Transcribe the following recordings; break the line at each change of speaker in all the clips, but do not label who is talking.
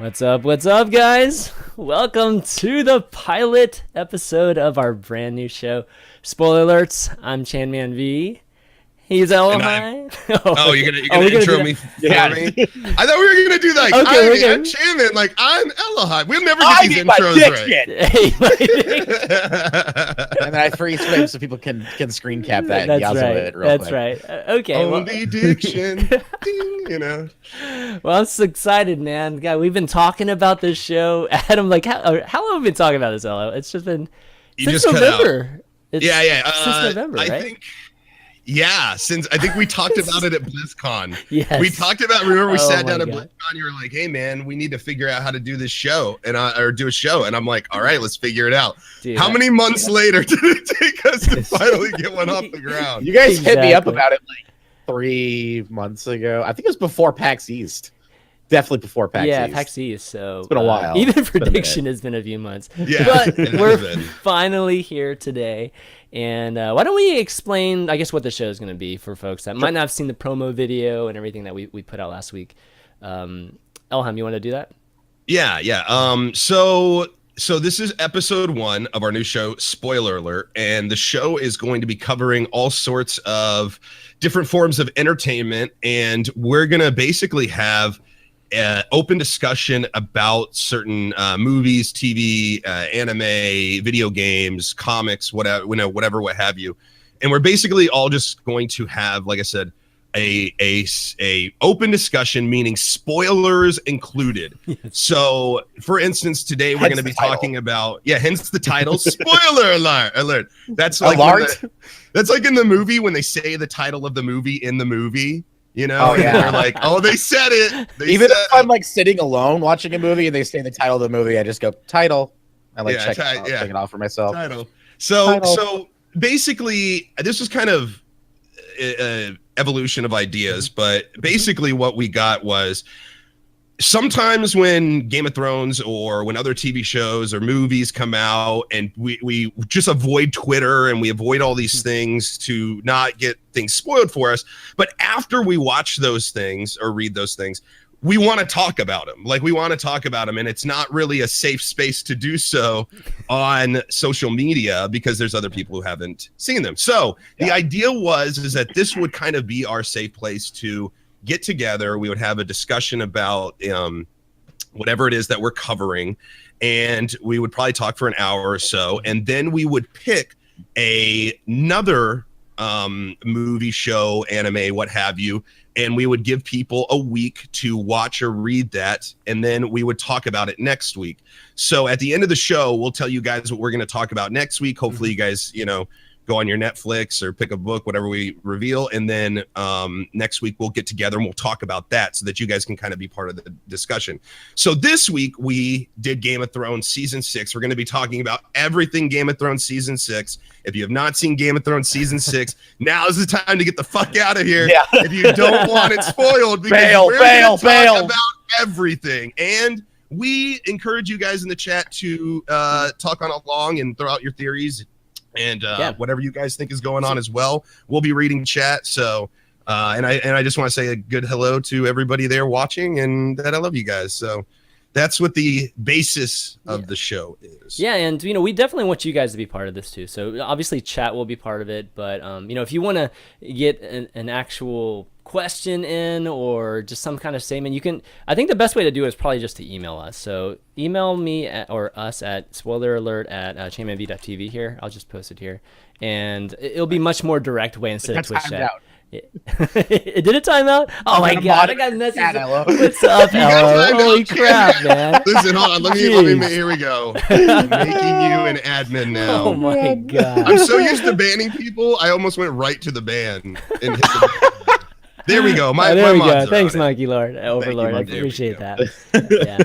What's up? What's up, guys? Welcome to the pilot episode of our brand new show. Spoiler alerts, I'm ChanManV. He's Ellohime.
Oh, you're gonna intro me for me? I thought we were gonna do that.
Okay,
I'm Chanman, like I'm Ellohime. We'll never get these intros right.
And then I freeze frame so people can screen cap that.
That's
and
right.
It real
That's
quick.
right. Okay.
Only diction. Ding, you know.
Well, I'm so excited, man. God, we've been talking about this show. Adam, like, how long have we been talking about this, Ello? It's just been since November.
Since
November, right?
I think. Yeah, since I think we talked about it at BlizzCon.
Yes.
We talked about. Remember, we sat down at
God.
BlizzCon. You were like, "Hey, man, we need to figure out how to do this show or do a show." And I'm like, "All right, let's figure it out."
Dude,
how many months later did it take us to finally get one off the ground?
You guys hit me up
Exactly.
about it like 3 months ago. I think it was before PAX East. Definitely before PAX East.
PAX East. So
It's been a while.
Even
It's been a
prediction has been a few months.
Yeah,
But
it has
we're
been.
finally here today. And why don't we explain, I guess, what the show is going to be for folks that might not have seen the promo video and everything that we put out last week. Elham, you want to do that?
Yeah. So this is episode 1 of our new show, Spoiler Alert, and the show is going to be covering all sorts of different forms of entertainment, and we're gonna basically have open discussion about certain movies, TV, anime, video games, comics, whatever, what have you. And we're basically all just going to have, like I said, a open discussion, meaning spoilers included.
Yes.
So, for instance, today we're going to be talking about, hence the title, spoiler alert. That's like that's like in the movie when they say the title of the movie in the movie. You know,
Oh, yeah.
and they're like, "Oh, they said it."
Even if I'm like sitting alone watching a movie and they say the title of the movie, I just go title. I like check it out for myself.
Title. So basically, this was kind of evolution of ideas, but basically what we got was sometimes when Game of Thrones or when other TV shows or movies come out and we just avoid Twitter and we avoid all these things to not get things spoiled for us. But after we watch those things or read those things, we want to talk about them. Like, we want to talk about them, and it's not really a safe space to do so on social media because there's other people who haven't seen them. So the idea is that this would kind of be our safe place to get together. We would have a discussion about whatever it is that we're covering, and we would probably talk for an hour or so, and then we would pick another movie, show, anime, what have you, and we would give people a week to watch or read that, and then we would talk about it next week. So at the end of the show, we'll tell you guys what we're going to talk about next week. Hopefully you guys, go on your Netflix or pick a book, whatever we reveal. And then next week we'll get together and we'll talk about that so that you guys can kind of be part of the discussion. So this week we did Game of Thrones season 6. We're going to be talking about everything Game of Thrones season 6. If you have not seen Game of Thrones season 6, now is the time to get the fuck out of here.
Yeah.
If you don't want it spoiled, because we're going to talk about everything. And we encourage you guys in the chat to talk on along and throw out your theories. And whatever you guys think is going on as well, we'll be reading chat. So, and I just want to say a good hello to everybody there watching, and that I love you guys. So, that's what the basis of the show is.
Yeah, and we definitely want you guys to be part of this too. So obviously, chat will be part of it. But if you want to get an actual question in or just some kind of statement, you can. I think the best way to do it is probably just to email us. So email me or us at spoileralert@chanmanv.tv here. I'll just post it here, and it'll be much more direct way instead of Twitch chat. Did it time out? Oh my god! I got a message. What's up, Ello? Holy crap, man!
Listen, hold on. Let me. Here we go. I'm making you an admin now.
Oh my god!
I'm so used to banning people. I almost went right to the ban and hit the. There we go.
There we go.
Mods
Thanks, Mikey Lord, Overlord. I appreciate that. Yeah.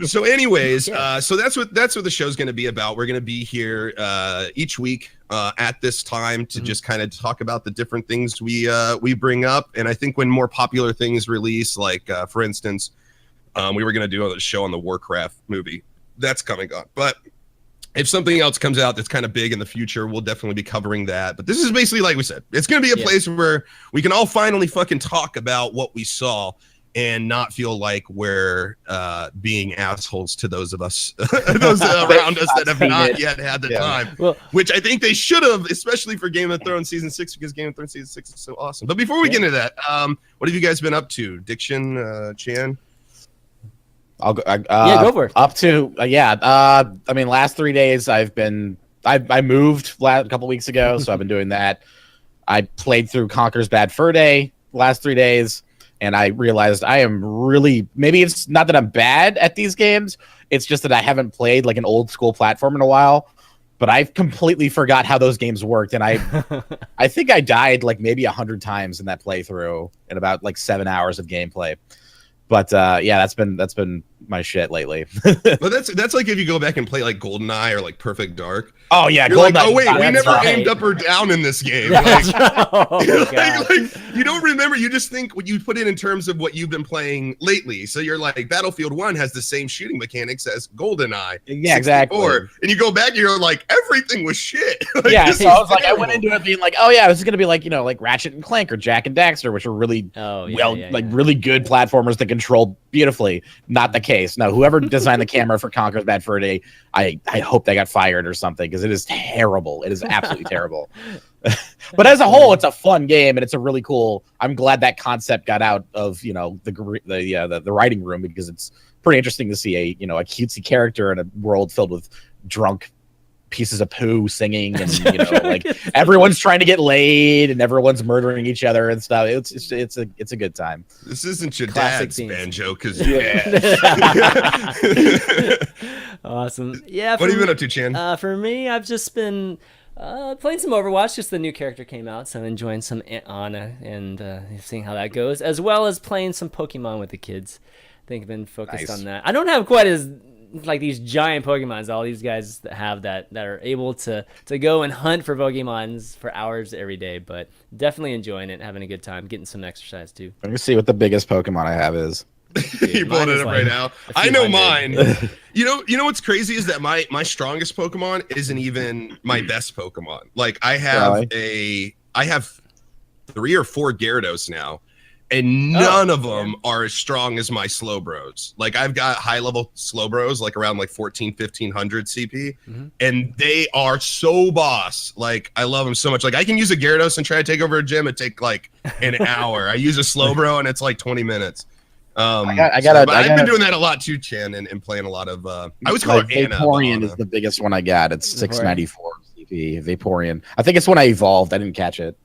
So, anyways, so that's what the show's going to be about. We're going to be here each week at this time to just kind of talk about the different things we bring up. And I think when more popular things release, like for instance, we were going to do a show on the Warcraft movie. That's coming up, but if something else comes out that's kind of big in the future, we'll definitely be covering that. But this is basically, like we said, it's going to be a place where we can all finally fucking talk about what we saw. and not feel like we're being assholes to those of us, those around us that have not yet had the time.
Well,
which I think they should have, especially for Game of Thrones season 6, because Game of Thrones season 6 is so awesome. But before we get into that, what have you guys been up to? Diction, Chan?
I'll go.
Yeah, go for it.
Up to I mean, last 3 days I moved a couple weeks ago, so I've been doing that. I played through Conker's Bad Fur Day last 3 days, and I realized I am really, maybe it's not that I'm bad at these games, it's just that I haven't played like an old school platform in a while. But I've completely forgot how those games worked, and I think I died like maybe 100 times in that playthrough in about like 7 hours of gameplay. But yeah, that's been my shit lately.
But that's like if you go back and play like GoldenEye or like Perfect Dark.
Oh yeah,
you're like, oh wait, we never aimed up or down in this game. Like, like, you don't remember. You just think what you put it in terms of what you've been playing lately. So you're like, Battlefield 1 has the same shooting mechanics as GoldenEye.
Yeah, exactly.
And you go back and you're like, everything was shit. Like,
yeah, so I was like, I went into it being like, oh yeah, this is gonna be like, you know, like Ratchet and Clank or Jack and Daxter, which are really really good platformers that control beautifully. Not the case. No, whoever designed the camera for Conker's Bad Fur Day, I hope they got fired or something, because it is terrible. It is absolutely terrible. But as a whole, it's a fun game, and it's a really cool. I'm glad that concept got out of, you know, the writing room, because it's pretty interesting to see a cutesy character in a world filled with drunk pieces of poo singing, and you know, like everyone's trying to get laid and everyone's murdering each other and stuff. It's a good time.
This isn't your dad's banjo, because
awesome. Yeah.
What have you been up to, Chan?
For me, I've just been playing some Overwatch. Just the new character came out, so I'm enjoying some Ana and seeing how that goes, as well as playing some Pokemon with the kids. I think I've been focused on that. I don't have quite as like these giant Pokemons, all these guys that have that are able to go and hunt for Pokemons for hours every day, but definitely enjoying it, having a good time, getting some exercise too.
Let me see what the biggest Pokemon I have is.
You pulled it up right now. I know mine. You know what's crazy is that my strongest Pokemon isn't even my best Pokemon. Like I have 3 or 4 Gyarados now, and none of them are as strong as my Slowbros. Like I've got high level Slowbros, like around like 1500 CP, and they are so boss. Like I love them so much. Like I can use a Gyarados and try to take over a gym and take like an hour. I use a Slowbro and it's like 20 minutes. I've been doing that a lot too, Chan, and playing a lot of. I was calling Ana.
Vaporeon is the biggest one I got. It's 694 CP. Vaporeon. I think it's when I evolved. I didn't catch it.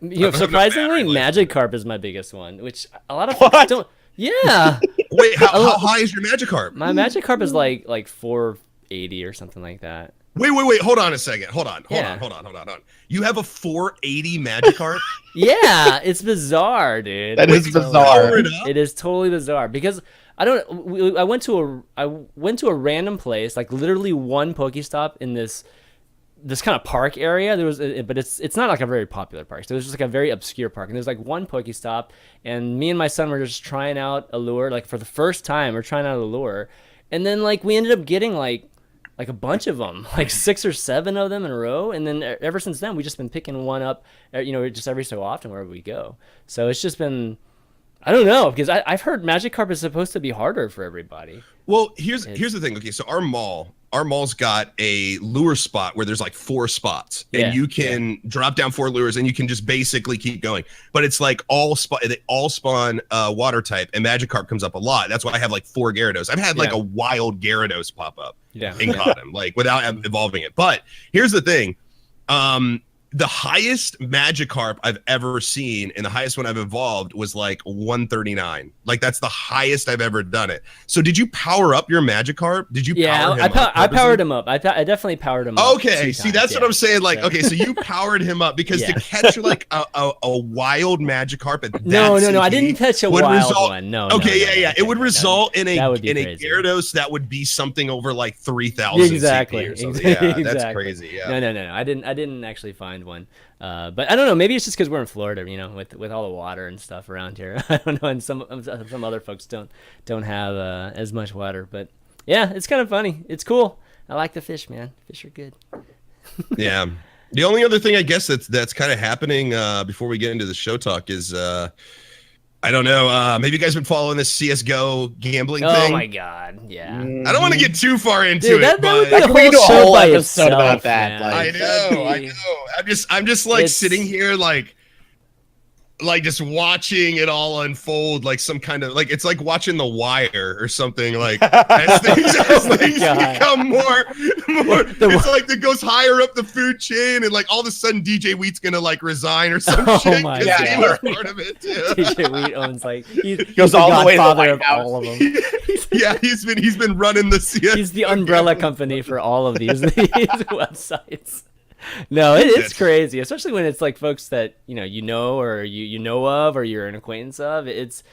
You know, surprisingly, Magikarp is my biggest one, which a lot of folks don't. Yeah.
Wait, how high is your Magikarp?
My Magikarp is like 480 or something like that.
Wait. Hold on a second. Hold on. You have a 480 Magikarp?
Yeah, it's bizarre, dude.
That is bizarre.
It is totally bizarre, because I went to a random place, like literally one Pokestop in this kind of park area. There was, but it's not like a very popular park. So it was just like a very obscure park, and there's like one Pokestop, and me and my son were just trying out a lure, like for the first time. We're trying out a lure, and then like we ended up getting like a bunch of them, like 6 or 7 of them in a row, and then ever since then we just been picking one up, you know, just every so often wherever we go. So it's just been, I don't know, because I've heard Magikarp is supposed to be harder for everybody.
Well, here's the thing. Okay, so our mall's got a lure spot where there's like 4 spots, and you can drop down 4 lures, and you can just basically keep going. But it's like they all spawn water type, and Magikarp comes up a lot. That's why I have like 4 Gyarados. I've had like a wild Gyarados pop up and caught him, like without evolving it. But here's the thing. The highest Magikarp I've ever seen, and the highest one I've evolved, was like 139. Like that's the highest I've ever done it. So did you power up your Magikarp? Did you? Power him
I powered him up. I definitely powered him up.
Okay, see, that's what I'm saying. Like, okay, so you powered him up, because to catch like a wild Magikarp at that
no, I didn't catch a wild one. No.
Okay, it would result in a Gyarados that would be something over like 3,000
exactly.
CP or something. Yeah, that's crazy. Yeah.
No. I didn't actually find one. But I don't know. Maybe it's just because we're in Florida, you know, with all the water and stuff around here. I don't know, and some other folks don't have as much water. But yeah, it's kind of funny. It's cool. I like the fish, man. Fish are good.
Yeah. The only other thing I guess that's kind of happening before we get into the show talk is I don't know. Have you guys been following this CS:GO gambling thing?
Oh my god, yeah.
I don't want to get too far into
Dude,
it,
that would
but
be a whole episode
about that.
I know. I'm just like sitting here like just watching it all unfold, like some kind of like it's like watching The Wire or something. Like as things become more. It's like it goes higher up the food chain, and like all of a sudden DJ Wheat's gonna like resign or some shit.
My
God. He was
part
of it too.
DJ Wheat owns like he
goes all the way to the
father
White
of
House.
all of them.
Yeah, he's been running the CS.
He's the umbrella company for all of these websites. No, it's crazy, especially when it's like folks that you know or you know of or you're an acquaintance of. It's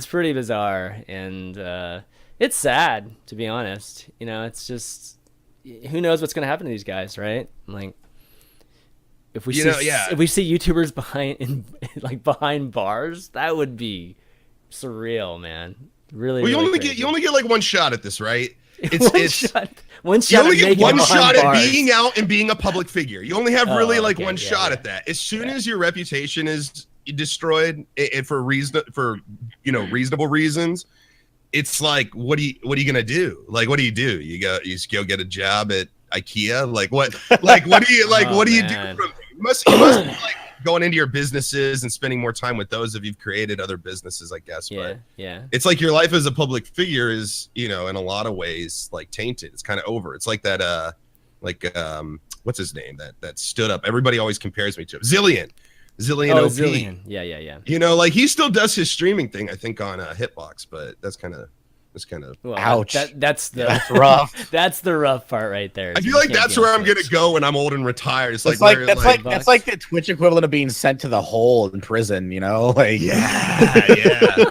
pretty bizarre, and it's sad, to be honest. It's just who knows what's gonna happen to these guys, right? Like if we see YouTubers behind bars, that would be surreal, man. Really,
well,
really
you only get like one shot at this, right?
One shot.
You only get one shot at
bars.
being out and being a public figure. You only have really one shot at that. As soon as your reputation is destroyed, for reasonable reasons, it's like, what are you gonna do? Like, what do? You just go get a job at IKEA? Like what? Like what do you what do you do? You must be like going into your businesses and spending more time with those if you've created other businesses, I guess. But it's like your life as a public figure is, in a lot of ways like tainted. It's kind of over. It's like that, what's his name? That stood up. Everybody always compares me to him. Zillion. OP.
Zillion. Yeah.
Like he still does his streaming thing, I think, on Hitbox, but that's kind of.
Ouch. That's
rough.
That's the rough part right there.
I feel like that's where I'm gonna go when I'm old and retired. It's
that's like the Twitch equivalent of being sent to the hole in prison. Like
yeah.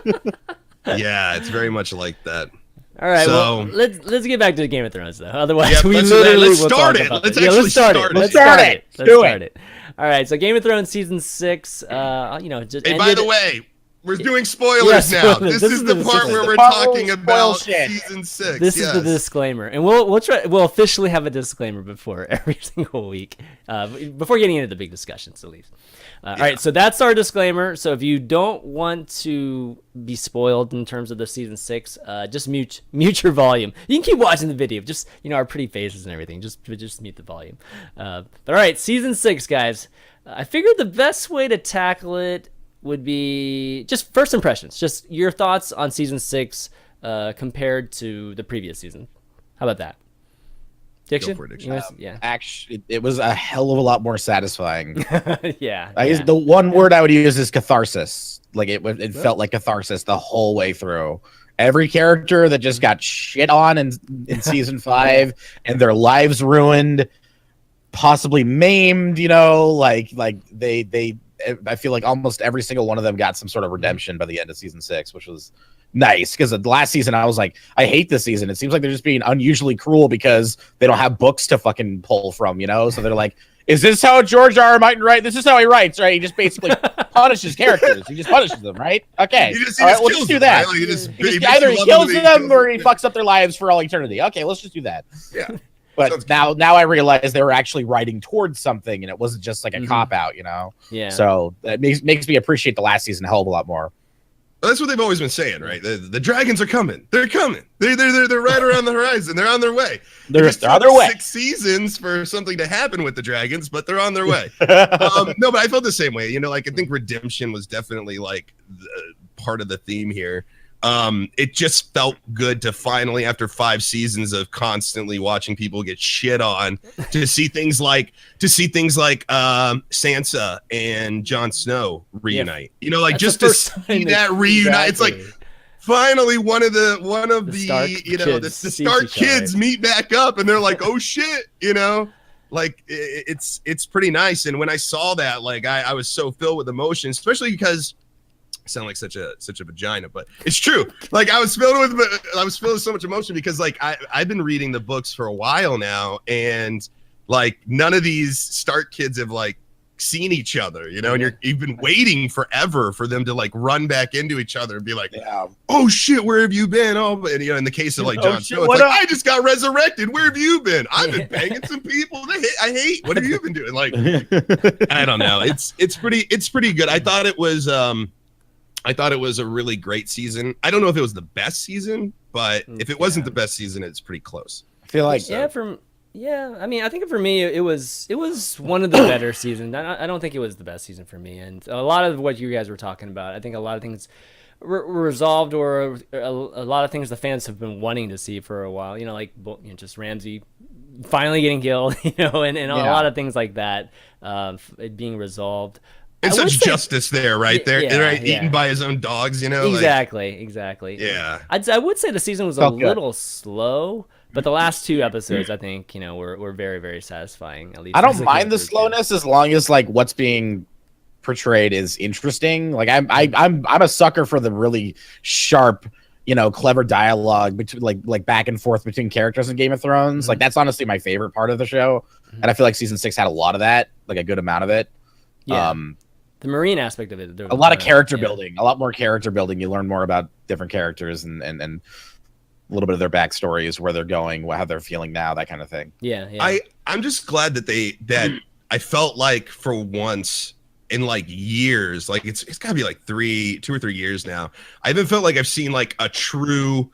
It's very much like that.
All right,
so
let's get back to Game of Thrones though. Otherwise, let's
start it.
Let's start it. All right, so Game of Thrones season 6. Just
by the way. We're doing spoilers now. This is the part where we're talking about season 6.
This is the disclaimer, and we'll officially have a disclaimer before every single week, before getting into the big discussions, at least. All right, so that's our disclaimer. So if you don't want to be spoiled in terms of the season 6, just mute your volume. You can keep watching the video, just our pretty faces and everything. Just mute the volume. But all right, season 6, guys. I figured the best way to tackle it would be just first impressions, just your thoughts on season 6 compared to the previous season. How about that? Diction?
Actually, it was a hell of a lot more satisfying.
The
one word I would use is catharsis. Like it felt like catharsis the whole way through. Every character that just got shit on in season 5 and their lives ruined, possibly maimed, I feel like almost every single one of them got some sort of redemption by the end of season 6, which was nice. Because the last season, I was like, I hate this season. It seems like they're just being unusually cruel because they don't have books to fucking pull from, So they're like, is this how George R. R. Martin writes? This is how he writes, right? He just basically punishes characters. He just punishes them, right? Okay. All right, let's just do that. Either he kills them or he fucks up their lives for all eternity. Okay, let's just do that.
Yeah.
But now I realize they were actually writing towards something, and it wasn't just like a cop out,
Yeah.
So that makes me appreciate the last season a hell of a lot more.
Well, that's what they've always been saying, right? The dragons are coming. They're coming. They're right around the horizon. They're on their way.
They're on their way.
6 seasons for something to happen with the dragons, but they're on their way. No, but I felt the same way. I think redemption was definitely like part of the theme here. It just felt good to finally, after 5 seasons of constantly watching people get shit on, to see things like Sansa and Jon Snow reunite.
That's
just to see that reunite. Exactly. It's like finally one of the Stark kids meet back up, and they're like, oh shit, like it's pretty nice. And when I saw that, like I was so filled with emotion, especially because I sound like such a vagina, but it's true. Like I was filled with so much emotion because like I've been reading the books for a while now, and like none of these Stark kids have like seen each other, and you've been waiting forever for them to like run back into each other and be like, oh shit, where have you been? Oh, and in the case of like Jon Snow, it's like, I just got resurrected. Where have you been? I've been banging some people. I hate. What have you been doing? Like, I don't know. It's pretty good. I thought it was I thought it was a really great season. I don't know if it was the best season, but if it wasn't the best season, it's pretty close.
I feel like
I mean, I think for me it was one of the better seasons. I don't think it was the best season for me, and a lot of what you guys were talking about, I think a lot of things were resolved, or a lot of things the fans have been wanting to see for a while. Like just Ramsay finally getting killed, and a lot of things like that, it being resolved.
And such justice there, right? Eaten by his own dogs,
Exactly.
Yeah.
I would say the season was a little slow, but the last 2 episodes, I think, were very, very satisfying. At least
I don't mind the slowness as long as like what's being portrayed is interesting. Like I'm a sucker for the really sharp, clever dialogue between like back and forth between characters in Game of Thrones. Like that's honestly my favorite part of the show, and I feel like season 6 had a lot of that, like a good amount of it.
Yeah. The marine aspect of it.
A lot of character building, a lot more character building. You learn more about different characters and a little bit of their backstories, where they're going, how they're feeling now, that kind of thing.
Yeah.
I'm just glad that I felt like for once in like years, like it's gotta be like 2 or 3 years now, I haven't felt like I've seen like a true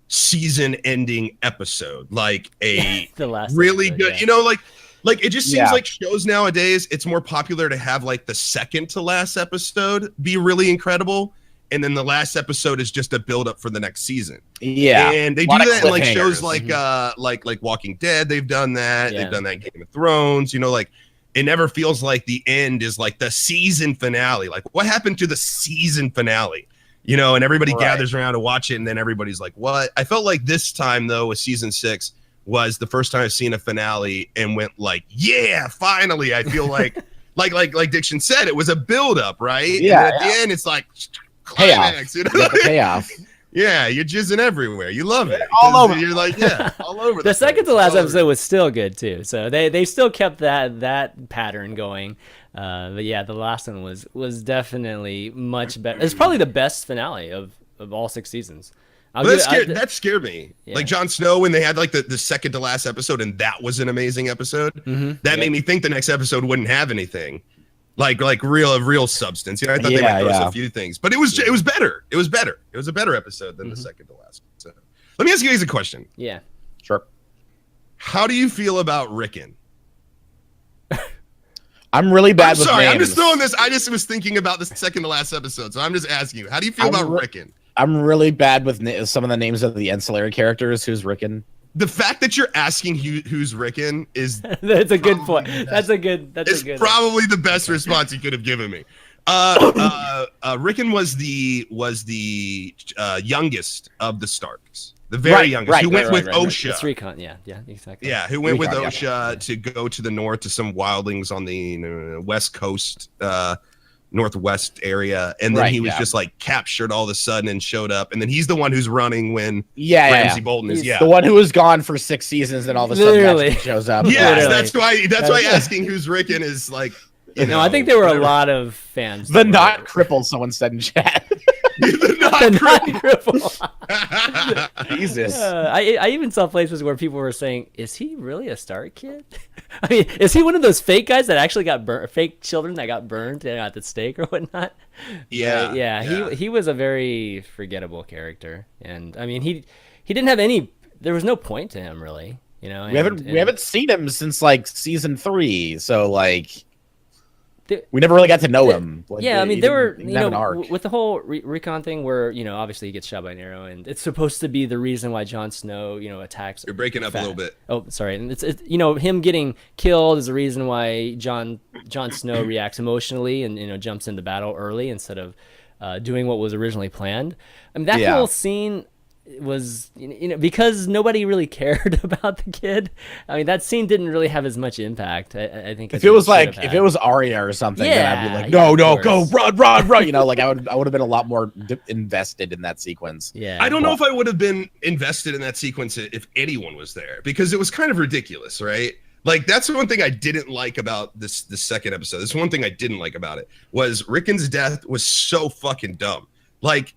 season ending episode, like a
the last
really
episode,
good, like it just seems like shows nowadays, it's more popular to have like the second to last episode be really incredible, and then the last episode is just a build up for the next season.
Yeah,
and they do that in like shows like like Walking Dead. They've done that. They've done that in Game of Thrones. Like it never feels like the end is like the season finale. Like what happened to the season finale? And everybody gathers around to watch it, and then everybody's like, "What?" I felt like this time though with season 6 was the first time I've seen a finale and went like, yeah, finally. I feel like like Diction said, it was a build up, right?
Yeah.
And at the end, it's like climax.
Payoff.
Yeah, you're jizzing everywhere. You love it.
All over.
You're like, all over.
The second to last episode was still good too. So they still kept that pattern going. But yeah, the last one was definitely much better. It's probably the best finale of all 6 seasons.
That scared me. Yeah. Like Jon Snow, when they had like the second to last episode, and that was an amazing episode. That made me think the next episode wouldn't have anything like real substance. I thought they might throw a few things, but it was better. It was better. It was a better episode than the second to last. So let me ask you guys a question.
Yeah,
sure.
How do you feel about Rickon?
I'm really bad with names.
I'm just throwing this. I just was thinking about the second to last episode, so I'm just asking you, how do you feel about Rickon?
I'm really bad with some of the names of the ancillary characters. Who's Rickon?
The fact that you're asking who's Rickon is
that's a good point. That's
probably the best response you could have given me. Rickon was the youngest of the Starks, the very youngest, who went with Osha.
It's Recon, yeah, exactly.
Yeah, who went with Osha to go to the north to some wildlings on the west coast, northwest area, and then he was just like captured all of a sudden and showed up, and then he's the one who's running when Ramsay Bolton is
the one who was gone for 6 seasons and all of a sudden shows up.
Yeah, that's why asking who's Rickon is like,
no, I think there were a lot of fans.
The not crippled, someone said in chat.
The not crippled.
Jesus.
I even saw places where people were saying, "Is he really a Stark kid? I mean, is he one of those fake guys that actually got burnt, fake children that got burned at the stake or whatnot?" Yeah. He was a very forgettable character, and I mean, he didn't have any. There was no point to him really. We
haven't seen him since like season 3, so like. We never really got to know him.
I mean, there were, with the whole recon thing where, obviously he gets shot by an arrow, and it's supposed to be the reason why Jon Snow, attacks.
You're breaking up a little bit.
Oh, sorry. And it's him getting killed is the reason why Jon Snow reacts emotionally and, jumps into battle early instead of doing what was originally planned. I mean, that whole scene was because nobody really cared about the kid. I mean, that scene didn't really have as much impact. I think
if it was Arya or something, then I'd be like, no, go run. Like I would have been a lot more invested in that sequence.
Yeah,
I don't know if I would have been invested in that sequence if anyone was there, because it was kind of ridiculous, right? Like that's the one thing I didn't like about this second episode. This one thing I didn't like about it was Rickon's death was so fucking dumb. Like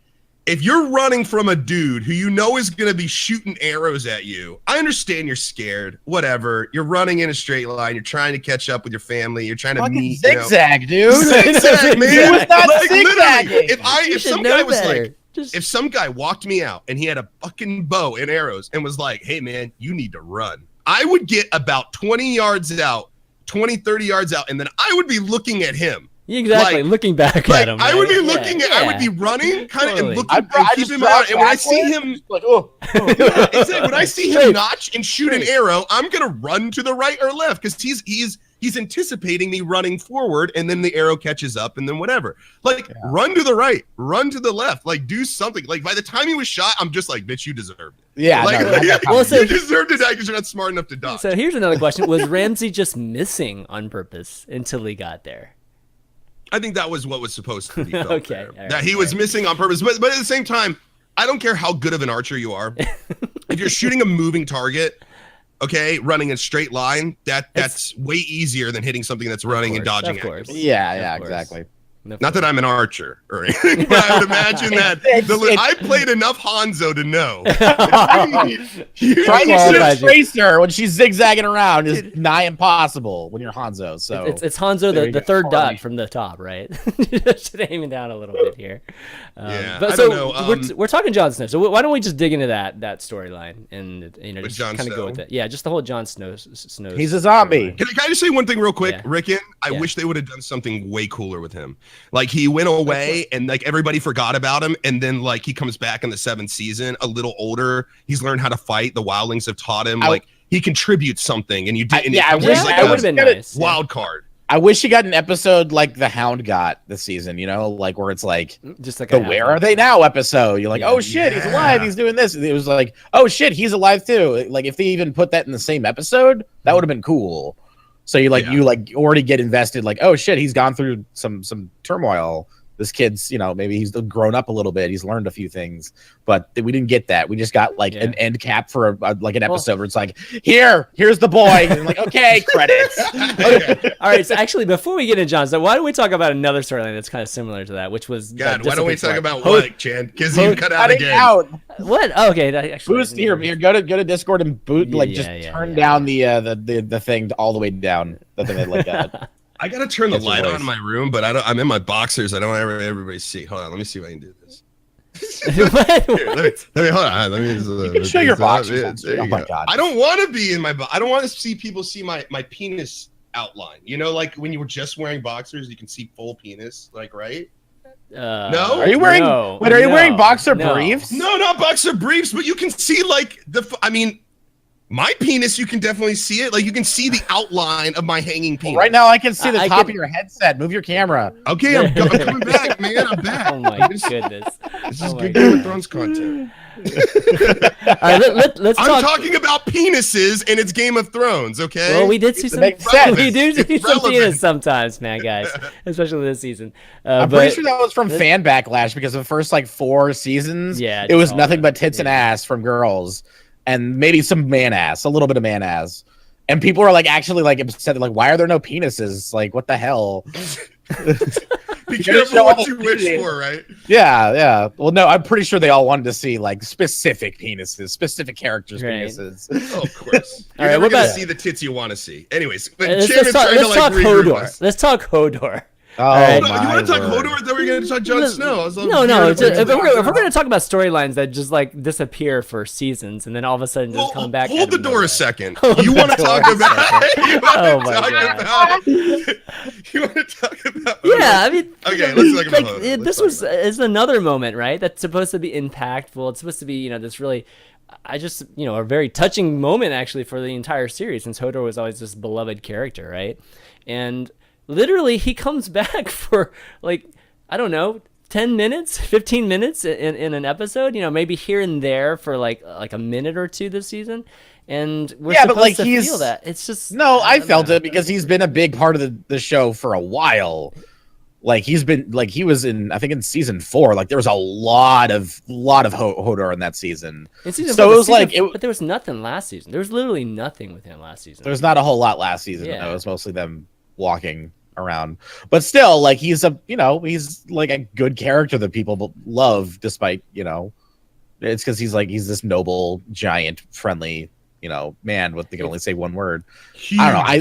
if you're running from a dude who you know is going to be shooting arrows at you, I understand you're scared. Whatever. You're running in a straight line. You're trying to catch up with your family. You're trying to
fucking
meet.
zigzag, dude.
Zigzag, man.
He was not
like,
zigzagging.
If some guy was
better.
like, if some guy walked me out and he had a fucking bow and arrows and was like, hey, man, you need to run, I would get about 20 yards out, 20, 30 yards out, and then I would be looking at him.
Exactly, looking back at him.
I would be
right?
looking at, I would be running kind of and looking and keep him out. And when I see him,
like, oh.
when I see him notch and shoot an arrow, I'm gonna run to the right or left because he's anticipating me running forward, and then the arrow catches up, and then whatever. Like, run to the right, run to the left, like do something. Like by the time he was shot, I'm just like, bitch, you deserved it.
Yeah,
you deserved to die because you're not smart enough to dodge.
So here's another question: was Ramsay just missing on purpose until he got there?
I think that was what was supposed to be.
Okay,
that he was missing on purpose, but at the same time, I don't care how good of an archer you are. If you're shooting a moving target, okay, running a straight line, that's way easier than hitting something that's running and dodging.
Of course.
Yeah, exactly.
Not that I'm an archer or anything, but I would imagine that I played enough Hanzo to know.
Trying to shoot Tracer when she's zigzagging around is nigh impossible when you're Hanzo. So
it's Hanzo, the third dot from the top, right? Just aiming down a little bit here. But
I don't know.
We're talking Jon Snow, so why don't we just dig into that storyline and just kind of go with it? Yeah, just the whole Jon Snow.
He's a zombie.
Can I just say one thing real quick, Rickon? I wish they would have done something way cooler with him. Like he went away and like everybody forgot about him, and then like he comes back in the 7th season a little older. He's learned how to fight. The wildlings have taught him. Like he contributes something, and you did.
I wish
that would have been nice.
Wild card.
I wish he got an episode like the Hound got this season, you know, like where it's like
just like
the Where Are They Now episode. You're like, oh shit, he's alive, he's doing this. It was like, oh shit, he's alive too. Like if they even put that in the same episode, that would have been cool. So you already get invested, like, oh shit, he's gone through some turmoil. This kid's, you know, maybe he's grown up a little bit. He's learned a few things, but we didn't get that. We just got like an end cap for like an episode where it's like, here's the boy. And like, okay, credits.
Okay. All right. So actually, before we get into Jon Snow, why don't we talk about another storyline that's kind of similar to that, which was
why don't we talk about what, Chan? Because you cut out again.
What? Oh, okay. Actually,
boost here. Go to Discord and boot. Turn down the thing all the way down. The thing that like that.
I gotta turn the light on in my room, but I'm in my boxers. I don't want everybody see. Hold on, let me see if I can do this. Here, let me hold on. Let me
you can show your boxers. Oh my god!
I don't want to be in my. I don't want to see people see my penis outline. You know, like when you were just wearing boxers, you can see full penis, like right. No,
are you wearing? Wait, are you wearing boxer briefs?
No, not boxer briefs, but you can see like my penis, you can definitely see it. Like you can see the outline of my hanging penis.
Right now, I can see the top of your headset. Move your camera.
Okay, I'm coming back, man. I'm back.
Oh my goodness.
This is good Game of Thrones content.
All right, let's
I'm talking about penises, and it's Game of Thrones. Okay.
Well, we did see some. We do see some penis sometimes, man, guys. Especially this season.
I'm pretty sure that was from fan backlash because the first like 4 seasons, it was nothing but tits and ass from girls. And maybe some man ass, a little bit of man ass. And people are like actually like upset, like, why are there no penises? Like, what the hell?
Be careful what you wish for, right?
Yeah. Well, no, I'm pretty sure they all wanted to see like specific penises, specific characters' penises.
Oh, of course. You're never gonna see the tits you want to see. Anyways, but
let's talk Hodor. Let's talk Hodor.
Oh, right.
You want to talk Hodor? Then we're going to talk Jon Snow.
No. If we're going to talk about storylines that just like disappear for seasons and then all of a sudden just come back.
Hold the door a second. You want to talk about? You want to talk about?
Yeah, I mean.
Okay, let's talk about Hodor.
This is another moment, right? That's supposed to be impactful. It's supposed to be, this really. A very touching moment actually for the entire series, since Hodor was always this beloved character, right? And literally he comes back for like, I don't know, 10 minutes, 15 minutes in an episode, maybe here and there for like a minute or two this season. And we're supposed to feel that. It's just
I felt it because he's been a big part of the show for a while. Like he was in, I think in season 4, like there was a lot of Hodor in that season.
So it was but there was nothing last season. There was literally nothing with him last season.
There was not a whole lot last season. Yeah. It was mostly them walking. around. But still, like he's like a good character that people love, despite it's because he's this noble, giant, friendly man with they can only say one word.
Huge
I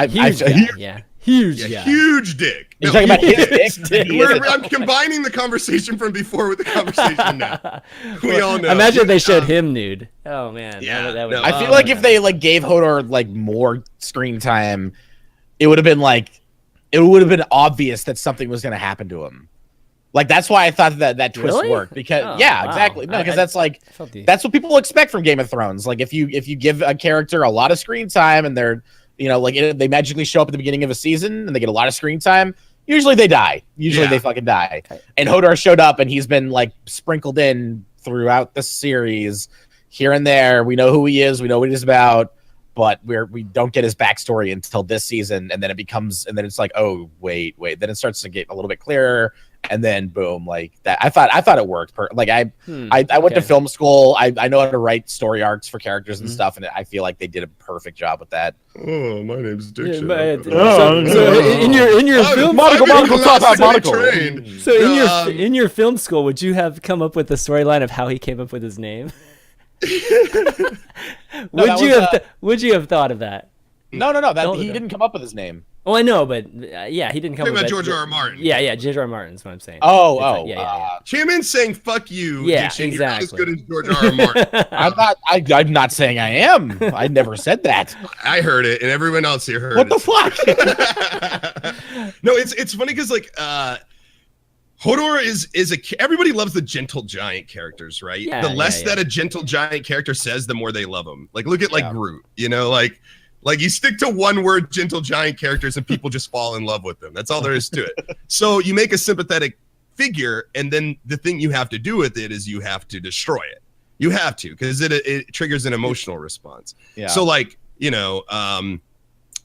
don't know. Huge
dick.
You're talking about his dick?
I'm combining the conversation from before with the conversation now. We all know.
Imagine if they showed him nude. Oh man.
Yeah.
That would,
I feel like if they like gave Hodor like more screen time, it would have been obvious that something was going to happen to him. Like that's why I thought that twist worked because exactly. No, because that's what people expect from Game of Thrones. Like if you give a character a lot of screen time and they're they magically show up at the beginning of a season and they get a lot of screen time, usually they die. Usually they fucking die. And Hodor showed up and he's been like sprinkled in throughout the series here and there. We know who he is. We know what he's about. But we don't get his backstory until this season, and then it's like, oh wait, then it starts to get a little bit clearer, and then boom, like that. I thought it worked. I went to film school. I know how to write story arcs for characters and stuff, and I feel like they did a perfect job with that.
Oh, my name's Dick.
So in your film, in your film school, would you have come up with the storyline of how he came up with his name? Would you have thought of that?
No. He didn't come up with his name.
Oh, I know, but he didn't come up with
about George R. R. Martin.
Yeah, George R. R. Martin is what I'm saying.
ChanMan's saying "fuck you."
Yeah,
exactly. You're not as good as George R. R. Martin.
I'm not saying I am. I never said that.
I heard it, and everyone else here heard
it. What the
fuck? No, it's funny because like Hodor is everybody loves the gentle giant characters, right?
Yeah,
the less that a gentle giant character says, the more they love him. Like look at like Groot, like you stick to one word gentle giant characters and people just fall in love with them. That's all there is to it. So you make a sympathetic figure, and then the thing you have to do with it is you have to destroy it. You have to, because it triggers an emotional response. Yeah. So like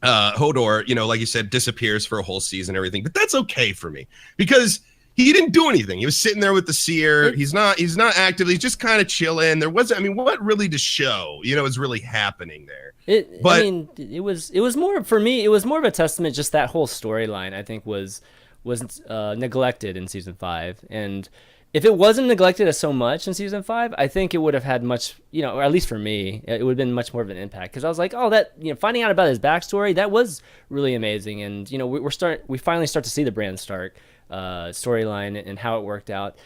Hodor, like you said, disappears for a whole season and everything, but that's okay for me because he didn't do anything. He was sitting there with the seer. He's not actively. He's just kind of chilling. There wasn't. I mean, what really to show? Is really happening there. It
was more for me. It was more of a testament. Just that whole storyline, I think, was neglected in season 5. And if it wasn't neglected so much in season 5, I think it would have had much. Or at least for me, it would have been much more of an impact. Because I was like, oh, that finding out about his backstory, that was really amazing. And we finally start to see the Bran Stark storyline and how it worked out,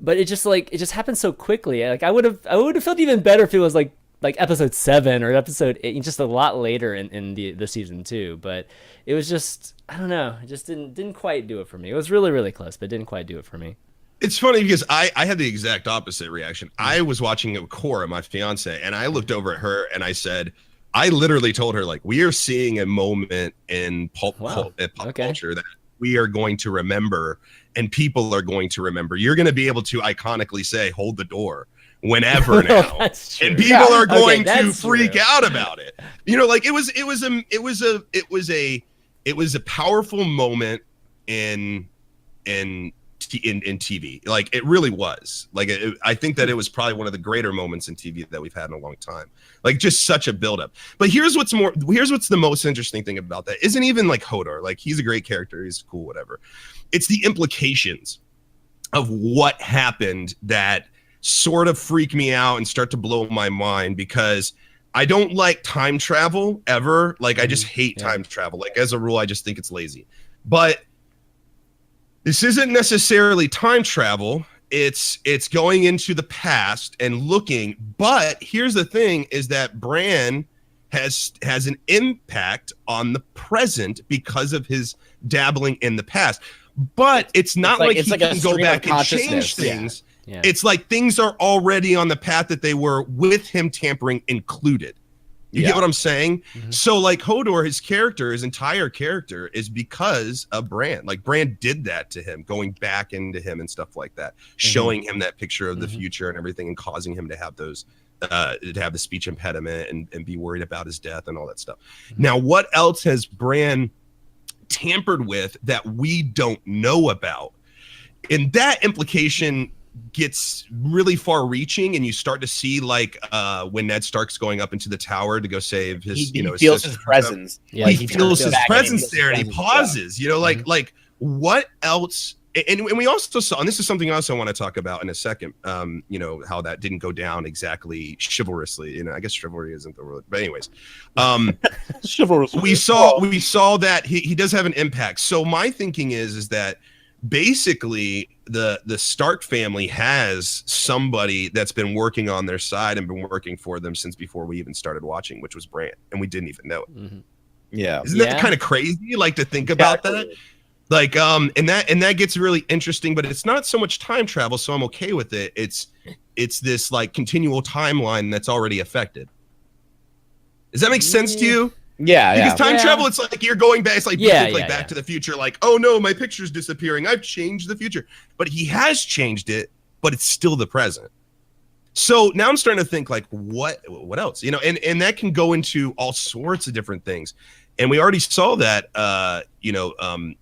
but it just happened so quickly. Like I would have felt even better if it was like episode 7 or episode 8, just a lot later in the season 2. But it was just, I don't know, it just didn't quite do it for me. It was really, really close, but didn't quite do it for me.
It's funny because I had the exact opposite reaction. I was watching it with Cora, my fiance, and I looked over at her and I literally told her, like, we are seeing a moment in pop culture that we are going to remember, and people are going to remember. You're going to be able to iconically say, hold the door whenever now. And people are going to freak out about it. Like it was a powerful moment in TV. Like it really was. Like I think that it was probably one of the greater moments in TV that we've had in a long time. Like just such a buildup. But here's what's the most interesting thing about that. Isn't even like Hodor. Like he's a great character. He's cool, whatever. It's the implications of what happened that sort of freak me out and start to blow my mind, because I don't like time travel ever. Like I just hate time travel. Like as a rule, I just think it's lazy. But this isn't necessarily time travel. It's going into the past and looking. But here's the thing: is that Bran has an impact on the present because of his dabbling in the past. But it's not like he can go back and change things. Yeah. It's like things are already on the path that they were, with him tampering included. You get what I'm saying? Mm-hmm. So like Hodor, his entire character is because of Bran. Like Bran did that to him, going back into him and stuff like that, showing him that picture of the future and everything, and causing him to have those, to have the speech impediment and be worried about his death and all that stuff. Now, what else has Bran tampered with that we don't know about? And that implication gets really far reaching, and you start to see like when Ned Stark's going up into the tower to go save his,
he
his
feels
sister.
his presence.
Yeah,
Like,
he feels his presence there, and he pauses.
Yeah.
Like what else? And we also saw, and this is something else I want to talk about in a second. How that didn't go down exactly chivalrously. I guess chivalry isn't the word, but anyways,
chivalrous.
We saw that he does have an impact. So my thinking is that basically the Stark family has somebody that's been working on their side and been working for them since before we even started watching, which was Bran, and we didn't even know it.
Mm-hmm.
Yeah,
isn't that kind of crazy? Like to think about that. Like and that gets really interesting, but it's not so much time travel, so I'm okay with it. It's this like continual timeline that's already affected. Does that make sense to you?
Yeah,
because time travel, it's like you're going back. It's like Back to the Future. Like, oh no, my picture's disappearing. I've changed the future, but he has changed it, but it's still the present. So now I'm starting to think like, what else? And that can go into all sorts of different things. And we already saw that,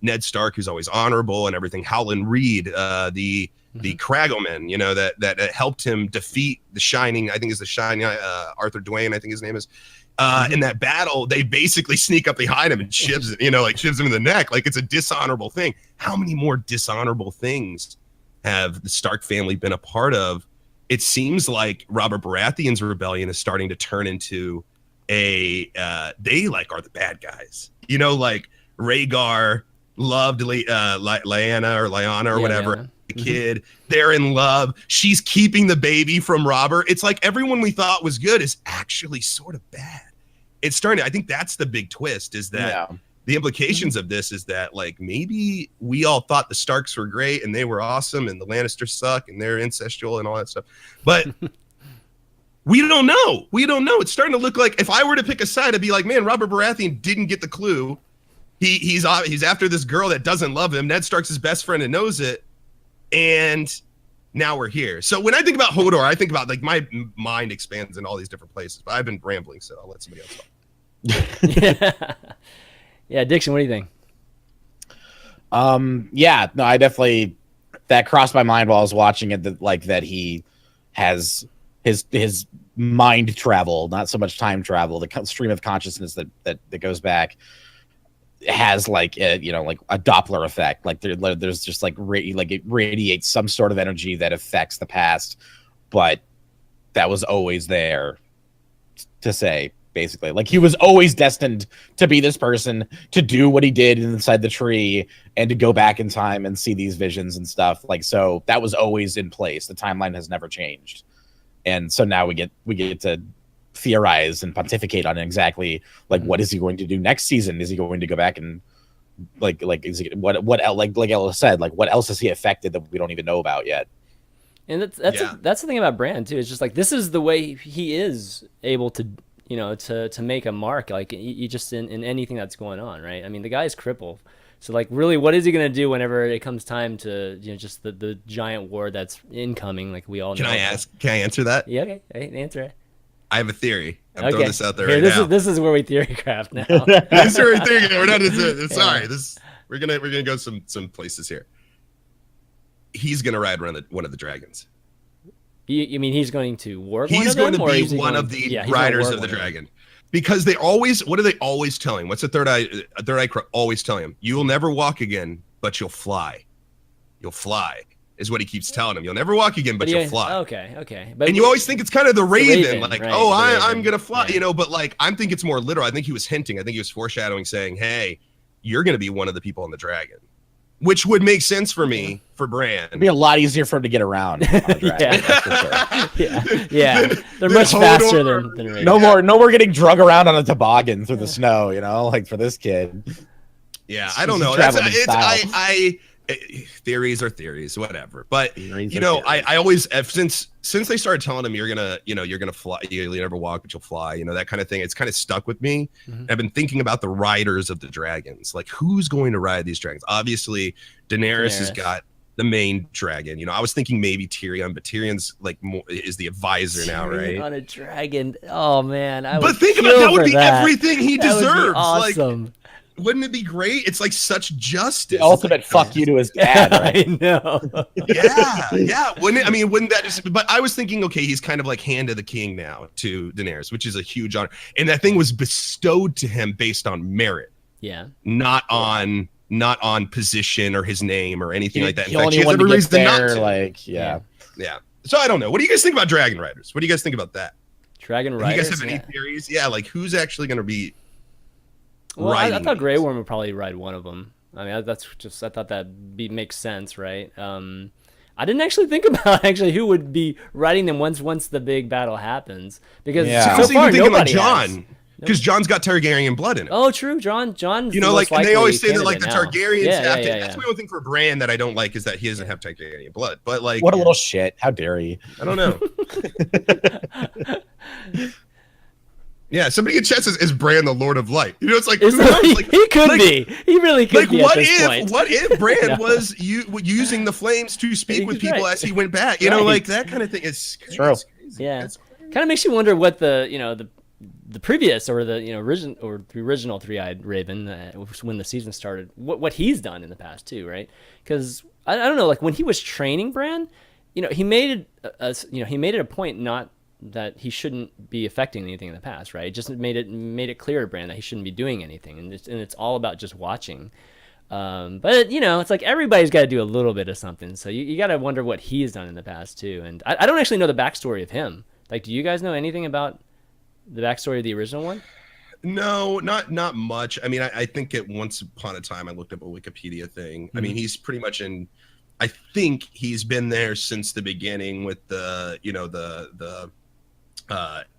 Ned Stark, who's always honorable and everything. Howland Reed, the Craggleman, that helped him defeat the Shining. I think is the Shining. Arthur Dwayne, I think his name is. In that battle, they basically sneak up behind him and shivs him in the neck. Like it's a dishonorable thing. How many more dishonorable things have the Stark family been a part of? It seems like Robert Baratheon's rebellion is starting to turn into they are the bad guys. Like Rhaegar loved Lyanna or whatever. The kid, they're in love. She's keeping the baby from Robert. It's like everyone we thought was good is actually sort of bad. It's starting to, I think that's the big twist, is that the implications of this is that like maybe we all thought the Starks were great and they were awesome and the Lannisters suck and they're incestual and all that stuff. But we don't know. It's starting to look like if I were to pick a side, I'd be like, man, Robert Baratheon didn't get the clue. He's after this girl that doesn't love him. Ned Stark's his best friend and knows it. And now we're here. So when I think about Hodor, I think about like my mind expands in all these different places. But I've been rambling, so I'll let somebody else talk.
Yeah, Dixon, what do you think?
I definitely, that crossed my mind while I was watching it, that he has his mind travel, not so much time travel, the stream of consciousness that goes back has like a Doppler effect. Like there's just like it radiates some sort of energy that affects the past, but that was always there to say, basically. Like he was always destined to be this person, to do what he did inside the tree and to go back in time and see these visions and stuff. Like, so that was always in place. The timeline has never changed. And so now we get to theorize and pontificate on exactly like what is he going to do next season? Is he going to go back and like is he, what like Ella said, like what else has he affected that we don't even know about yet?
And that's the thing about Bran too. It's just like this is the way he is able to to make a mark. Like you just in anything that's going on, right? I mean, the guy's crippled. So like really, what is he gonna do whenever it comes time to just the giant war that's incoming? Like we all know.
Can I answer that?
Yeah, okay, answer it.
I have a theory. I'm throwing this out there
now.
This
is where we theorycraft now.
This is where we theory. We're not. Sorry. We're gonna go some places here. He's gonna ride one of the dragons.
You mean he's going to work?
He's going to be one of the riders of the dragon. Because they always, what do they always tell him? What's the third eye always telling him? You will never walk again, but you'll fly. You'll fly is what he keeps telling him. You'll never walk again, but you'll fly.
Okay. But
and you always think it's kind of the Raven, like,
right,
oh, I'm gonna fly, but like I'm think it's more literal. I think he was hinting. I think he was foreshadowing, saying, hey, you're gonna be one of the people on the dragon. Which would make sense for me, for Bran.
It'd be a lot easier for him to get around on a dragon, for sure.
Yeah. They're much faster than Raven.
No more getting drug around on a toboggan through the snow, like for this kid.
Yeah, I don't know. Theories are theories, whatever. But I always since they started telling him you're gonna fly, you never walk but you'll fly, that kind of thing. It's kind of stuck with me. Mm-hmm. I've been thinking about the riders of the dragons, like who's going to ride these dragons. Obviously, Daenerys has got the main dragon. I was thinking maybe Tyrion, but Tyrion's like is the advisor now, right?
On a dragon. Oh man,
think about that would be everything he deserves.
Awesome.
Wouldn't it be great? It's like such justice.
The ultimate fuck you to his dad, right?
I know.
Yeah. Wouldn't it? I mean, wouldn't that just? But I was thinking, okay, he's kind of like hand of the king now to Daenerys, which is a huge honor, and that thing was bestowed to him based on merit.
Yeah.
Not on position or his name or anything like that. In
The
fact,
only
she has
one
every
to get
reason not
there,
to.
like, yeah.
So I don't know. What do you guys think about Dragon Riders? What do you guys think about that?
Dragon
Do
Riders.
you guys have any theories? Yeah, like who's actually going to be?
Well, I thought
these?
Grey Worm would probably ride one of them. I mean, I thought that makes sense, right? I didn't actually think about who would be riding them once the big battle happens, because
I was
so far
even thinking like
nobody
Jon,
has.
because Jon's got Targaryen blood in him.
Oh, true, Jon.
You know, like, and they always say that like the
candidate now.
Targaryens have to.
Yeah.
That's the only thing for Bran that I don't like, is that he doesn't have Targaryen blood. But like,
What a little shit. How dare you?
I don't know. Yeah, somebody in chat says, "Is Bran the Lord of Light?" You know, it's like, who knows? Like
he could be. He really could
like,
be.
what
at this
if?
point.
What if Bran was using the flames to speak with people as he went back? You know, like that kind of thing. It's
true.
It's crazy.
Yeah,
It's crazy.
kind of makes you wonder what the previous, or the original Three-Eyed Raven, when the season started, what he's done in the past too, right? Because I don't know, like when he was training Bran, he made it a point not that he shouldn't be affecting anything in the past, right? It just made it clear to Bran that he shouldn't be doing anything, and it's all about just watching. But it's like everybody's got to do a little bit of something, so you got to wonder what he's done in the past too. And I don't actually know the backstory of him. Like, do you guys know anything about the backstory of the original one?
No, not much. I mean, I think at once upon a time I looked up a Wikipedia thing. I mean, he's pretty much in. I think he's been there since the beginning with the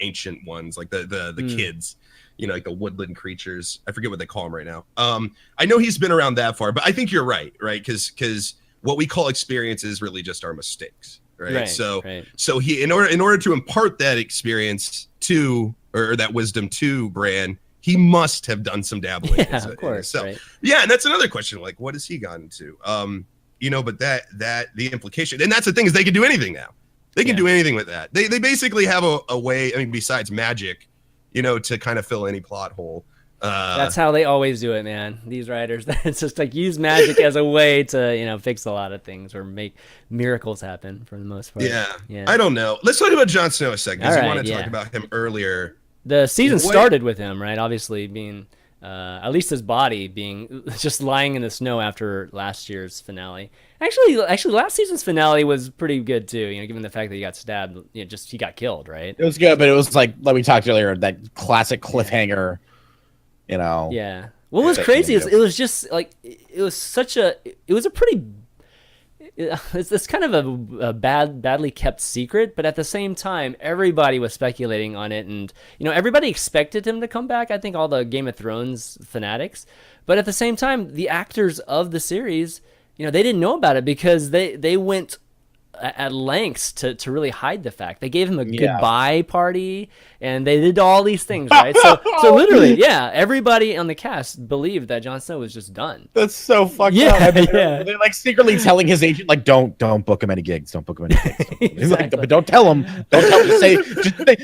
ancient ones, like the kids, like the woodland creatures. I forget what they call them right now. I know he's been around that far, but I think you're right? Because what we call experience is really just our mistakes, right? So he, in order to impart that experience to, or that wisdom to Bran, he must have done some dabbling.
Of course.
So
right.
yeah, and that's another question. Like, what has he gotten into? But that the implication, and that's the thing, is they can do anything now. They can do anything with that. They basically have a way, I mean, besides magic, to kind of fill any plot hole.
That's how they always do it, man. These writers, it's just like use magic as a way to, fix a lot of things or make miracles happen for the most part.
Yeah. I don't know. Let's talk about Jon Snow a second, because we want to talk about him earlier.
The season started with him, right? Obviously being, at least his body being just lying in the snow after last year's finale. Actually, last season's finale was pretty good too. Given the fact that he got stabbed, he got killed, right?
It was good, but it was like we talked earlier, that classic cliffhanger.
Yeah. What was crazy is it was just like it was a pretty. It's kind of a badly kept secret, but at the same time, everybody was speculating on it, and everybody expected him to come back. I think all the Game of Thrones fanatics, but at the same time, the actors of the series, they didn't know about it because they went at lengths to really hide the fact. They gave him a goodbye party, and they did all these things, right? So literally, everybody on the cast believed that Jon Snow was just done.
That's so fucked up. They're like secretly telling his agent, like, don't book him any gigs. Don't book him any gigs. He's like, but don't tell him. Don't tell him.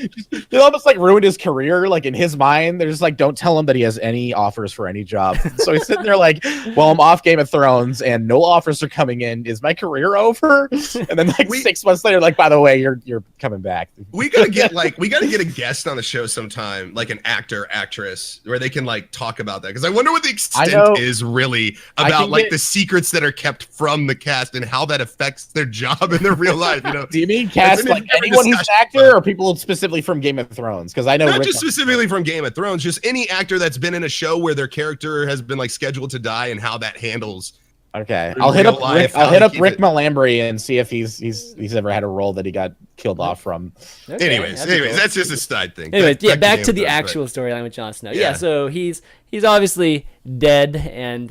They almost like ruined his career. Like in his mind, they're just like, don't tell him that he has any offers for any job. So he's sitting there like, well, I'm off Game of Thrones and no offers are coming in. Is my career over? And then 6 months later, like, by the way, you're coming back.
We gotta get a guest on the show sometime, like an actress, where they can like talk about that, because I wonder what the extent is really about, like the secrets that are kept from the cast and how that affects their job in their real life.
Do you mean cast like anyone who's an actor, or people specifically from Game of Thrones? Because I know
not just specifically from Game of Thrones, just any actor that's been in a show where their character has been like scheduled to die, and how that handles.
Okay, I'll hit up Rick Malambry and see if he's ever had a role that he got killed off from.
Okay, anyways, cool. That's just a side thing.
Anyways, back to the actual storyline with Jon Snow. Yeah, so he's obviously dead, and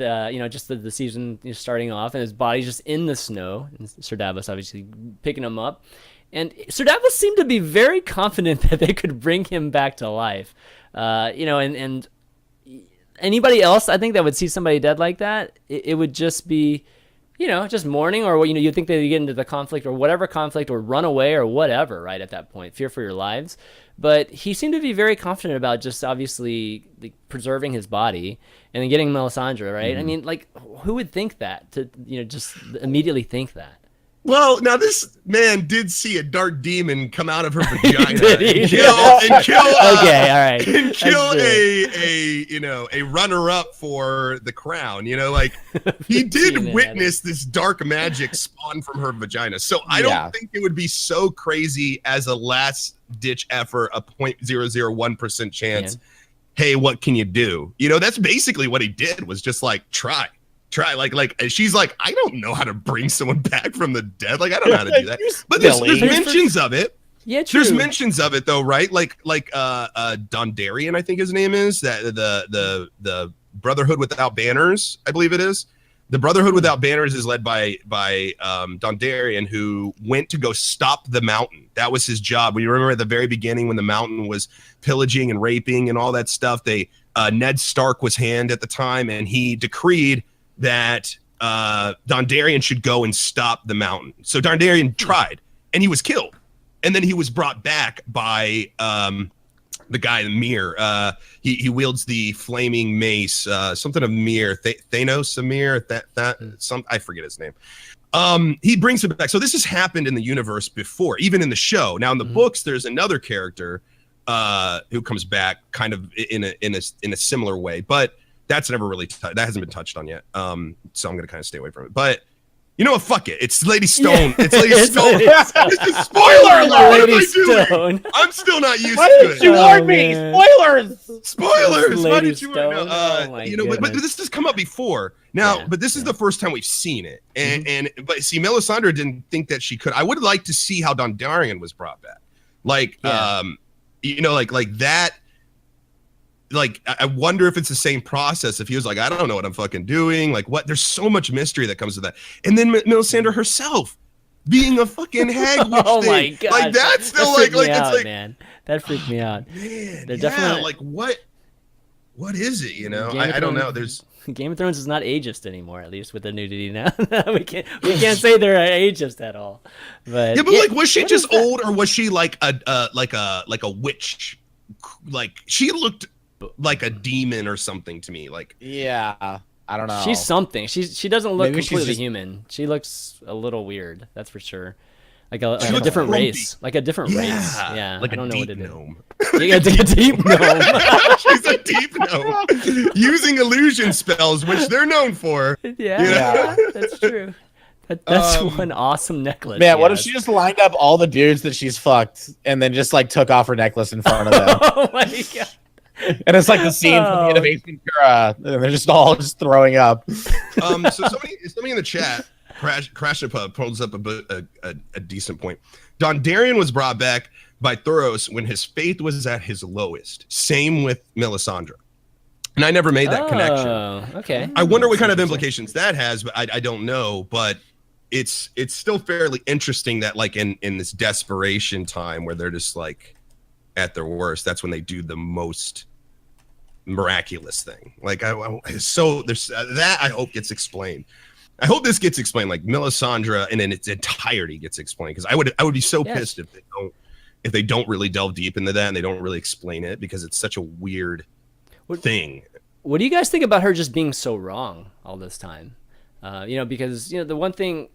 just the season is starting off, and his body's just in the snow. And Sir Davos obviously picking him up, and Sir Davos seemed to be very confident that they could bring him back to life. And anybody else, I think, that would see somebody dead like that, it would just be just mourning, or you'd think they'd get into the conflict or whatever conflict, or run away or whatever, right? At that point, fear for your lives. But he seemed to be very confident about just obviously preserving his body and then getting Melisandre, right? I mean, like, who would think that to just immediately think that?
Well, now this man did see a dark demon come out of her vagina
Did he?
and kill
Okay, all right.
and kill a runner-up for the crown. Like he did witness this dark magic spawn from her vagina. So I don't think it would be so crazy as a last-ditch effort, a 0.001% chance. Hey, what can you do? That's basically what he did, was just like try like she's like, I don't know how to bring someone back from the dead, like I don't know how to do that, but there's mentions of it. True. There's mentions of it though, right? Like Dondarrion, I think his name is, that the Brotherhood Without Banners, I believe it is. The Brotherhood Without Banners is led by Dondarrion, who went to go stop the Mountain. That was his job. You remember at the very beginning when the Mountain was pillaging and raping and all that stuff, Ned Stark was hand at the time, and he decreed that Dondarrion should go and stop the Mountain. So Dondarrion tried, and he was killed. And then he was brought back by the guy, Mir. He wields the flaming mace, something of Mir, Thanos, Amir, I forget his name. He brings him back. So this has happened in the universe before, even in the show. Now in the books, there's another character who comes back kind of in a similar way, but that's never really that hasn't been touched on yet. So I'm gonna kind of stay away from it. But you know what? Fuck it. It's Lady Stone. Yeah. It's Lady Stone. This is spoiler alert. Lady Stone. I'm still not used to it.
Why did you warn me?
Spoilers. Why did you
warn me?
But this has come up before. Now, but this is the first time we've seen it. And but see, Melisandre didn't think that she could. I would like to see how Dondarrion was brought back. Like like that. Like, I wonder if it's the same process. If he was like, I don't know what I'm fucking doing. Like, what? There's so much mystery that comes with that. And then Melisandre herself being a fucking hag witch
oh
thing.
My god!
Like that's still
like
it's
out,
like,
man. That freaked me out.
Man, definitely like what is it? I don't know. There's
Game of Thrones is not ageist anymore, at least with the nudity now. we can't say they're ageist at all. But
like, was she just old, or was she like a witch? Like she looked like a demon or something to me. Like,
I don't know.
She's something. She doesn't look completely human. She looks a little weird. That's for sure. Like a different race. Like a different race. Yeah.
Like
I don't know what it
gnome.
Yeah, a deep gnome.
She's a deep gnome using illusion spells, which they're known for.
Yeah, that's true. That's one awesome necklace.
Man, what if she just lined up all the dudes that she's fucked and then just like took off her necklace in front of them?
Oh my god.
And it's like the scene from the end of Ace Ventura. They're just all just throwing up.
So somebody in the chat, Crash pulls up a decent point. Dondarrion was brought back by Thoros when his faith was at his lowest. Same with Melisandre. And I never made that connection.
Okay.
I wonder what kind of implications that has, but I don't know. But it's still fairly interesting that like in this desperation time where they're just like at their worst, that's when they do the most miraculous thing. Like so there's that I hope gets explained. I hope this gets explained, like Melisandre in its entirety gets explained, because I would be so pissed if they don't really delve deep into that and they don't really explain it, because it's such a weird thing.
What do you guys think about her just being so wrong all this time? Because the one thing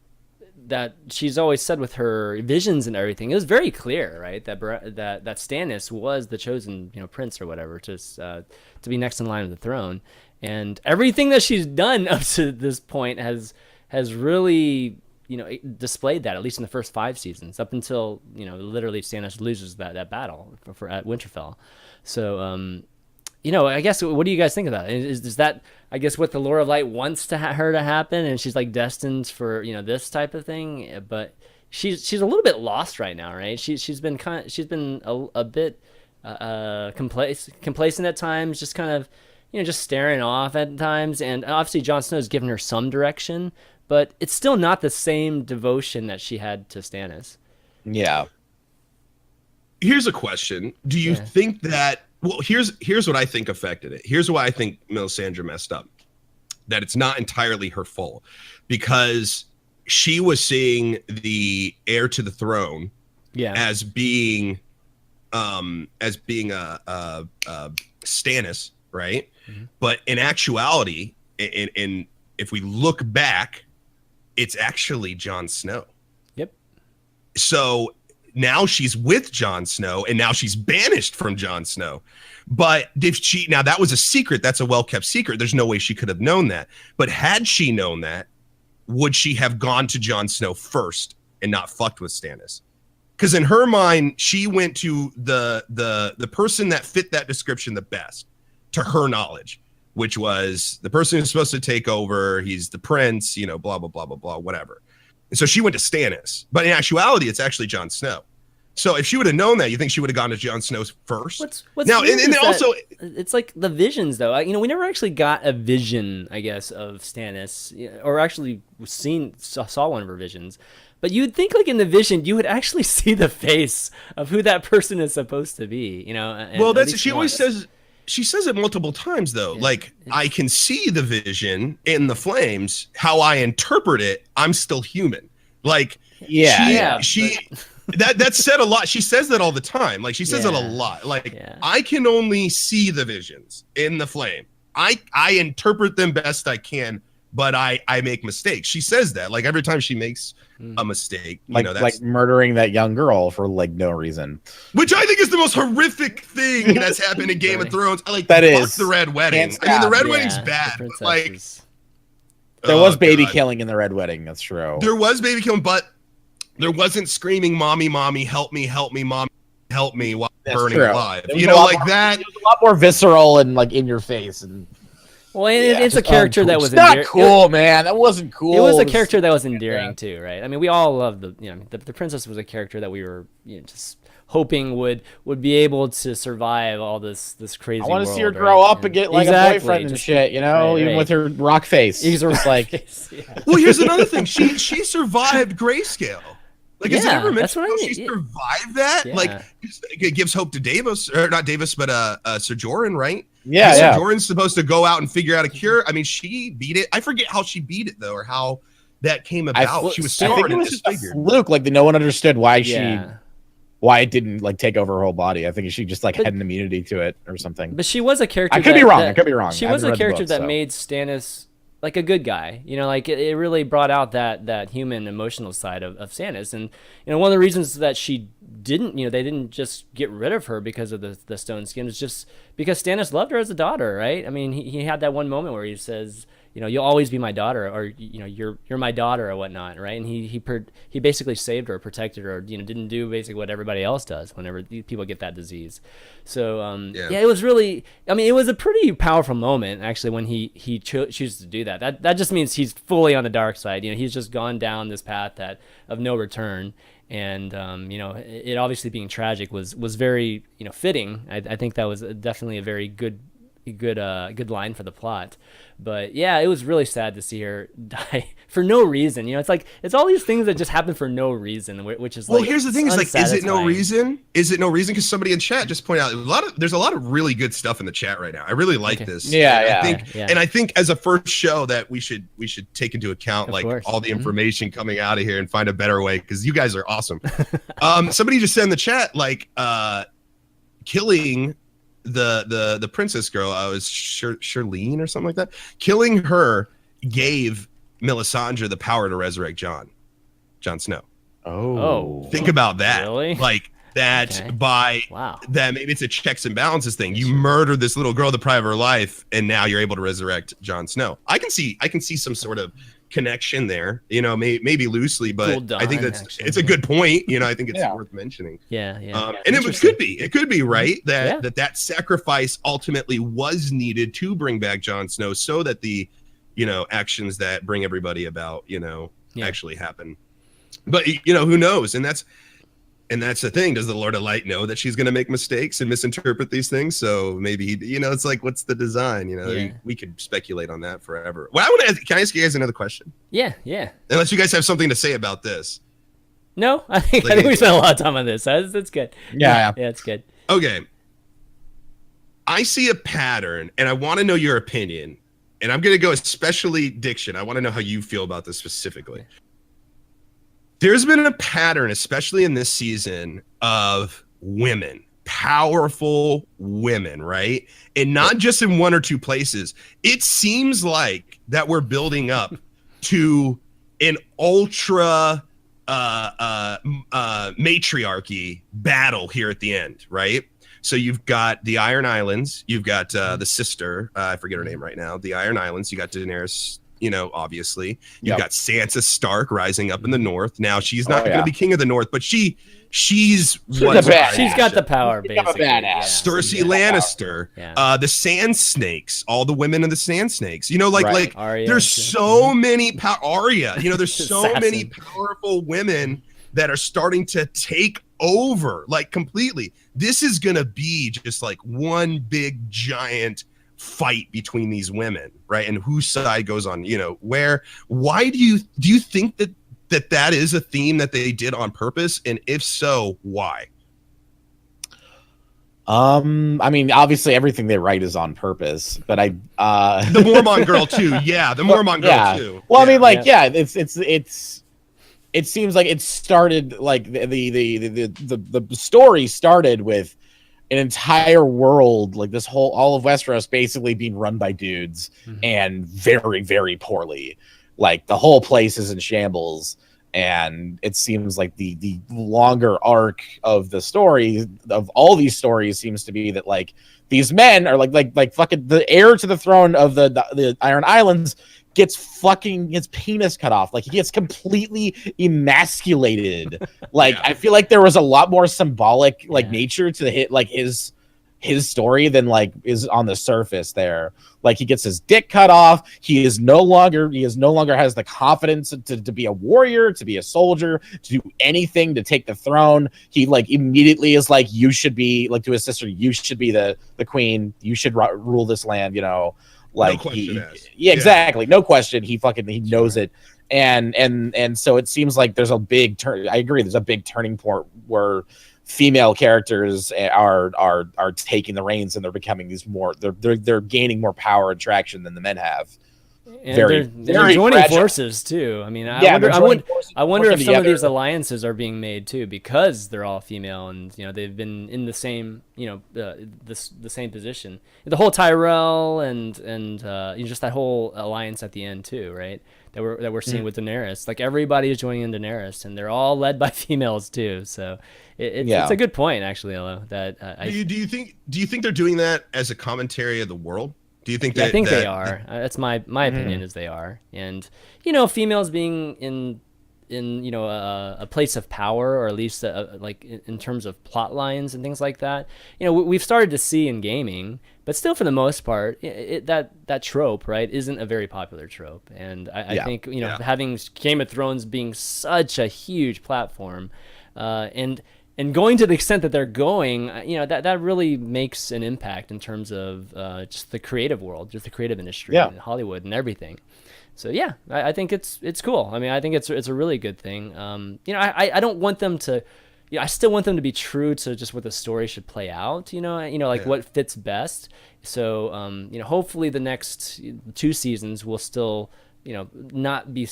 that she's always said with her visions and everything, it was very clear, right? That Stannis was the chosen, prince or whatever, to be next in line of the throne, and everything that she's done up to this point has really, displayed that, at least in the first 5 seasons, up until literally Stannis loses that battle at Winterfell. So I guess, what do you guys think about it? Is that, I guess, what the Lore of Light wants her to happen, and she's like destined for this type of thing? But she's a little bit lost right now, right? She's been a bit complacent at times, just kind of just staring off at times, and obviously Jon Snow's given her some direction, but it's still not the same devotion that she had to Stannis.
Yeah.
Here's a question: do you think that? Well, here's what I think affected it. Here's why I think Melisandre messed up. that it's not entirely her fault, because she was seeing the heir to the throne as being a Stannis, right? Mm-hmm. But in actuality, in if we look back, it's actually Jon Snow.
Yep.
So now she's with Jon Snow, and now she's banished from Jon Snow. But now that was a secret, that's a well-kept secret. There's no way she could have known that. But had she known that, would she have gone to Jon Snow first and not fucked with Stannis? Because in her mind, she went to the person that fit that description the best, to her knowledge, which was the person who's supposed to take over. He's the prince, blah, blah, blah, blah, blah, whatever. And so she went to Stannis. But in actuality, it's actually Jon Snow. So if she would have known that, you think she would have gone to Jon Snow first?
What's
now, and also,
it's like the visions, though. We never actually got a vision, I guess, of Stannis, or actually saw one of her visions. But you'd think, like, in the vision, you would actually see the face of who that person is supposed to be,
Well, she always says. She says it multiple times, though. Yeah, like, I can see the vision in the flames. How I interpret it, I'm still human. Like, That's said a lot. She says that all the time. Like, she says it a lot. Like, I can only see the visions in the flame. I interpret them best I can, but I make mistakes. She says that, like, every time she makes a mistake, that's
like murdering that young girl for like no reason,
which I think is the most horrific thing that's happened in Game of Thrones. I like
that is
the Red Wedding. I mean, the Red Wedding's bad. But, like,
there was baby killing in the Red Wedding. That's true.
There was baby killing, but there wasn't screaming, "Mommy, mommy, help me, mommy, help me," while burning alive. Like that.
It was a lot more visceral and like in your face. And
it's a character that was
not cool, man. That wasn't cool.
It was a character that was endearing too, right? I mean, we all love the princess was a character that we were just hoping would be able to survive all this crazy. I
want to see her grow up and get like a boyfriend and shit, even with her rock face.
He's a rock face.
Well, here's another thing. She survived grayscale. Like, is it ever mentioned how she survived that? Yeah. Like, it gives hope to Davis, or not Davis, but Sir Jorah, right?
Yeah,
Sir Jorah's supposed to go out and figure out a cure. I mean, she beat it. I forget how she beat it, though, or how that came about. She was scarred and disfigured.
Luke, like, no one understood why why it didn't like take over her whole body. I think she just had an immunity to it or something.
But she was a character.
I could be wrong.
She was a character that made Stannis like a good guy, like it really brought out that human emotional side of Stannis. And one of the reasons that she didn't, they didn't just get rid of her because of the stone skin, is just because Stannis loved her as a daughter, right? I mean, he had that one moment where he says, you'll always be my daughter, or you're my daughter, or whatnot, right? And he basically saved her, protected her, didn't do basically what everybody else does whenever people get that disease. So it was really, I mean, it was a pretty powerful moment actually when he chooses to do that. That just means he's fully on the dark side. He's just gone down this path of no return. And it obviously being tragic was very fitting. I think that was definitely a very good line for the plot. But yeah, it was really sad to see her die for no reason. It's all these things that just happen for no reason, which is
well, here's the thing: is like, is it no reason? Is it no reason? Because somebody in chat just pointed out there's a lot of really good stuff in the chat right now. I really like this. And I think as a first show that we should take into account all the information coming out of here and find a better way, because you guys are awesome. Somebody just said in the chat killing the princess girl, was Shirlene or something like that. Killing her gave Melisandre the power to resurrect Jon Snow.
Oh,
think about that.
Really?
Like that that maybe it's a checks and balances thing. You murdered this little girl, deprive her life, and now you're able to resurrect Jon Snow. I can see some sort of connection there, maybe loosely, but I think it's a good point. I think it's worth mentioning.
And
it could be right that sacrifice ultimately was needed to bring back Jon Snow, so that the actions that bring everybody about actually happen. But who knows? And that's the thing. Does the Lord of Light know that she's going to make mistakes and misinterpret these things? So maybe it's like, what's the design? We could speculate on that forever. Well, can I ask you guys another question?
Yeah.
Unless you guys have something to say about this.
No, I think we spent a lot of time on this. That's good.
Yeah,
it's good.
Okay. I see a pattern, and I want to know your opinion. and I'm going to go especially Diction. I want to know how you feel about this specifically. There's been a pattern, especially in this season, of women, powerful women, right? And not just in one or two places. It seems like that we're building up to an ultra matriarchy battle here at the end, right? So you've got the Iron Islands, you've got the sister, I forget her name right now, the Iron Islands, you got Daenerys, obviously. You've got Sansa Stark rising up in the north. Now she's not going to be king of the north, but she's
she's got the power, basically.
Cersei Lannister, the Sand Snakes, all the women of the Sand Snakes. Arya, there's so many Arya. There's so many powerful women that are starting to take over, like, completely. This is gonna be just like one big giant fight between these women, right? And whose side goes on, where. Why do you think that is a theme that they did on purpose? And if so, why?
I mean, obviously everything they write is on purpose, but the
Mormon girl too. Yeah, the Mormon girl too.
Well, I mean, it seems like it started, like, the story started with an entire world, like all of Westeros basically being run by dudes, and very, very poorly. Like, the whole place is in shambles. And it seems like the longer arc of the story, of all these stories, seems to be that, like, these men are like fucking the heir to the throne of the Iron Islands gets fucking his penis cut off. Like, he gets completely emasculated. Like, I feel like there was a lot more symbolic, like, nature to his story than, like, is on the surface there. Like, he gets his dick cut off. He no longer has the confidence to be a warrior, to be a soldier, to do anything to take the throne. He, like, immediately is like, you should be, like, to his sister, you should be the queen. You should rule this land, Like,
no question
exactly. No question. He knows it. And so it seems like there's a big I agree. There's a big turning point where female characters are taking the reins, and they're becoming they're gaining more power and traction than the men have.
And they're joining forces too. I mean, I wonder if some of these alliances are being made too, because they're all female, and they've been in the same the same position. The whole Tyrell and just that whole alliance at the end too, right? That we're seeing with Daenerys. Like, everybody is joining in Daenerys, and they're all led by females too. So it's a good point, actually, Elo. That
do you think they're doing that as a commentary of the world? Do you think that?
I think they are. That's my opinion, is they are. And females being in a place of power, or at least like in terms of plot lines and things like that. We've started to see in gaming, but still, for the most part, that trope, right, isn't a very popular trope. And I think having Game of Thrones being such a huge platform, and going to the extent that they're going, that really makes an impact in terms of just the creative world, just the creative industry, and Hollywood and everything. So I think it's cool. I mean, I think it's a really good thing. I don't want them to. I still want them to be true to just what the story should play out. What fits best. So hopefully the next 2 seasons will still not be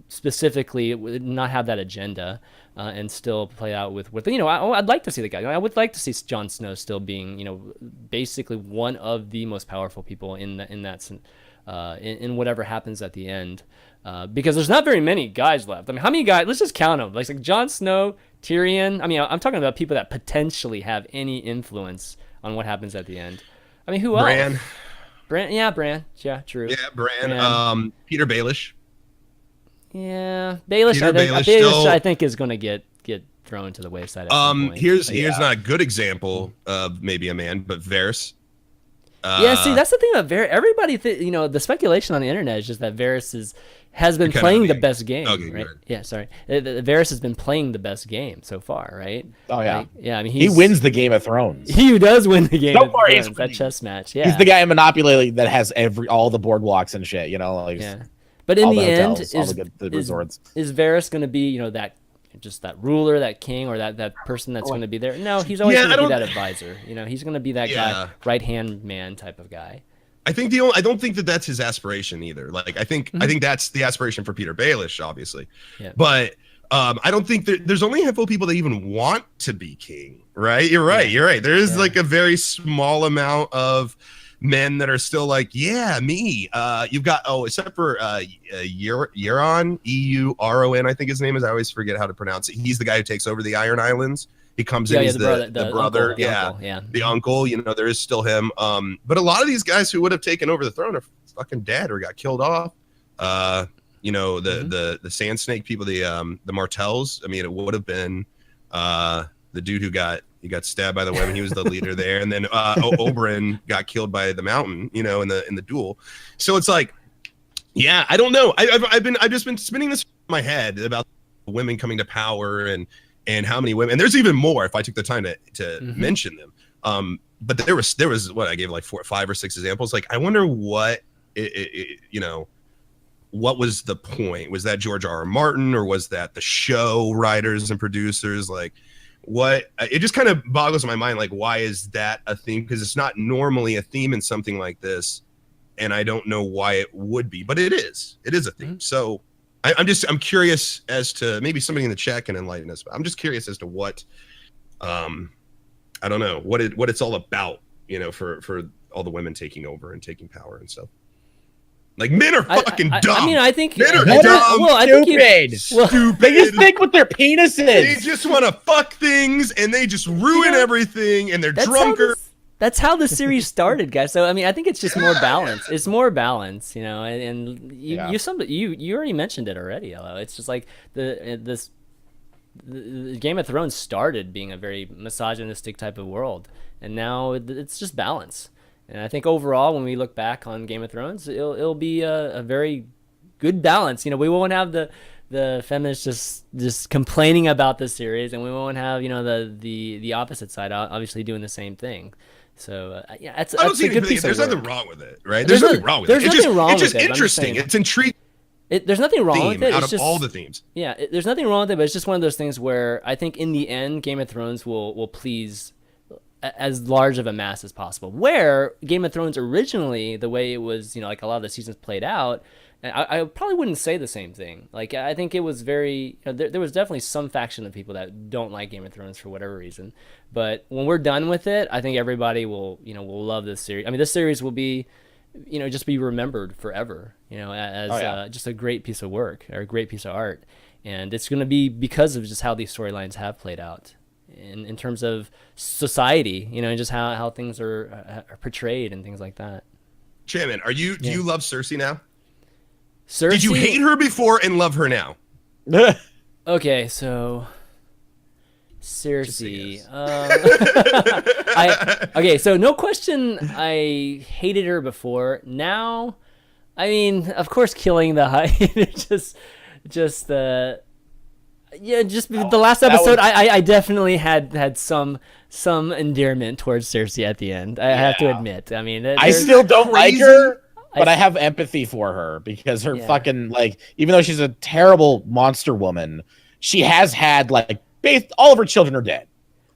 specifically, not have that agenda, and still play out with I'd like to see the guy. I would like to see Jon Snow still being basically one of the most powerful people in whatever happens at the end, because there's not very many guys left. I mean, how many guys? Let's just count them. Like Jon Snow, Tyrion. I mean, I'm talking about people that potentially have any influence on what happens at the end. I mean, who else? Bran, yeah, true.
Yeah, Bran. Peter Baelish.
Yeah, Baelish I think is going to get thrown to the wayside at some point.
Here's not a good example of maybe a man, but Varys.
See, that's the thing about Varys. Everybody, the speculation on the internet is just that Varys has been playing the best game, right? Good. Yeah, sorry. Varys has been playing the best game so far, right?
Oh yeah,
I mean,
he wins the Game of Thrones.
He does win the Game of Thrones. That chess match. Yeah,
he's the guy in Monopoly that has all the boardwalks and shit.
But in the end,
the resorts.
Is Varys going to be that ruler, that king, or that person that's going to be there? No, he's always going to be that advisor. He's going to be that guy, right hand man type of guy.
I don't think that that's his aspiration either. Like I think that's the aspiration for Peter Baelish, obviously. Yeah. But I don't think there's only a handful of people that even want to be king, right? You're right. There is like a very small amount of men that are still like, yeah, me. You've got except for Euron, Euron, I think his name is. I always forget how to pronounce it. He's the guy who takes over the Iron Islands. He comes in, he's the brother, the uncle. You know, there is still him. But a lot of these guys who would have taken over the throne are fucking dead or got killed off. You know, the Sand Snake people, the Martells. I mean, it would have been the dude who got stabbed by the women. He was the leader there, and then Oberyn got killed by the Mountain. You know, in the duel. So it's like, yeah, I don't know. I've just been spinning this in my head about women coming to power and how many women, and there's even more if I took the time to mention them. But there was what I gave like 5 or 6 examples. Like, I wonder what you know, what was the point? Was that George R.R. Martin, or was that the show writers and producers? Like, what? It just kind of boggles my mind. Like, why is that a theme? Because it's not normally a theme in something like this, and I don't know why it would be, but it is. It is a theme. So. I'm curious as to, maybe somebody in the chat can enlighten us. But I'm just curious as to what, I don't know what it's all about. You know, for all the women taking over and taking power and stuff. Like, men are fucking dumb.
I mean, I think
men are dumb.
Well, stupid. They just think with their penises.
They just want to fuck things and they just ruin everything, and they're drunker.
That's how the series started, guys. So I mean, I think it's just more balance. It's more balance, you know. And you already mentioned it already, Ello. It's just like the Game of Thrones started being a very misogynistic type of world, and now it's just balance. And I think overall, when we look back on Game of Thrones, it'll be a very good balance. You know, we won't have the feminists just complaining about the series, and we won't have, you know, the opposite side obviously doing the same thing. So yeah, that's a good piece of work.
There's nothing wrong with it, right? There's nothing wrong with it. It's just interesting. It's intriguing.
There's nothing wrong with it.
Out of all the themes.
Yeah, there's nothing wrong with it, but it's just one of those things where I think in the end, Game of Thrones will please as large of a mass as possible. Where Game of Thrones originally, the way it was, you know, like a lot of the seasons played out, I probably wouldn't say the same thing. Like, I think it was very, you know, there was definitely some faction of people that don't like Game of Thrones for whatever reason. But when we're done with it, I think everybody will love this series. I mean, this series will be, you know, just be remembered forever, you know, as just a great piece of work or a great piece of art. And it's going to be because of just how these storylines have played out in terms of society, you know, and just how things are portrayed and things like that.
Chairman, do you love Cersei now?
Cersei?
Did you hate her before and love her now?
Okay, so Cersei. Okay, so no question, I hated her before. Now, I mean, of course, killing the the last episode, I definitely had some endearment towards Cersei at the end. I have to admit. I mean,
I still don't like her. But I have empathy for her because her fucking, like, even though she's a terrible monster woman, she has had, like, all of her children are dead.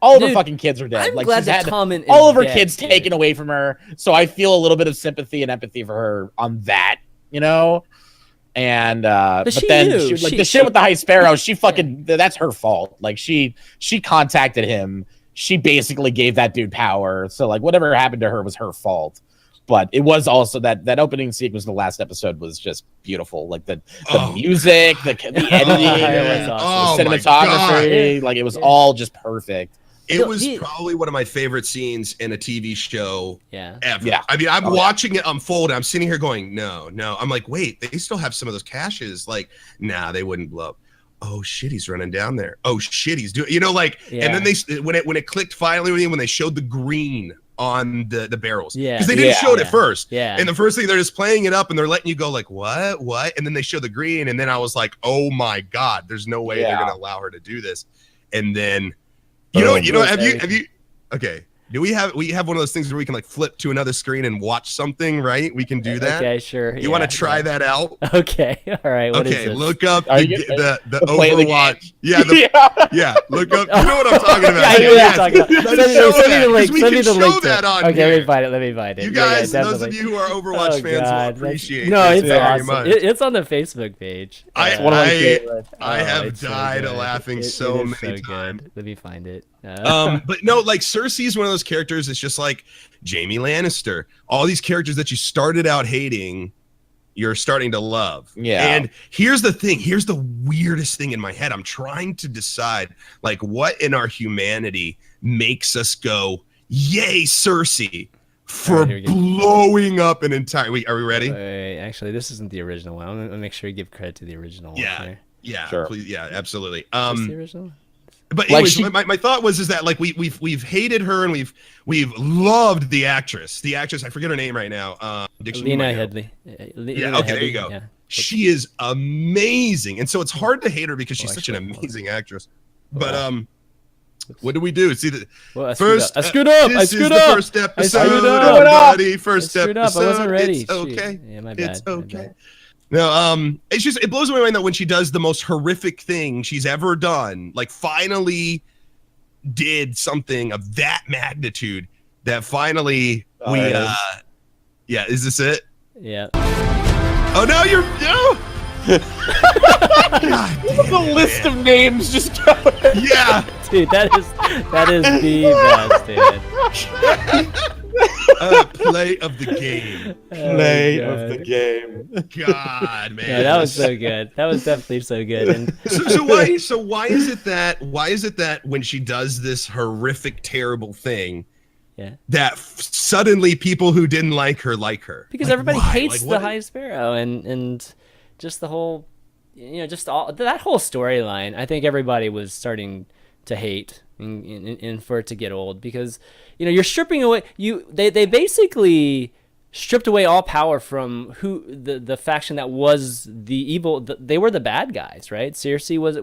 All of her fucking kids are dead.
I'm
like,
glad
she's had
Tommen
all of her kids taken away from her. So I feel a little bit of sympathy and empathy for her on that, you know? And but then the shit with the High Sparrow, she fucking that's her fault. Like, she contacted him. She basically gave that dude power. So, like, whatever happened to her was her fault. But it was also that opening sequence in the last episode was just beautiful. Like the music, the editing, the cinematography, like it was all just perfect.
It was probably one of my favorite scenes in a TV show ever.
Yeah.
I mean, I'm watching it unfold. I'm sitting here going, no. I'm like, wait, they still have some of those caches. Like, nah, they wouldn't blow up. Oh shit, he's running down there. Oh shit, he's doing, you know, like, and then when it clicked finally when they showed the green on the barrels, because they didn't show it at first, and the first thing they're just playing it up and they're letting you go like, what, and then they show the green, and then I was like, oh my god, there's no way they're gonna allow her to do this. And then you know have you okay, we have one of those things where we can like flip to another screen and watch something, right? We can do that.
Okay, sure.
You want to try that out?
Okay. All right. What is this?
Look up the
play the
Overwatch. Yeah, look up. You know what I'm talking about.
Yeah, I know what you're talking about. Send me the link.
Send me the link.
Okay, let me find it.
You guys, those of you who are Overwatch fans will appreciate it
it's
very
awesome.
much.
It's on the Facebook page.
I have died laughing so many times.
Let me find it.
But no, like Cersei is one of those characters. It's just like Jaime Lannister. All these characters that you started out hating, you're starting to love.
Yeah.
And here's the thing. Here's the weirdest thing in my head. I'm trying to decide like what in our humanity makes us go, yay, Cersei, for blowing up an entire. Are we ready?
Wait, actually, this isn't the original one. I'm gonna make sure you give credit to the original one.
Yeah,
sure.
Please, yeah, absolutely.
Is this the original?
But anyways, my thought was that like we've hated her and we've loved the actress. The actress, I forget her name right now.
Lena Headey.
There you go. Yeah. She is amazing, and so it's hard to hate her because she's such an amazing actress. But what do we do? See the first.
I screwed up.
First episode, buddy. First episode.
I wasn't ready.
It's okay.
Yeah, my bad.
It's okay. No, it's just, it blows my mind that when she does the most horrific thing she's ever done, like finally did something of that magnitude, that finally is this it?
Yeah.
Oh no, the list of names just going.
Yeah.
Dude, that is the best, dude.
Play of the game.
Play of the game.
God, man.
Yeah, that was so good. That was definitely so good. And
so why is it that when she does this horrific, terrible thing, that suddenly people who didn't like her like her?
Because everybody hates the High Sparrow and just the whole, just all that whole storyline. I think everybody was starting to hate and for it to get old, because you're stripping away they basically stripped away all power from the faction that was the evil. They were the bad guys, right? Cersei was they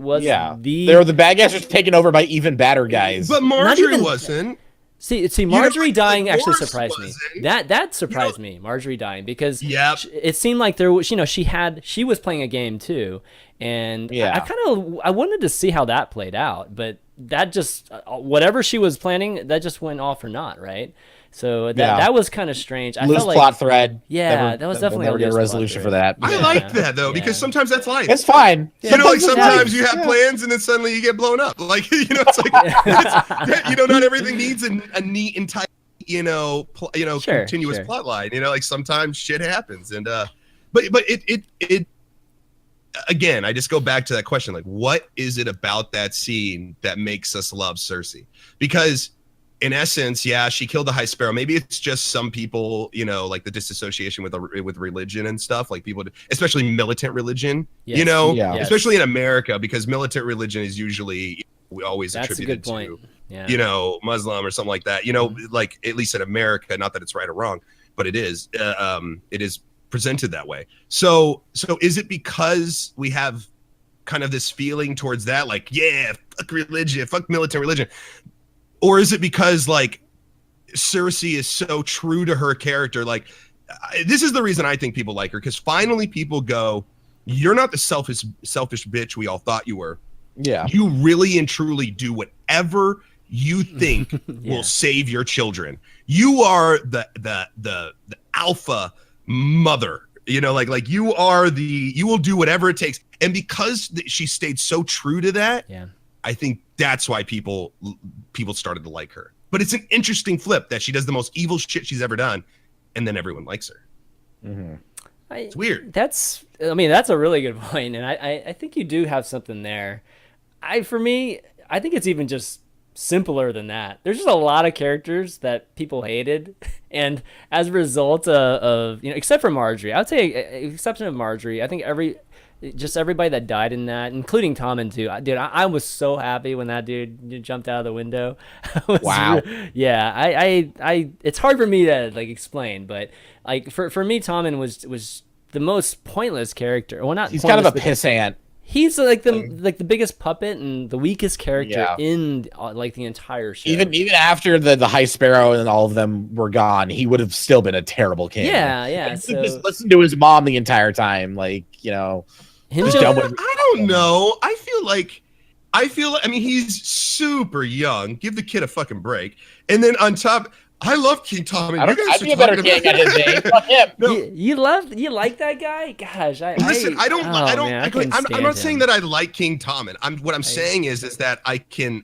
were
the bad guys just taken over by even badder guys.
But Marjorie wasn't.
See, Marjorie dying actually surprised me. That surprised me, Marjorie dying, because it seemed like there was, she was playing a game too, and I wanted to see how that played out, but that just whatever she was planning, that just went all for naught, right? So that was kind of strange. I
loose
felt like,
plot thread.
Yeah, that was definitely
a resolution for that.
I like that though, because sometimes that's life.
It's fine.
Sometimes you have plans and then suddenly you get blown up. Like it's like not everything needs a neat and tight continuous plot line. Like sometimes shit happens, and but it again, I just go back to that question, like what is it about that scene that makes us love Cersei? Because in essence, she killed the High Sparrow. Maybe it's just some people, like the disassociation with religion and stuff, like people, especially militant religion, especially in America, because militant religion is usually always attributed to, Muslim or something like that, like at least in America, not that it's right or wrong, but it is presented that way. So is it because we have kind of this feeling towards that, like, fuck religion, fuck militant religion? Or is it because like Cersei is so true to her character? Like, this is the reason I think people like her, because finally people go, you're not the selfish bitch we all thought you were.
Yeah.
You really and truly do whatever you think will save your children. You are the alpha mother, like you will do whatever it takes. And because she stayed so true to that, I think that's why people started to like her. But it's an interesting flip that she does the most evil shit she's ever done, and then everyone likes her.
Mm-hmm.
It's weird.
That's a really good point, and I think you do have something there. For me, I think it's even just simpler than that. There's just a lot of characters that people hated, and as a result of except for Marjorie, I would say exception of Marjorie, I think everybody that died in that, including Tommen too. Dude, I was so happy when that dude jumped out of the window.
Wow.
I it's hard for me to like explain, but like for me, Tommen was the most pointless character. Well, not
he's
pointless,
kind of a pissant.
He's like the biggest puppet and the weakest character in like the entire show.
Even after the High Sparrow and all of them were gone, he would have still been a terrible king.
Yeah.
So just listen to his mom the entire time, like, you know.
I don't know. I mean, he's super young. Give the kid a fucking break. And then on top, I love King Tom.
I'd be a better king at his age. Fuck him.
No. You like that guy? Gosh,
listen. I'm not saying that I like King Tommen. What I'm saying is that I can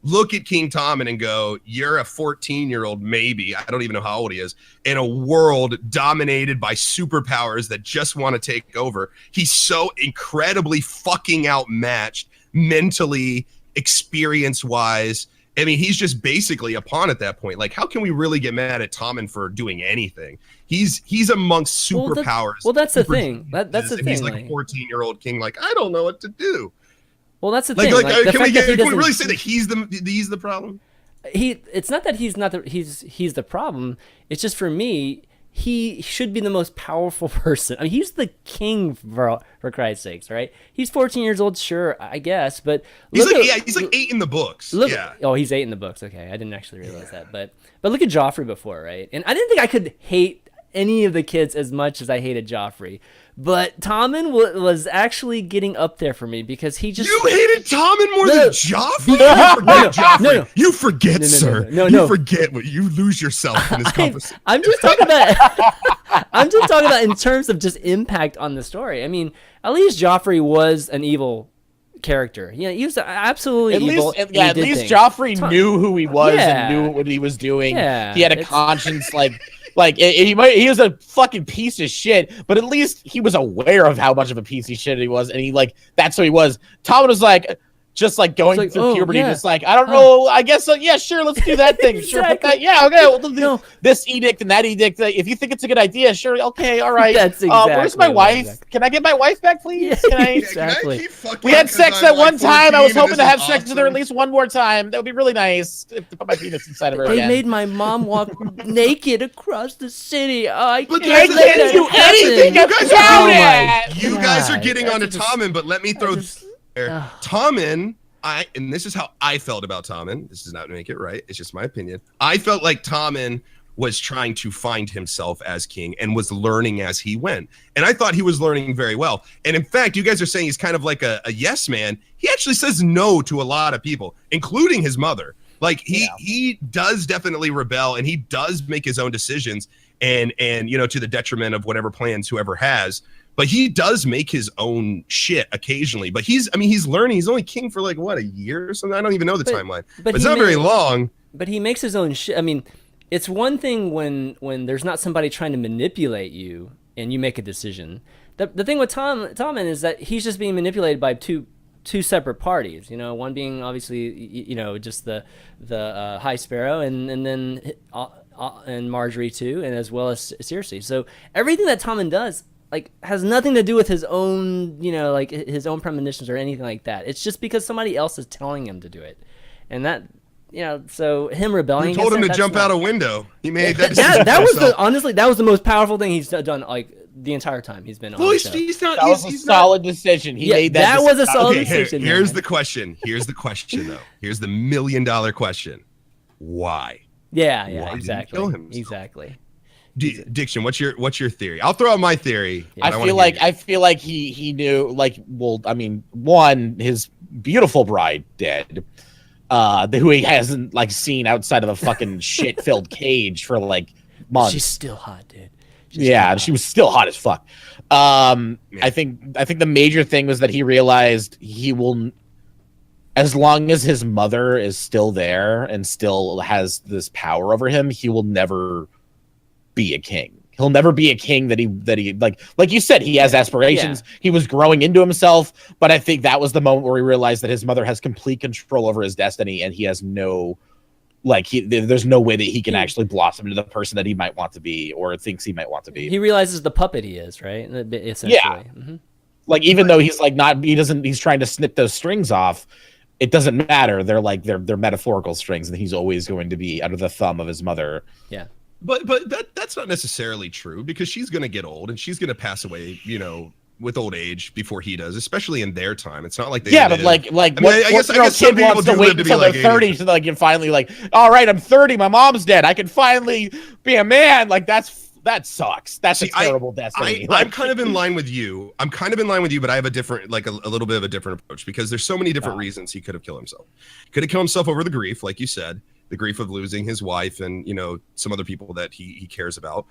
look at King Tommen and go, you're a 14-year-old, maybe. I don't even know how old he is, in a world dominated by superpowers that just want to take over. He's so incredibly fucking outmatched mentally, experience-wise. I mean, he's just basically a pawn at that point. Like, how can we really get mad at Tommen for doing anything? He's amongst superpowers.
Well, that's the thing. That's the thing.
He's like a 14-year-old king. Like, I don't know what to do.
Well, that's the thing.
Can we really say that he's the problem?
It's not that he's the problem. It's just, for me, he should be the most powerful person. I mean, he's the king for Christ's sakes, right? He's 14 years old, sure, I guess, but
he's like 8 in the books.
He's 8 in the books. Okay, I didn't actually realize that, but look at Joffrey before, right? And I didn't think I could hate any of the kids as much as I hated Joffrey, but Tommen was actually getting up there for me because he just...
You hated Tommen more than Joffrey?
No.
You forget, sir.
No.
You forget what you lose yourself in this conversation.
I'm just talking about in terms of just impact on the story. I mean, at least Joffrey was an evil character. Yeah, he was absolutely evil.
At least Joffrey knew who he was and knew what he was doing.
Yeah,
he had a conscience, he was a fucking piece of shit, but at least he was aware of how much of a piece of shit he was, and that's who he was. Tommen was just going through puberty, just I don't know, I guess sure, let's do that thing. Sure, put that, okay, we'll do this edict and that edict. If you think it's a good idea, sure, okay, all right.
That's exactly.
Where's my wife? Can I get my wife back, please?
Yeah, exactly.
We had sex that one time. I was hoping to have sex with her at least one more time. That would be really nice to put my penis inside of her.
They made my mom walk naked across the city. I can't
do anything about it.
You guys are getting onto Tommen, but let me throw Tommen. And this is how I felt about Tommen. This does not make it right. It's just my opinion. I felt like Tommen was trying to find himself as king and was learning as he went. And I thought he was learning very well. And in fact, you guys are saying he's kind of like a yes man. He actually says no to a lot of people, including his mother. Like he does definitely rebel, and he does make his own decisions, and to the detriment of whatever plans whoever has. But he does make his own shit occasionally. But he's learning. He's only king for a year or something. I don't even know the timeline. But it's not very long.
But he makes his own shit. I mean, it's one thing when there's not somebody trying to manipulate you and you make a decision. The thing with Tommen is that he's just being manipulated by two separate parties. One being obviously just the High Sparrow and then and Marjorie too, and as well as Cersei. So everything that Tommen does has nothing to do with his own, his own premonitions or anything like that. It's just because somebody else is telling him to do it. And that, so him rebelling.
You told him to jump out a window. He made that
decision. That was honestly, that was the most powerful thing he's done, the entire time he's been on the show.
That was a solid decision. He made that.
That was a solid decision.
Here's the question. Here's the question, though. Here's the $1 million question. Why?
Yeah,
Why
exactly.
Did he kill himself?
Exactly.
Diction, what's your theory? I'll throw out my theory.
I feel like he knew, one, his beautiful bride dead, who he hasn't seen outside of a fucking shit-filled cage for months.
She's still hot, dude.
She was still hot as fuck. I think the major thing was that he realized he will, as long as his mother is still there and still has this power over him, he will never be a king. He'll never be a king that he like you said, he has aspirations. Yeah. He was growing into himself, but I think that was the moment where he realized that his mother has complete control over his destiny, and he has no there's no way that he can actually blossom into the person that he might want to be or thinks he might want to be.
He realizes the puppet he is, right? Essentially.
Yeah. Mm-hmm. Even though he's he's trying to snip those strings off, it doesn't matter. They're metaphorical strings, and he's always going to be under the thumb of his mother.
Yeah. But that's not necessarily true, because she's going to get old and she's going to pass away, with old age before he does, especially in their time. It's not like they
but like I guess some people wants to wait until they're 30 so they can finally like, all right, I'm 30, my mom's dead, I can finally be a man. Like that sucks. That's a terrible destiny.
I'm kind of in line with you. But I have a different, like a little bit of a different approach, because there's so many different reasons he could have killed himself. Could have killed himself over the grief, like you said, the grief of losing his wife and, you know, some other people that he cares about.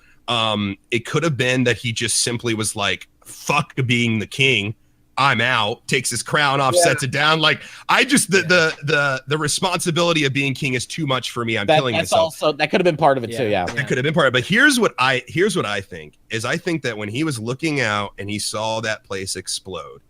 It could have been that he just simply was like, fuck being the king, I'm out, takes his crown off, sets it down. Like, I just, the responsibility of being king is too much for me. I'm killing myself.
Also, that could have been part of it too.
That could have been part of it. But here's what I think is, I think that when he was looking out and he saw that place explode,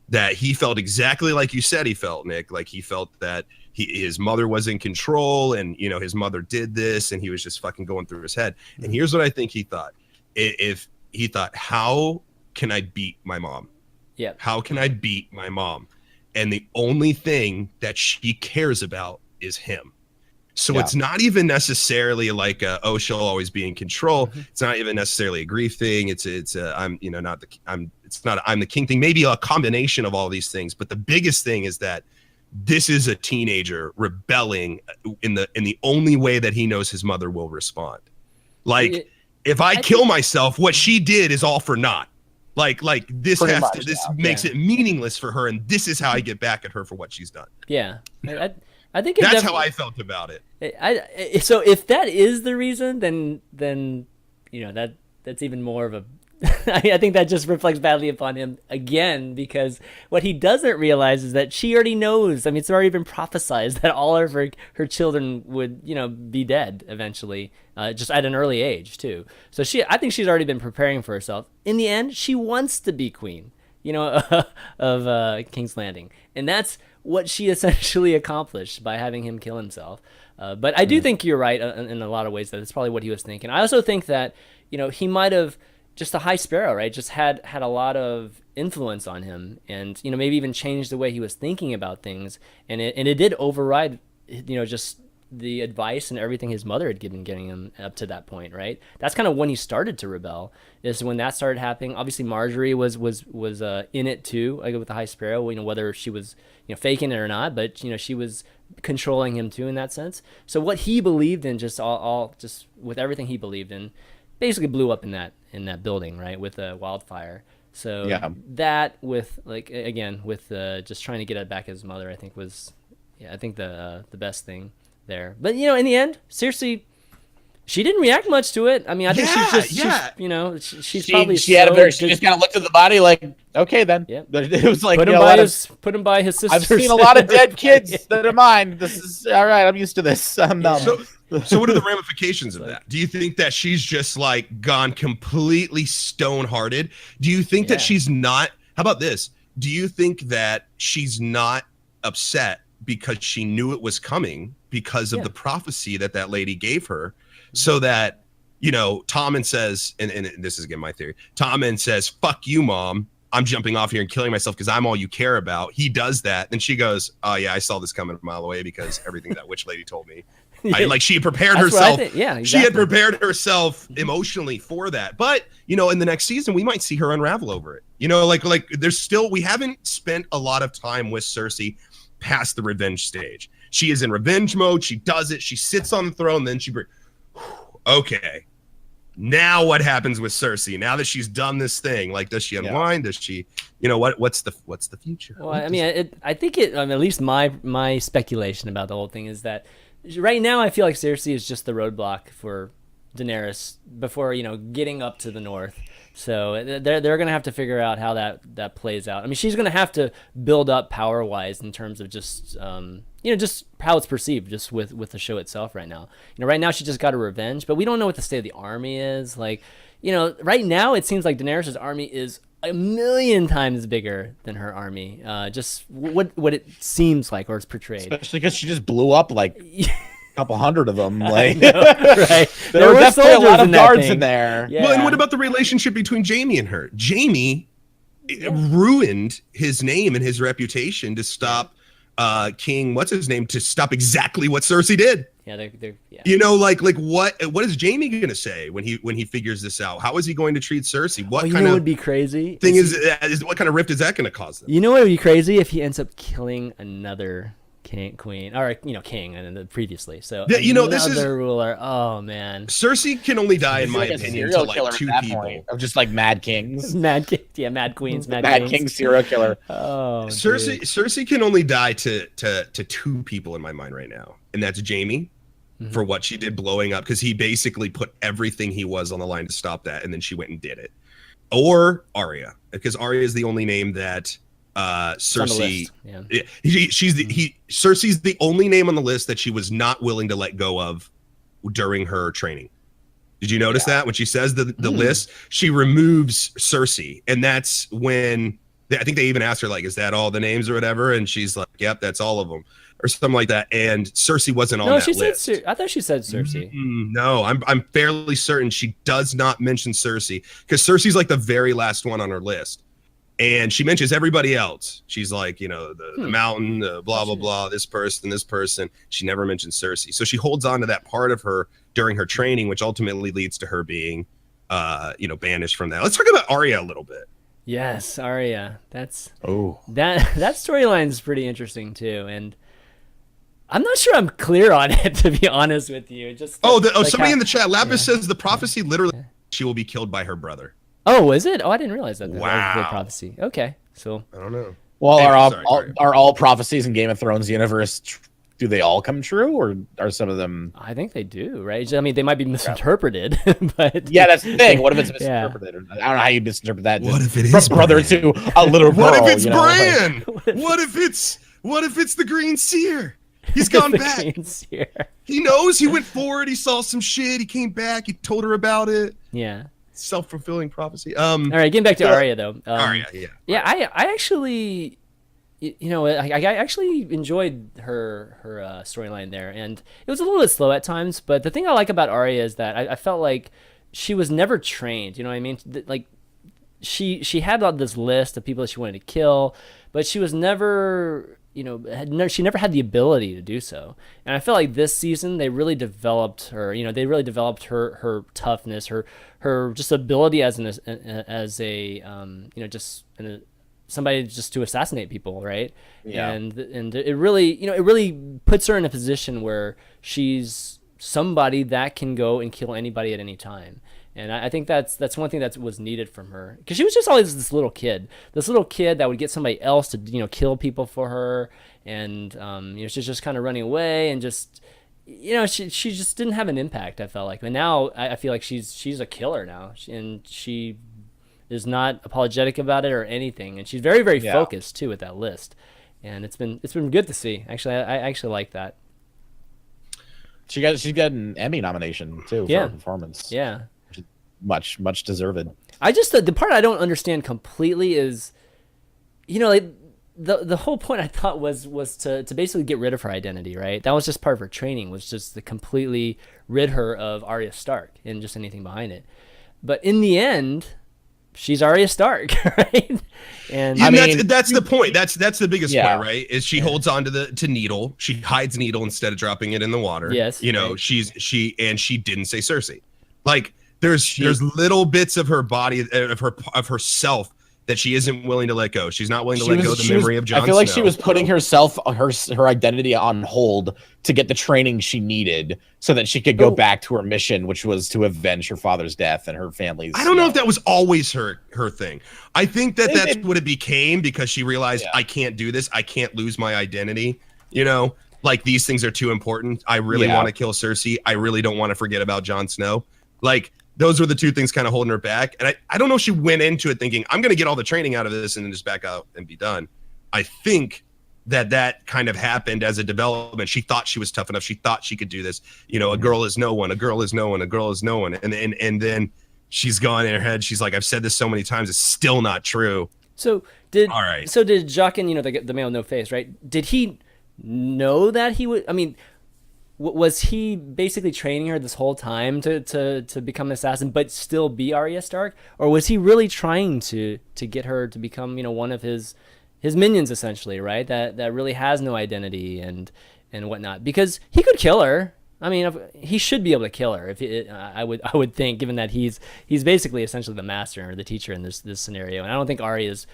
that he felt exactly like you said he felt, Nick. Like, he felt that his mother was in control, and, you know, his mother did this, and he was just fucking going through his head. And here's what I think he thought. If he thought, how can I beat my mom?
Yeah.
How can I beat my mom? And the only thing that she cares about is him. So it's not even necessarily like she'll always be in control. It's not even necessarily a grief thing. It's I'm, you know, it's not I'm the king thing. Maybe a combination of all these things. But the biggest thing is that this is a teenager rebelling in the only way that he knows his mother will respond. Like, if I kill myself, what she did is all for naught. Like this makes it meaningless for her, and this is how I get back at her for what she's done.
Yeah, I think
that's how I felt about it.
So if that is the reason, then you know, that's even more of a. I think that just reflects badly upon him again, because what he doesn't realize is that she already knows. I mean, it's already been prophesized that all of her children would, you know, be dead eventually, just at an early age too. So I think she's already been preparing for herself. In the end, she wants to be queen, you know, of King's Landing, and that's what she essentially accomplished by having him kill himself. But I do think you're right in a lot of ways that it's probably what he was thinking. I also think that, you know, he might have. Just the High Sparrow, right? Just had a lot of influence on him, and, you know, maybe even changed the way he was thinking about things, and it did override, you know, just the advice and everything his mother had getting him up to that point, right? That's kind of when he started to rebel. Is when that started happening. Obviously, Marjorie was in it too, like with the High Sparrow. You know, whether she was, you know, faking it or not, but, you know, she was controlling him too in that sense. So what he believed in, just all just with everything he believed in, basically blew up in that building, right, with a wildfire. So that, with, like, again, with just trying to get it back at his mother, I think was, I think the best thing there. But, you know, in the end, Cersei, she didn't react much to it. I mean, I think she's you know, she's probably
she just kind of looked at the body like, okay, then.
Yeah.
It was like,
put him by his sister.
I've seen a lot of dead kids that are mine. This is all right. I'm used to this. I'm numb.
So what are the ramifications of that? Do you think that she's just like gone completely stone-hearted? Do you think that she's not? How about this? Do you think that she's not upset because she knew it was coming because of the prophecy that lady gave her? So that, you know, Tommen says, and this is again my theory, Tommen says, fuck you, Mom. I'm jumping off here and killing myself because I'm all you care about. He does that. Then she goes, oh, yeah, I saw this coming a mile away because everything that witch lady told me. Like, she prepared herself.
Exactly.
She had prepared herself emotionally for that. But, you know, in the next season, we might see her unravel over it. You know, like there's still, we haven't spent a lot of time with Cersei past the revenge stage. She is in revenge mode. She does it. She sits on the throne. Then she okay. Now what happens with Cersei? Now that she's done this thing, like, does she unwind? Does she, you know, what's the future?
Well, I mean, I think at least my speculation about the whole thing is that right now I feel like Cersei is just the roadblock for Daenerys before, you know, getting up to the north. So they're gonna have to figure out how that plays out. I mean, she's gonna have to build up power wise in terms of just you know, just how it's perceived just with the show itself right now. You know, right now she just got her revenge, but we don't know what the state of the army is. Like, you know, right now it seems like Daenerys' army is 1,000,000 times bigger than her army. Just what it seems like, or it's portrayed.
Especially because she just blew up like a couple hundred of them. Like,
know, right?
there were definitely a lot of guards in there.
Yeah.
Well, and what about the relationship between Jaime and her? Jaime ruined his name and his reputation to stop King, what's his name, to stop exactly what Cersei did.
Yeah, yeah.
You know, like what is Jaime gonna say when he figures this out? How is he going to treat Cersei? What kind of
would be crazy
thing is what kind of rift is that going to cause them?
You know what would be crazy if he ends up killing another queen, or king, and previously. So
you know, this is
ruler. Oh man,
Cersei can only die, in my opinion, to like 2 people
of just like mad kings,
mad queens,
mad king serial killer.
Oh,
Cersei can only die to 2 people in my mind right now, and that's Jaime. Mm-hmm. For what she did blowing up, because he basically put everything he was on the line to stop that, and then she went and did it. Or Arya, because Arya is the only name that Cersei. Yeah. Cersei's the only name on the list that she was not willing to let go of during her training. Did you notice that when she says the list, she removes Cersei, and that's when I think they even asked her, like, "Is that all the names or whatever?" And she's like, "Yep, that's all of them." Or something like that, and Cersei wasn't on that list.
I thought she said Cersei.
No, I'm fairly certain she does not mention Cersei, because Cersei's like the very last one on her list, and she mentions everybody else. She's like, you know, the mountain, the blah blah blah, this person. She never mentions Cersei, so she holds on to that part of her during her training, which ultimately leads to her being, banished from that. Let's talk about Arya a little bit.
Yes, Arya. That storyline is pretty interesting too, and I'm not sure I'm clear on it, to be honest with you.
Somebody in the chat, Lapis says the prophecy literally she will be killed by her brother.
Oh, is it? Oh, I didn't realize that.
Wow.
That was a prophecy. Okay, so
I don't know.
Well, are all prophecies in Game of Thrones universe? Do they all come true, or are some of them?
I think they do, right? I mean, they might be misinterpreted, but
yeah, that's the thing. What if it's misinterpreted? I don't know how you misinterpret that.
What if it is
brother to a little girl?
What if it's Bran? What if it's the Green Seer? He's gone back. He knows he went forward. He saw some shit. He came back. He told her about it.
Yeah.
Self-fulfilling prophecy.
All right, getting back to Arya though.
Arya, yeah.
Yeah, I actually, I actually enjoyed her storyline there, and it was a little bit slow at times. But the thing I like about Arya is that I felt like she was never trained. You know what I mean? Like she had all this list of people that she wanted to kill, but she was never. She never had the ability to do so, and I feel like this season they really developed her. They really developed her toughness, her just ability as somebody just to assassinate people, right?
Yeah.
And it really puts her in a position where she's somebody that can go and kill anybody at any time. And I think that's one thing that was needed from her, because she was just always this little kid that would get somebody else to kill people for her, and she's just kind of running away, and just she just didn't have an impact, I felt like. But now I feel like she's a killer now, and she is not apologetic about it or anything, and she's very, very focused too with that list, and it's been good to see. Actually, I actually like that.
She got an Emmy nomination too for her performance.
Yeah.
Much deserved.
I just the part I don't understand completely is, like the whole point I thought was to basically get rid of her identity, right? That was just part of her training, was just to completely rid her of Arya Stark and just anything behind it. But in the end, she's Arya Stark, right? And
that's the point. That's the biggest point, right? Is she holds on to Needle. She hides Needle instead of dropping it in the water.
Yes.
Right. She didn't say Cersei. Like there's little bits of her body, of herself, that she isn't willing to let go. She's not willing to let go of the memory of Jon Snow.
I feel like she was putting her identity on hold to get the training she needed so that she could go back to her mission, which was to avenge her father's death and her family's.
I don't know if that was always her thing. I think that's what it became, because she realized, I can't do this. I can't lose my identity. Like these things are too important. I really want to kill Cersei. I really don't want to forget about Jon Snow. Like, those were the two things kind of holding her back. And I don't know if she went into it thinking, I'm going to get all the training out of this and then just back out and be done. I think that kind of happened as a development. She thought she was tough enough. She thought she could do this. A girl is no one. A girl is no one. A girl is no one. And then she's gone in her head. She's like, I've said this so many times. It's still not true.
So did Jaqen, the male no face, right? Did he know that he would? I mean, was he basically training her this whole time to become an assassin, but still be Arya Stark, or was he really trying to get her to become one of his his minions essentially, right? That really has no identity and whatnot, because he could kill her. I mean, he should be able to kill her. I would think, given that he's basically essentially the master or the teacher in this scenario, and I don't think Arya is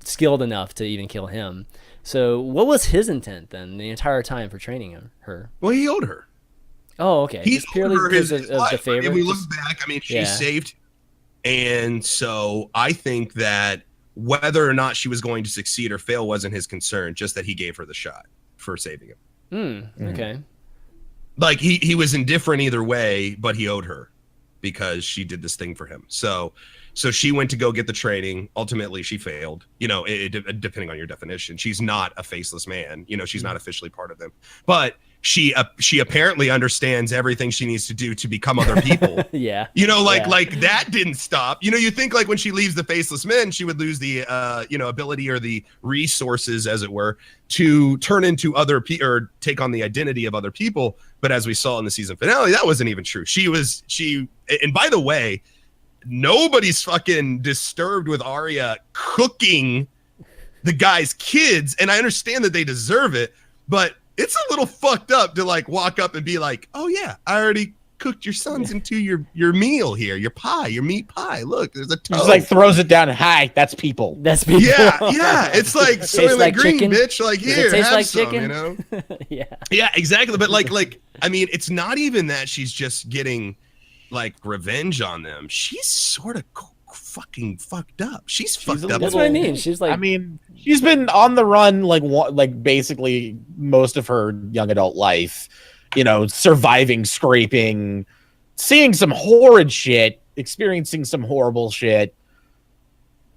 skilled enough to even kill him. So, what was his intent then the entire time for training her?
Well, he owed her.
Oh, okay.
He
just purely because of the favor.
If we look back, I mean, she saved, and so I think that whether or not she was going to succeed or fail wasn't his concern, just that he gave her the shot for saving him.
Okay.
Like he was indifferent either way, but he owed her because she did this thing for him. So she went to go get the training. Ultimately, she failed. You know, depending on your definition, she's not a faceless man. You know, she's not officially part of them, but she apparently understands everything she needs to do to become other people.
Yeah.
You know, like that didn't stop. You know, you think like when she leaves the faceless men, she would lose the ability or the resources, as it were, to turn into other people or take on the identity of other people. But as we saw in the season finale, that wasn't even true. And by the way, nobody's fucking disturbed with Arya cooking the guy's kids, and I understand that they deserve it, but it's a little fucked up to like walk up and be like, "Oh yeah, I already cooked your sons into your meal here, your pie, your meat pie. Look, there's a toe."
Just like throws it down. Hi, that's people.
That's people.
Yeah. It's like Soylent
like
Green,
chicken?
bitch. Like here,
taste
have
like
some,
chicken?
you know?
Yeah.
Yeah, exactly. But like, I mean, it's not even that she's just getting like revenge on them. She's sort of fucking fucked up. She's fucked up.
That's what I mean. She's like,
I mean, she's been on the run like basically most of her young adult life, you know, surviving, scraping, seeing some horrid shit, experiencing some horrible shit.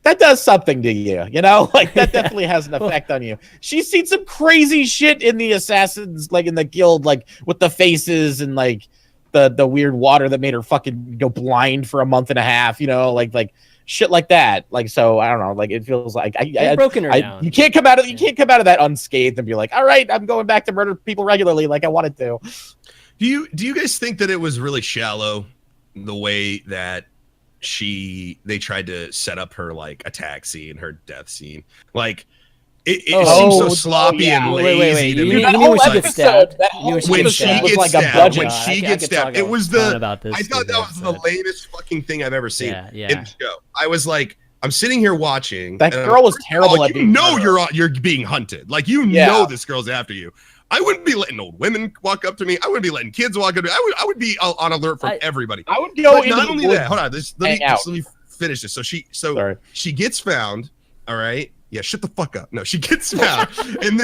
That does something to you, you know? Like that definitely has an effect on you. She's seen some crazy shit in the assassins, like in the guild, like with the faces and like the weird water that made her fucking go blind for a month and a half, you know, like shit like that. Like, so I don't know, like it feels like I
broken her down.
You can't come out of that unscathed and be like, all right, I'm going back to murder people regularly like I wanted to.
Do you guys think that it was really shallow the way that they tried to set up her like attack scene, her death scene? Like it seems so sloppy and lazy.
Wait.
To
You
me.
mean when she gets stabbed?
When she gets stabbed, it was I thought that was the lamest fucking thing I've ever seen in the show. I was like, I'm sitting here watching.
That girl was terrible at being
you're being hunted. Like you know this girl's after you. I wouldn't be letting old women walk up to me. I wouldn't be letting kids walk up to me. I would be on alert from everybody.
I would go.
But not only that, hold on. Let me finish this. So she gets found. All right. Yeah, shut the fuck up. No, she gets found, and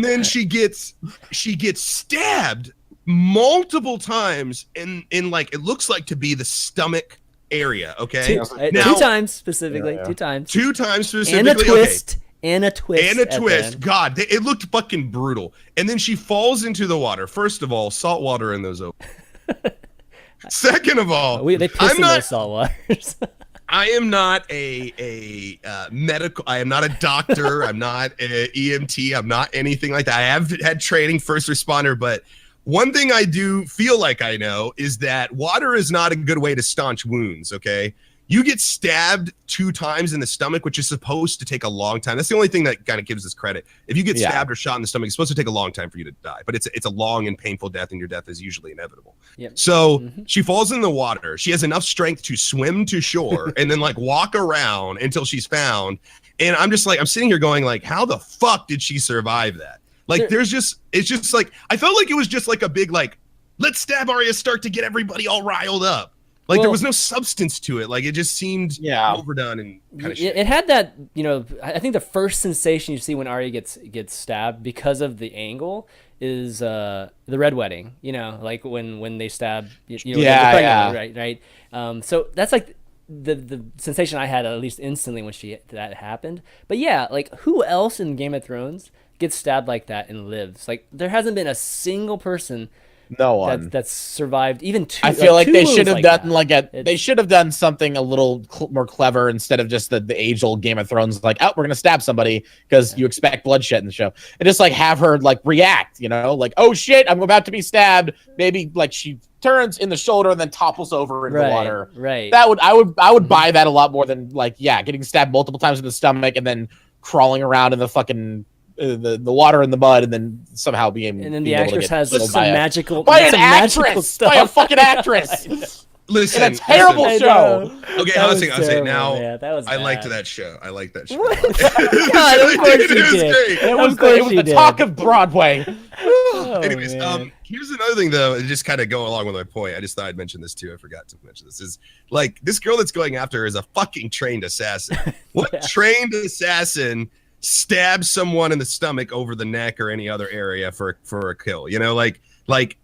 then she gets stabbed multiple times in like it looks like to be the stomach area. Okay,
two times specifically.
Two times specifically.
And a twist.
Okay.
And a twist.
God, it looked fucking brutal. And then she falls into the water. First of all, salt water in those open. Second of all,
they piss in those salt waters.
I am not a medical. I am not a doctor. I'm not an EMT. I'm not anything like that. I have had training first responder, but one thing I do feel like I know is that water is not a good way to staunch wounds. Okay. You get stabbed 2 times in the stomach, which is supposed to take a long time. That's the only thing that kind of gives us credit. If you get stabbed or shot in the stomach, it's supposed to take a long time for you to die. But it's a long and painful death, and your death is usually inevitable.
Yep.
So she falls in the water. She has enough strength to swim to shore and then like walk around until she's found. And I'm just like, I'm sitting here going like, how the fuck did she survive that? Like it's just like, I felt like it was just like a big like, let's stab Arya Stark to get everybody all riled up. Like there was no substance to it. Like it just seemed overdone and kind of shit.
It had that, you know, I think the first sensation you see when Arya gets stabbed because of the angle is the Red Wedding, you know, like when they stab, you know, right. So that's like the sensation I had at least instantly when that happened. But yeah, like who else in Game of Thrones gets stabbed like that and lives? Like there hasn't been a single person.
No one
that's survived even two.
I feel like they should have done they should have done something a little more clever instead of just the age old Game of Thrones like, oh, we're gonna stab somebody because you expect bloodshed in the show, and just like have her like react, you know, like, oh shit, I'm about to be stabbed. Maybe like she turns in the shoulder and then topples over in the water.
Right.
That I would buy that a lot more than like getting stabbed multiple times in the stomach and then crawling around in the fucking the water and the mud, and then somehow being
and then the actress has some magical
by an actress, by a fucking actress.
Listen,
in a terrible show.
Okay, I'll say now.
Yeah,
I liked that show. I liked that show.
God, of course you did.
It was the talk of Broadway.
Anyways, here's another thing though, just kind of go along with my point. I just thought I'd mention this too. I forgot to mention this. Is like this girl that's going after her is a fucking trained assassin. What trained assassin stabs someone in the stomach over the neck or any other area for a kill? You know, like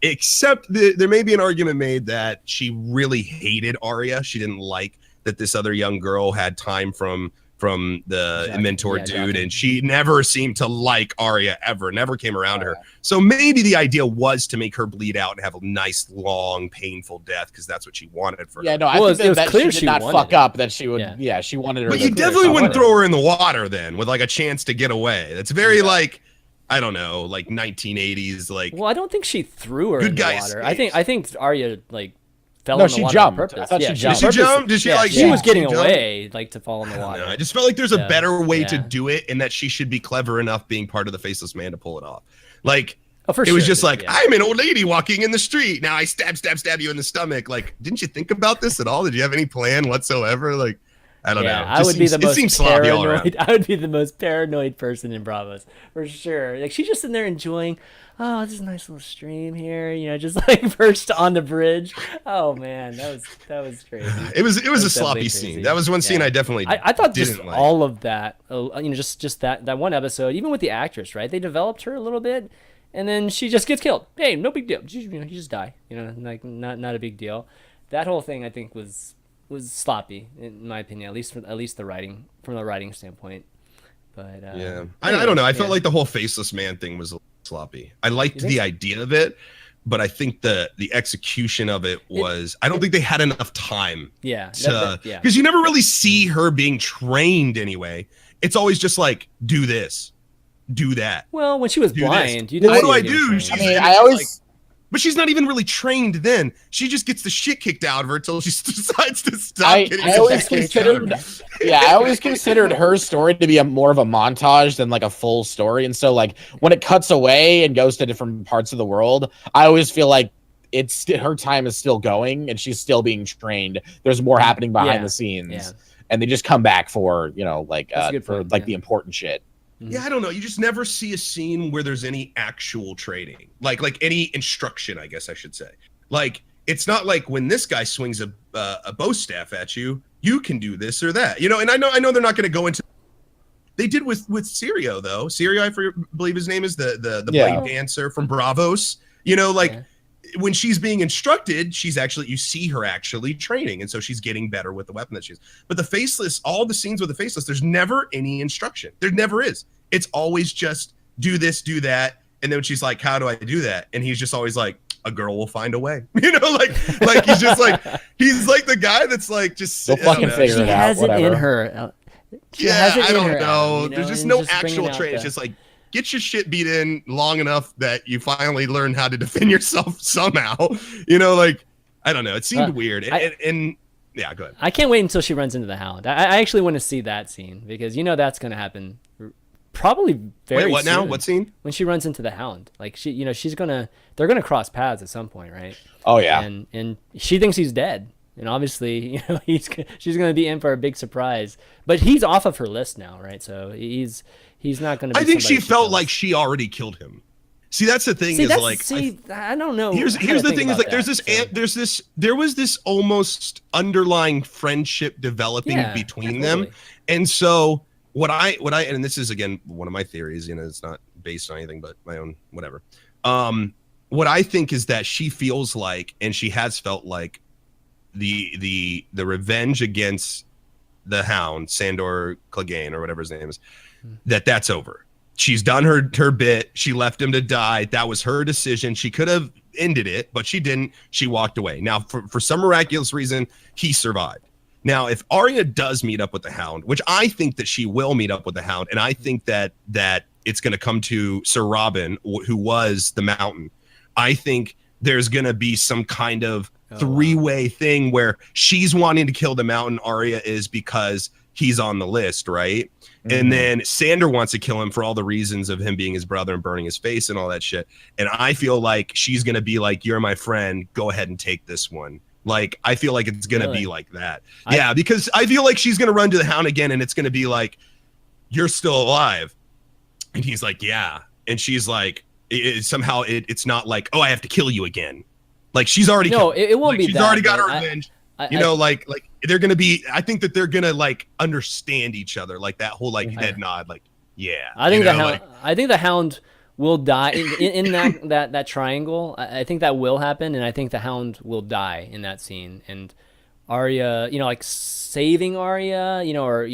except there may be an argument made that she really hated Arya. She didn't like that this other young girl had time from the mentor dude, and she never seemed to like Arya ever, never came around her. So maybe the idea was to make her bleed out and have a nice, long, painful death because that's what she wanted for her.
Yeah, no, I think that clear she did not fuck up, that she would, she wanted her.
But you definitely wouldn't throw her in the water then with like a chance to get away. That's very like, I don't know, like 1980s, like.
Well, I don't think she threw her in the water.
Stage.
I think Arya like fell
no,
in the
she
water
jumped.
on purpose.
I thought she jumped.
Did she jump? Did she like?
She was getting away, like to fall in the water.
I just felt like there's a better way to do it, and that she should be clever enough, being part of the Faceless Man, to pull it off. Like, it was just like, I'm an old lady walking in the street. Now I stab you in the stomach. Like, didn't you think about this at all? Did you have any plan whatsoever? Like, I don't know.
I would be the most paranoid. I would be the most paranoid person in Bravos for sure. Like, she's just in there enjoying. Oh, this is a nice little stream here. You know, just like perched on the bridge. Oh man, that was crazy.
It was a sloppy scene. That was one scene I definitely.
I thought just
like.
all of that. You know, just that one episode. Even with the actress, right? They developed her a little bit, and then she just gets killed. Hey, no big deal. You just die. You know, like not a big deal. That whole thing, I think, was sloppy in my opinion. At least the writing, from the writing standpoint. But
I don't know. I felt like the whole Faceless Man thing was sloppy. I liked the idea of it, but I think the execution of it was. I don't think they had enough time. Because you never really see her being trained anyway. It's always just like, do this, do that.
Well, when she was blind,
you didn't. What do I do?
I always.
But she's not even really trained then. She just gets the shit kicked out of her until she decides to stop getting
I always considered her story to be more of a montage than like a full story. And so like when it cuts away and goes to different parts of the world, I always feel like her time is still going and she's still being trained. There's more happening behind the scenes. And they just come back for, you know, like the important shit.
Yeah, I don't know. You just never see a scene where there's any actual training, like any instruction, I guess I should say. Like, it's not like when this guy swings a bow staff at you, you can do this or that, you know. And I know they're not going to go into. They did with Sirio though. Sirio, I believe his name is the blade dancer from Bravos. You know, like. Yeah. When she's being instructed, you see her actually training. And so she's getting better with the weapon that she has. But the Faceless, all the scenes with the Faceless, there's never any instruction. There never is. It's always just do this, do that. And then she's like, how do I do that? And he's just always like, a girl will find a way. You know, like he's just like, he's like the guy that's like, just.
They'll fucking figure it out.
She has it in her.
I don't know. You know. There's just no actual training. It's just like, get your shit beat in long enough that you finally learn how to defend yourself somehow. You know, like, I don't know. It seemed weird. And yeah, go ahead.
I can't wait until she runs into the Hound. I actually want to see that scene because you know that's going to happen probably very soon.
Wait, what now? What scene?
When she runs into the Hound. Like, they're going to cross paths at some point, right?
Oh, yeah.
And she thinks he's dead. And obviously, you know, she's going to be in for a big surprise. But he's off of her list now, right? So he's not going to be.
I think she felt like she already killed him. See, that's the thing.
I don't know.
Here's the thing: is like there was this almost underlying friendship developing between them, and so what I and this is again one of my theories. You know, it's not based on anything but my own whatever. What I think is that she feels like, and she has felt like, the revenge against the Hound, Sandor Clegane or whatever his name is, that's over. She's done her bit. She left him to die. That was her decision. She could have ended it, but she didn't. She walked away. Now, for some miraculous reason, he survived. Now, if Arya does meet up with the Hound, which I think that she will meet up with the Hound, and I think that it's going to come to Sir Robin, who was the Mountain, I think there's going to be some kind of three-way thing where she's wanting to kill the Mountain, Arya is, because he's on the list, right? And then Sandor wants to kill him for all the reasons of him being his brother and burning his face and all that shit. And I feel like she's going to be like, you're my friend. Go ahead and take this one. Like, I feel like it's going to be like that. Yeah, because I feel like she's going to run to the Hound again, and it's going to be like, you're still alive. And he's like, yeah. And she's like, somehow it's not like, oh, I have to kill you again. Like, she's already
it won't be
she's
that.
Already got her revenge. Like they're gonna be. I think that they're gonna like understand each other, like that whole like head nod, like yeah.
I think I think the Hound will die in that triangle. I think that will happen, and I think the Hound will die in that scene. And Arya, like saving Arya, or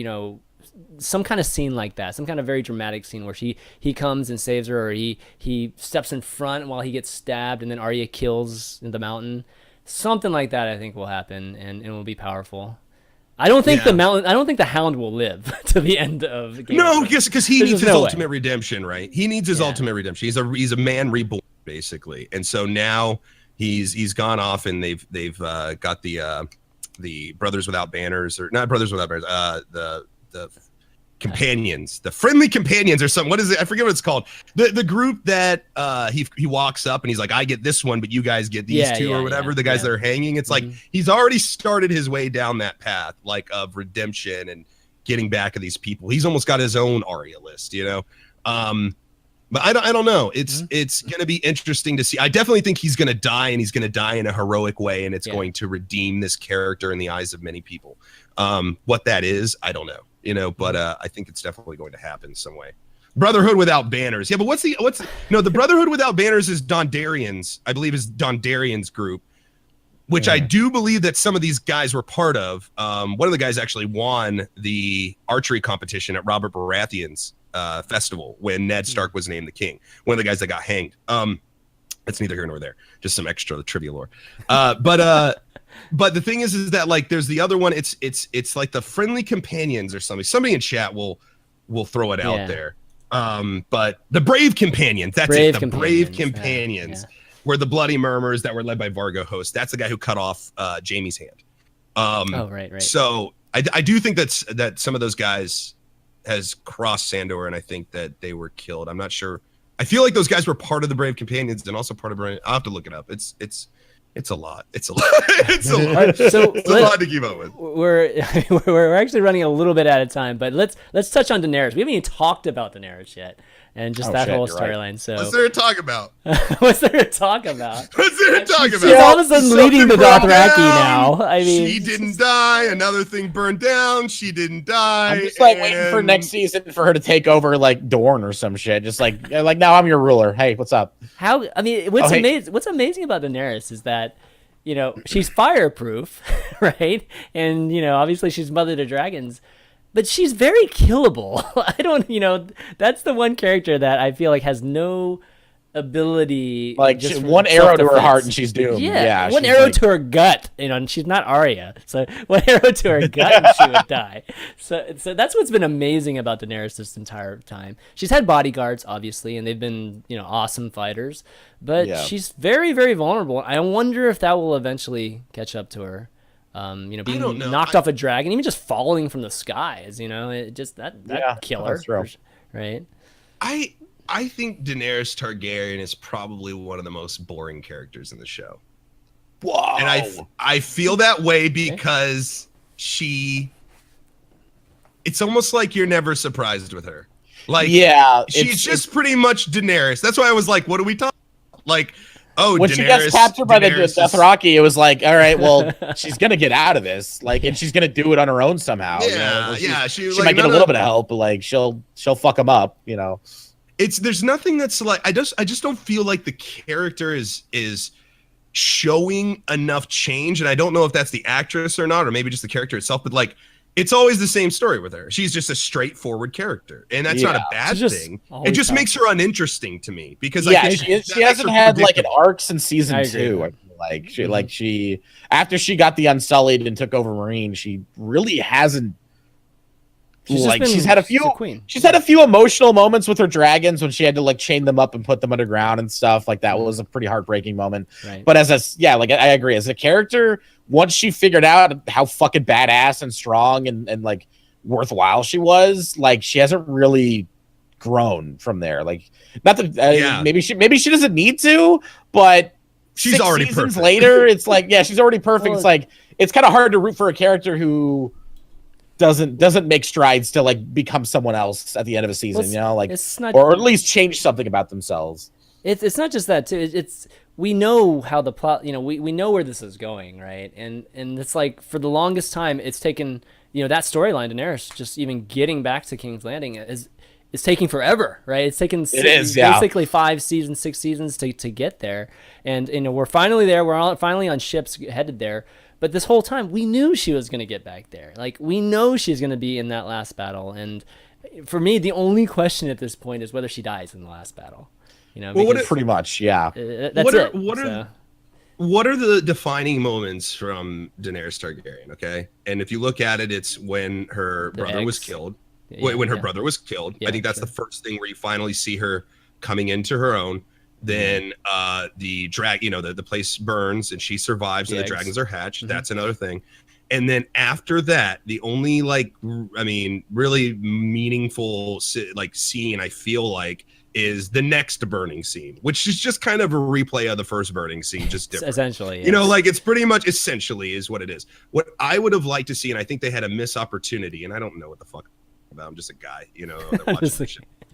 some kind of scene like that, some kind of very dramatic scene where he comes and saves her, or he steps in front while he gets stabbed, and then Arya kills in the mountain. Something like that, I think, will happen, and it will be powerful. I don't think the Hound will live to the end of Game of Thrones.
because he needs his ultimate redemption, right? He needs his ultimate redemption. He's a man reborn, basically, and so now he's gone off, and they've got the Brothers Without Banners, or not Brothers Without Banners, the companions, the friendly companions, or something. What is it? I forget what it's called. The group that he walks up and he's like, I get this one, but you guys get these two, or whatever. The guys that are hanging. It's like he's already started his way down that path, like of redemption and getting back at these people. He's almost got his own Arya list, But I don't know. It's gonna be interesting to see. I definitely think he's gonna die, and he's gonna die in a heroic way, and it's going to redeem this character in the eyes of many people. What that is, I don't know. But I think it's definitely going to happen some way. Brotherhood Without Banners. Yeah, but the Brotherhood Without Banners is Dondarrion's, I believe is Dondarrion's group, which I do believe that some of these guys were part of. One of the guys actually won the archery competition at Robert Baratheon's festival when Ned Stark was named the king. One of the guys that got hanged. It's neither here nor there. Just some extra trivia lore. But the thing is that like there's the other one. It's like the Friendly Companions or something. Somebody in chat will throw it out there. But the Brave Companions. That's it. The Brave Companions were the Bloody Murmurs that were led by Vargo Host. That's the guy who cut off Jaime's hand.
Right.
So I do think that some of those guys has crossed Sandor, and I think that they were killed. I'm not sure. I feel like those guys were part of the Brave Companions and also part of Brave. I'll have to look it up. It's a lot. It's a lot. It's a lot. So it's a lot to keep up with.
We're actually running a little bit out of time, but let's touch on Daenerys. We haven't even talked about Daenerys yet, and just whole storyline. Right. So
what's there to talk about?
What's there to talk about?
She's
all of a sudden leading the Dothraki now. I mean,
she didn't die. Another thing burned down. She didn't die.
I'm just waiting for next season for her to take over like Dorne or some shit. Just like now I'm your ruler. Hey, what's up?
What's amazing about Daenerys is that she's fireproof, right? And obviously she's mother to dragons. But she's very killable. That's the one character that I feel like has no ability.
Like just one arrow to her heart and she's doomed.
Yeah, one arrow to her gut. And she's not Arya. So one arrow to her gut and she would die. So that's what's been amazing about Daenerys this entire time. She's had bodyguards, obviously, and they've been, awesome fighters. But she's very, very vulnerable. I wonder if that will eventually catch up to her. Being knocked off a dragon, even just falling from the skies, it just that killer, right?
I think Daenerys Targaryen is probably one of the most boring characters in the show.
Whoa!
And I feel that way because it's almost like you're never surprised with her. Like, she's just pretty much Daenerys. That's why I was like, what are we talking about? Like, oh,
when she gets captured by the Dothraki, it was like, all right, well, she's gonna get out of this, like, and she's gonna do it on her own somehow. She might get a little bit of help, but like she'll fuck him up,
There's nothing that's like I just don't feel like the character is showing enough change, and I don't know if that's the actress or not, or maybe just the character itself, but like it's always the same story with her. She's just a straightforaight character, and that's not a bad thing. It just makes her uninteresting to me because
she hasn't had like an arc since season 2. I feel like she after she got the Unsullied and took over Marine, she really hasn't. She's had a few emotional moments with her dragons when she had to like chain them up and put them underground and stuff like that. Was a pretty heartbreaking moment. Right. But I agree, as a character, once she figured out how fucking badass and strong and like worthwhile she was, like she hasn't really grown from there. Like, not that maybe she doesn't need to, but
she's already perfect.
Later, it's like, yeah, she's already perfect. Well, it's like, it's kind of hard to root for a character who doesn't make strides to like become someone else at the end of a season, you know, like, or at least change something about themselves.
It's not just that too. It's we know how the plot, you know, we know where this is going, right? And it's like, for the longest time, it's taken, you know, that storyline, Daenerys just even getting back to King's Landing is taking forever, right? It's taken basically 5 seasons, 6 seasons to get there. And, you know, we're finally there. We're finally on ships headed there. But this whole time, we knew she was going to get back there. Like, we know she's going to be in that last battle. And for me, the only question at this point is whether she dies in the last battle. You know,
well, pretty much, yeah.
That's it.
What are the defining moments from Daenerys Targaryen? Okay, and if you look at it, it's when her brother was killed. When her brother was killed, I think that's the first thing where you finally see her coming into her own. Then the the place burns and she survives, and the dragons are hatched. That's another thing. And then after that, the only really meaningful scene I feel like is the next burning scene, which is just kind of a replay of the first burning scene, just different.
Essentially, yes.
You know, like, it's pretty much essentially is what it is. What I would have liked to see, and I think they had a missed opportunity, and I don't know what the fuck about. I'm just a guy, you know.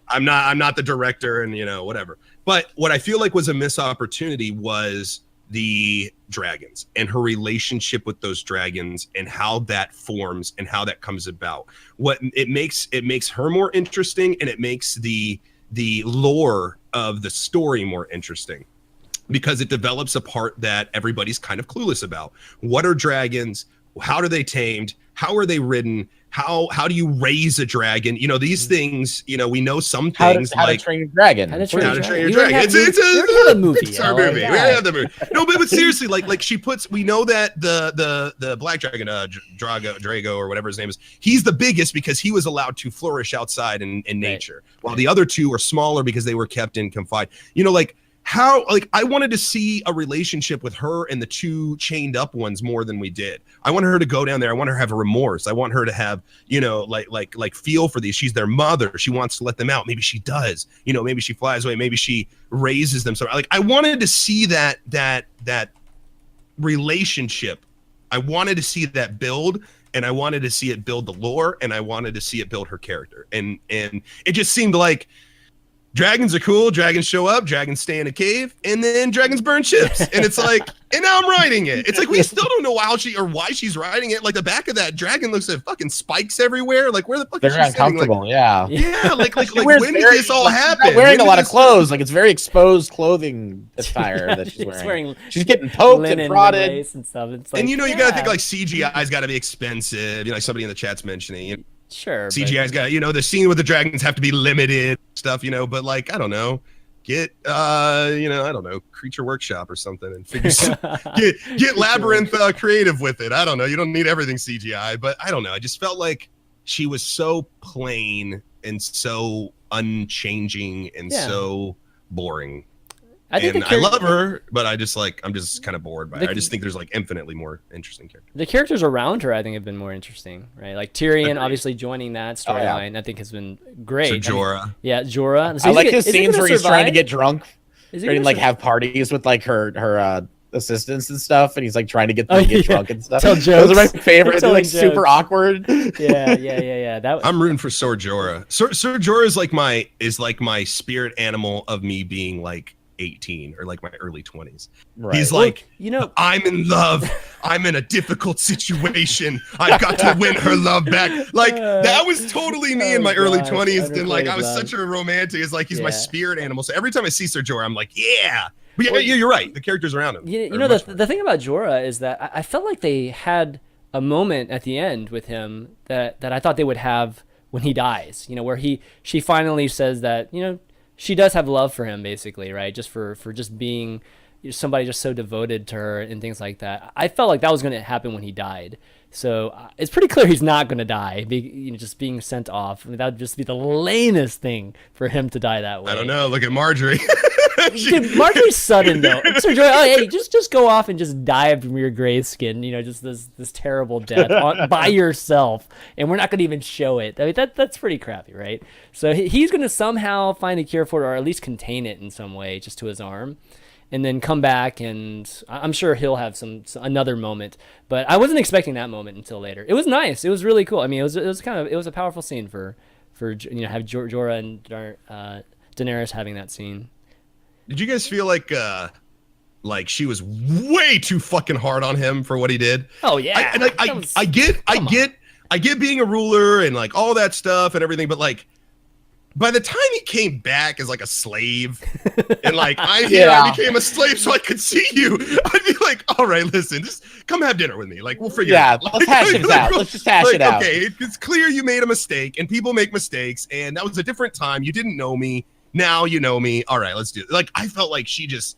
I'm not the director, and, you know, whatever. But what I feel like was a missed opportunity was the dragons and her relationship with those dragons and how that forms and how that comes about. What it makes her more interesting, and it makes the lore of the story more interesting, because it develops a part that everybody's kind of clueless about. What are dragons? How are they tamed? How are they ridden? How do you raise a dragon? You know, these things, you know, we know some things
how to train a dragon.
How to train a dragon. It's a movie. Pixar movie. We have the movie. No, but seriously, like we know that the black dragon, Drago or whatever his name is, he's the biggest because he was allowed to flourish outside in nature, while the other two were smaller because they were kept in confined. You know, like, how, like, I wanted to see a relationship with her and the two chained up ones more than we did. I want her to go down there. I want her to have a remorse. I want her to have, you know, like feel for these. She's their mother. She wants to let them out. Maybe she does. You know, maybe she flies away. Maybe she raises them. So, like, I wanted to see that relationship. I wanted to see that build, and I wanted to see it build the lore, and I wanted to see it build her character. And it just seemed like dragons are cool. Dragons show up. Dragons stay in a cave, and then dragons burn ships. And it's like, and now I'm riding it. It's like, we still don't know why she's riding it. Like, the back of that dragon looks like fucking spikes everywhere. Like, where the fuck is she
sitting? They're uncomfortable.
Like,
yeah.
Like when did this all happen?
She's not wearing a lot of clothes. Like, it's very exposed clothing attire that she's wearing. She's getting poked and prodded
and stuff. It's like,
and, you know, you gotta think, like, CGI's got to be expensive. You know, like somebody in the chat's mentioning. You know,
sure.
CGI's got, you know, the scene with the dragons have to be limited stuff, you know, but, like, I don't know, get you know, I don't know, Creature Workshop or something, and figure get Labyrinth creative with it. I don't know, you don't need everything CGI, but I don't know, I just felt like she was so plain and so unchanging and so boring. I love her, but I'm just kind of bored by her. I just think there's, like, infinitely more interesting characters.
The characters around her, I think, have been more interesting, right? Like Tyrion, obviously joining that storyline, I think has been great.
So Jorah.
Jorah. So
I like his scenes where he's trying to get drunk, and like have parties with like her assistants and stuff, and he's like trying to get them to get drunk and stuff. Those are my favorite. They're like super awkward.
Yeah.
I'm rooting for Sir Jorah. Sir Jorah is like my spirit animal of me being like 18 or like my early 20s. Right. He's like, you know, I'm in love. I'm in a difficult situation. I've got to win her love back. Like, that was totally me in my early 20s. And, like, I was such a romantic. It's like, he's my spirit animal. So every time I see Sir Jorah, I'm like, yeah. But yeah, you're right. The characters around him.
You know, the thing about Jorah is that I felt like they had a moment at the end with him that I thought they would have when he dies. You know, where she finally says that, you know, she does have love for him, basically, right? Just for just being somebody just so devoted to her and things like that. I felt like that was going to happen when he died. So it's pretty clear he's not going to die, just being sent off. I mean, that would just be the lamest thing for him to die that way.
I don't know. Look at Marjorie.
Dude, Marjorie's sudden though. Sir Jorah, oh hey, just go off and just die from your gray skin. You know, just this terrible death by yourself, and we're not going to even show it. I mean, that's pretty crappy, right? So he's going to somehow find a cure for it, or at least contain it in some way, just to his arm, and then come back, and I'm sure he'll have another moment. But I wasn't expecting that moment until later. It was nice. It was really cool. I mean, it was a powerful scene for have Jorah and Daenerys having that scene.
Did you guys feel like she was way too fucking hard on him for what he did?
Oh yeah.
I get being a ruler and like all that stuff and everything, but like by the time he came back as like a slave and like I became a slave so I could see you, I'd be like, all right, listen, just come have dinner with me. Like we'll figure it out.
Let's hash it out. Let's just hash it out.
Okay, it's clear you made a mistake and people make mistakes and that was a different time. You didn't know me. Now you know me. All right, let's do it. Like I felt like she just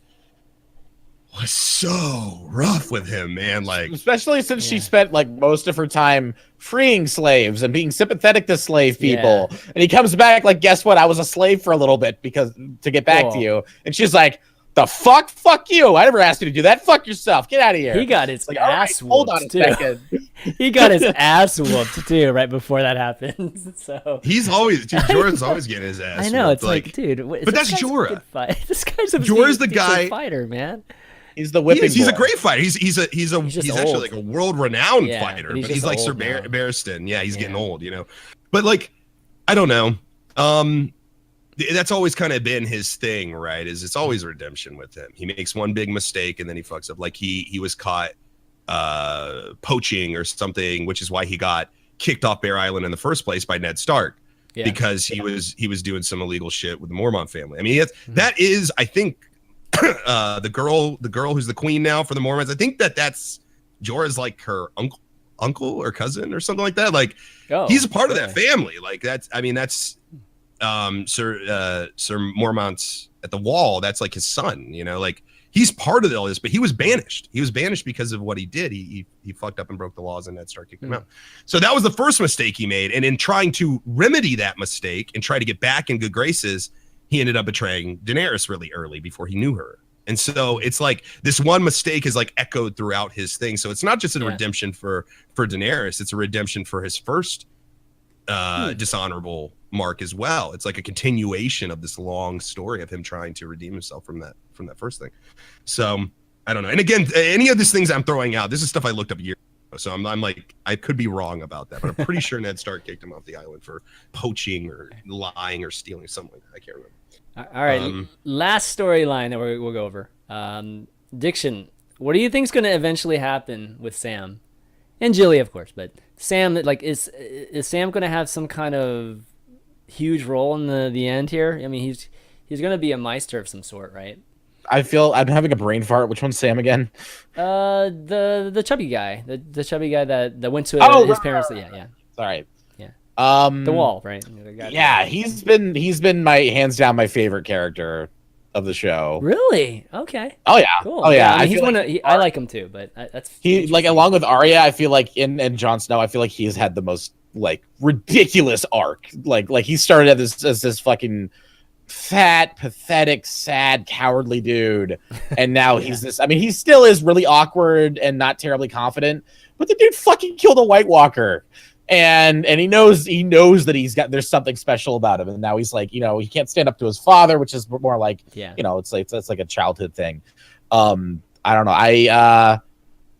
was so rough with him, man. Like
especially since she spent like most of her time freeing slaves and being sympathetic to slave people. Yeah. And he comes back like, guess what? I was a slave for a little bit because to get back to you. And she's like, the fuck? Fuck you. I never asked you to do that. Fuck yourself. Get out of here.
He got his ass whooped.
Hold on a second.
He got his ass whooped too right before that happens. So
Jorah's always getting his ass.
I know.
Whooped.
It's like, dude.
But that's Jorah.
This guy's a
Jorah's the guy
fighter, man.
He's the whipping.
He's a great fighter. He's actually like a world-renowned fighter. But he's like Sir Barristan. Yeah, he's getting old, you know. But like, I don't know. That's always kind of been his thing, right? It's always redemption with him. He makes one big mistake and then he fucks up. Like he was caught poaching or something, which is why he got kicked off Bear Island in the first place by Ned Stark. Yeah. Because he was doing some illegal shit with the Mormont family. I mean, that is, I think, the girl who's the queen now for the Mormons. I think that's Jorah's like her uncle or cousin or something like that. Like he's a part of that family. Like that's Sir Mormont's at the Wall. That's like his son. You know, like he's part of all this. But he was banished. He was banished because of what he did. He fucked up and broke the laws, and Ned Stark kicked him out. So that was the first mistake he made. And in trying to remedy that mistake and try to get back in good graces, he ended up betraying Daenerys really early before he knew her. And so it's like this one mistake is like echoed throughout his thing. So it's not just a redemption for Daenerys. It's a redemption for his first dishonorable mark as well. It's like a continuation of this long story of him trying to redeem himself from that first thing. So I don't know. And again, any of these things I'm throwing out, this is stuff I looked up years ago. So I'm like, I could be wrong about that, but I'm pretty sure Ned Stark kicked him off the island for poaching or lying or stealing, something like that. I can't remember.
All right, last storyline that we'll go over. Diction, what do you think is going to eventually happen with Sam and Jilly, of course? But Sam, like, is Sam going to have some kind of huge role in the end here? I mean, he's going to be a Meister of some sort, right?
I feel I'm having a brain fart. Which one's Sam again?
The chubby guy, the chubby guy that went to his parents. Yeah.
Sorry.
The Wall, right?
Yeah, he's been my hands down my favorite character of the show.
Really? Okay.
Oh yeah.
Cool.
Oh yeah.
I mean, I like him too, but that's
he like along with Arya. I feel like and Jon Snow. I feel like he's had the most like ridiculous arc. Like he started as this fucking fat, pathetic, sad, cowardly dude, and now he's this. I mean, he still is really awkward and not terribly confident, but the dude fucking killed a White Walker. And he knows that there's something special about him, and now he's like, you know, he can't stand up to his father, which is more like, you know, it's like that's like a childhood thing. I don't know. I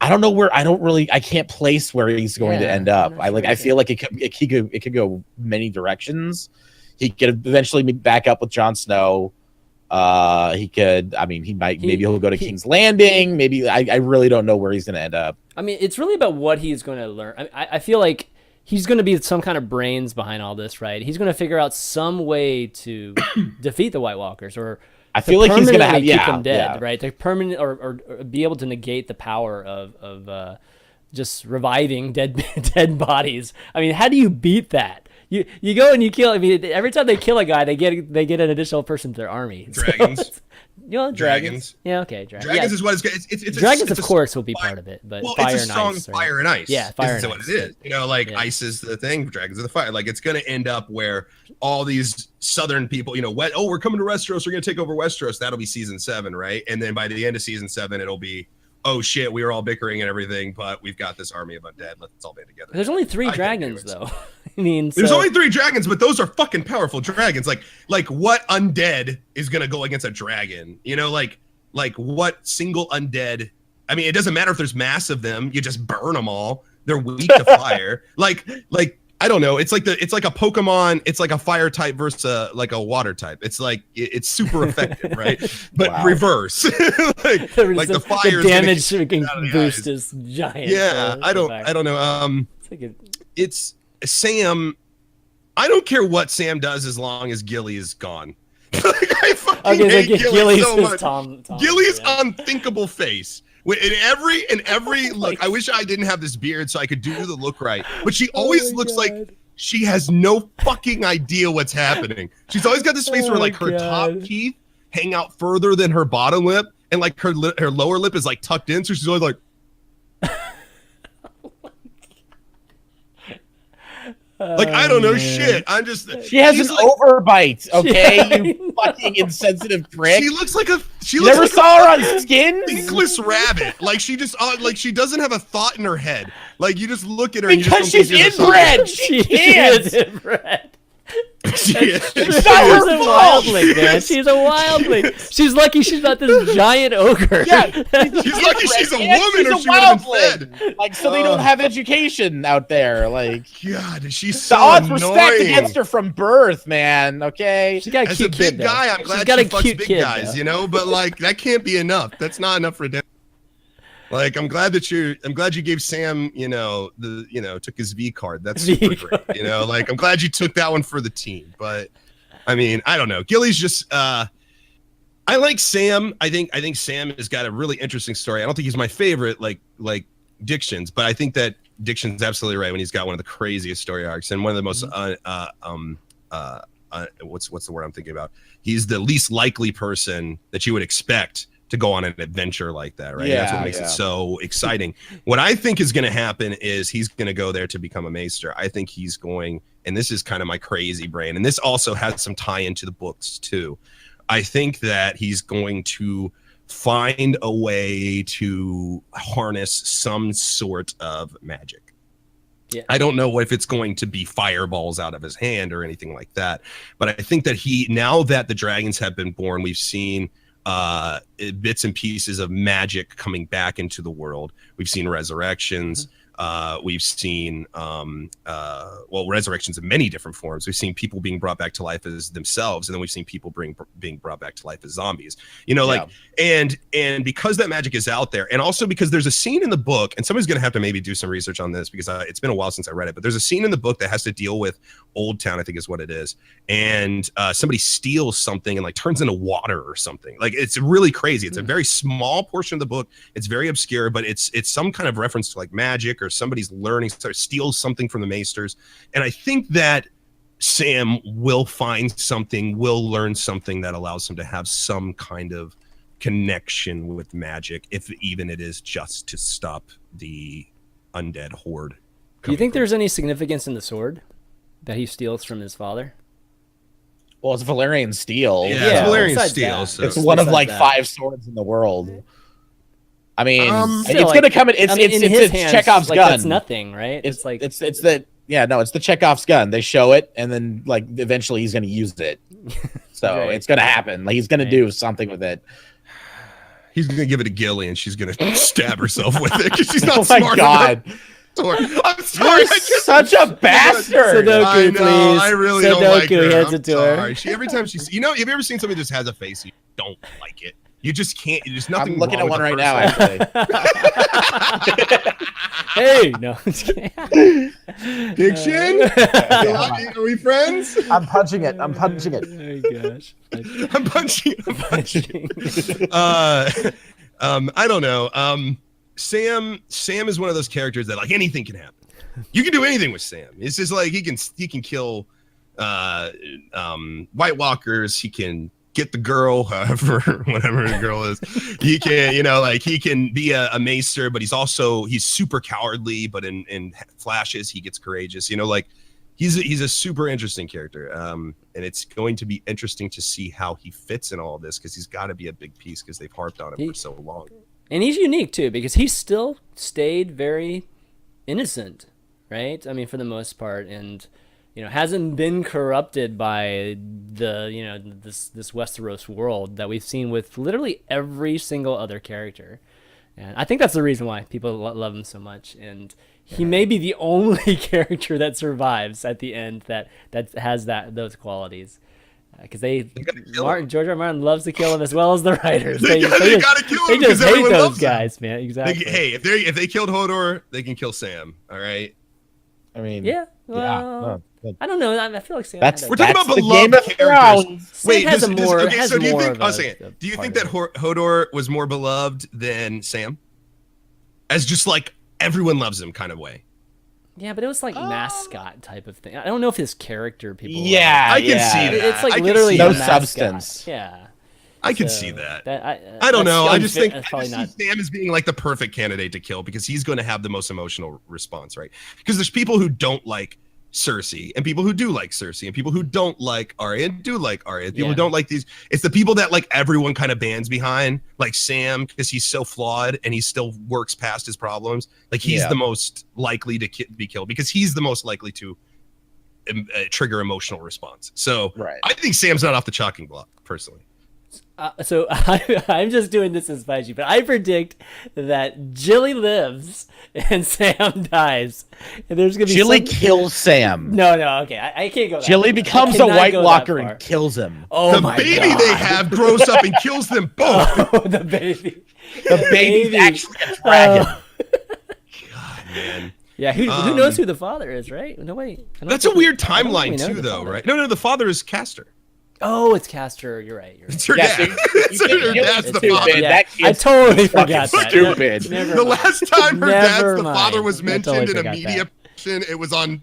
don't know where. I can't place where he's going to end up. I feel like it could go many directions. He could eventually be back up with Jon Snow. He could. I mean, maybe he'll go to King's Landing. Maybe I really don't know where he's going to end up.
I mean, it's really about what he's going to learn. I feel like he's going to be some kind of brains behind all this, right? He's going to figure out some way to defeat the White Walkers, or
I feel like he's going to have
keep them dead, right? To permanent or be able to negate the power of just reviving dead bodies. I mean, how do you beat that? You go and you kill. I mean, every time they kill a guy, they get an additional person to their army.
Dragons.
You know, dragons. Yeah, okay,
dragons is what it's
dragons, of course, will be part of it, but fire
it's a song
and ice.
Fire and ice.
Yeah, fire and ice.
What it is. You know, like ice is the thing, dragons are the fire. Like it's going to end up where all these southern people, you know, we're coming to Westeros, we're going to take over Westeros. That'll be season 7, right? And then by the end of season 7, it'll be, oh shit, we were all bickering and everything, but we've got this army of undead. Let's all band together.
There's only 3 dragons, though. I mean,
there's only 3 dragons, but those are fucking powerful dragons. Like what undead is gonna go against a dragon? You know, like what single undead? I mean, it doesn't matter if there's mass of them. You just burn them all. They're weak to fire. Like I don't know. It's like a Pokemon. It's like a fire type versus like a water type. It's like it's super effective, right? But reverse. like the fire
damage boost is giant.
Yeah, I don't know. It's Sam. I don't care what Sam does as long as Gilly is gone. I fucking hate Gilly so much. Gilly's unthinkable face. In every look, I wish I didn't have this beard so I could do the look right. But she always looks like she has no fucking idea what's happening. She's always got this face where like her top teeth hang out further than her bottom lip, and like her lower lip is like tucked in, so she's always like. Like, I don't know shit. I'm just.
She has an overbite, okay? You fucking insensitive prick.
She looks like a.
You never saw her on Skin?
Thinkless rabbit. Like she just. Like she doesn't have a thought in her head. Like you just look at her.
Because she's inbred. She is
inbred.
She's
a wildling, man. She's a wildling. She's lucky she's not this giant ogre.
Yeah,
she's lucky she's a woman, or she would have been fed.
Like, so they don't have education out there. Like,
God, she's so
the odds
annoying.
were stacked against her from birth, man. Okay,
she got a cute kid.
As a big guy, I'm glad she fucks big guys. You know, but like that can't be enough. That's not enough for them. Like I'm glad you gave Sam, took his V card. That's super great. You know, like I'm glad you took that one for the team. But I mean, I don't know. Gilly's just I like Sam. I think Sam has got a really interesting story. I don't think he's my favorite like Diction's, but I think that Diction's absolutely right when he's got one of the craziest story arcs and one of the most what's the word I'm thinking about? He's the least likely person that you would expect to go on an adventure like that, right? That's what makes it so exciting. What I think is going to happen is he's going to go there to become a maester. I think he's going, and this is kind of my crazy brain, and this also has some tie into the books too. I think that he's going to find a way to harness some sort of magic. Yeah. I don't know if it's going to be fireballs out of his hand or anything like that, but I think that now that the dragons have been born, we've seen bits and pieces of magic coming back into the world. We've seen resurrections. We've seen resurrections in many different forms. We've seen people being brought back to life as themselves, and then we've seen people being brought back to life as zombies. You know, and because that magic is out there, and also because there's a scene in the book, and somebody's gonna have to maybe do some research on this because it's been a while since I read it, but there's a scene in the book that has to deal with Old Town, I think is what it is, and somebody steals something and like turns into water or something. Like it's really crazy. It's a very small portion of the book. It's very obscure, but it's some kind of reference to like magic or somebody's learning, steals something from the maesters. And I think that Sam will find something, will learn something that allows him to have some kind of connection with magic, if even it is just to stop the undead horde.
Do you think there's any significance in the sword that he steals from his father?
Well, it's Valyrian steel.
Yeah, it's Valyrian steel. So.
It's one of like 5 swords in the world. I mean, it's going to come in. It's Chekhov's gun.
That's nothing, right?
It's the Chekhov's gun. They show it, and then like eventually he's going to use it. So it's going to happen. Like he's going to do something with it.
He's going to give it to Gilly, and she's going to stab herself with it because she's not smart.
Oh my god!
I'm sorry.
You're such a bastard.
Sudoku,
I know.
Please.
I really don't like her.
Hands it to her.
Every time she's, have you ever seen somebody just has a face you don't like it? You just can't. There's nothing.
I'm looking at one right now,
actually.
Hey, no.
Diction? Are we friends?
I'm punching it. Oh my
gosh.
I'm punching. I don't know. Sam is one of those characters that like anything can happen. You can do anything with Sam. It's just like he can kill White Walkers. He can get the girl, however, whatever the girl is. He can, like he can be a maester, but he's super cowardly, but in flashes he gets courageous. Like he's a super interesting character. And it's going to be interesting to see how he fits in all of this, because he's got to be a big piece because they've harped on him for so long.
And he's unique too, because he still stayed very innocent, right? I mean, for the most part, and hasn't been corrupted by the this Westeros world that we've seen with literally every single other character. And I think that's the reason why people love him so much. And he may be the only character that survives at the end that has those qualities. Because George R. R. Martin loves to kill him as well as the writers.
They gotta kill him.
They just hate those guys, man. Exactly.
If they killed Hodor, they can kill Sam. All right.
I mean,
yeah. Well, I don't know. I feel like Sam.
We're talking about beloved characters. Wait,
do
you think that Hodor was more beloved than Sam? As just like everyone loves him kind of way.
Yeah, but it was like mascot type of thing. I don't know if his character people.
Yeah, I can see that.
It's like literally
no substance.
Yeah.
I can see that. I don't know. I just think see Sam as being like the perfect candidate to kill, because he's going to have the most emotional response, right? Because there's people who don't like Cersei, and people who do like Cersei, and people who don't like Arya and do like Arya. People who don't like these. It's the people that like everyone kind of bands behind, like Sam, because he's so flawed and he still works past his problems. Like he's the most likely to be killed, because he's the most likely to trigger emotional response. So I think Sam's not off the chopping block, personally.
So I'm just doing this as spicy, but I predict that Jilly lives and Sam dies. And there's gonna be
Jilly kills Sam.
No, okay, I can't go.
Jilly becomes a White Walker and kills him.
Oh
the baby they have grows up and kills them both.
Oh, the baby.
The baby's actually a dragon.
God, man.
Yeah, who knows who the father is, right? No, wait.
That's a weird timeline too, though, right? No, the father is Castor.
Oh, it's Castor. You're right.
It's her dad. Her dad's the father.
Yeah, I totally forgot that.
Stupid.
The last time her dad's the father was mentioned in a media production, it was on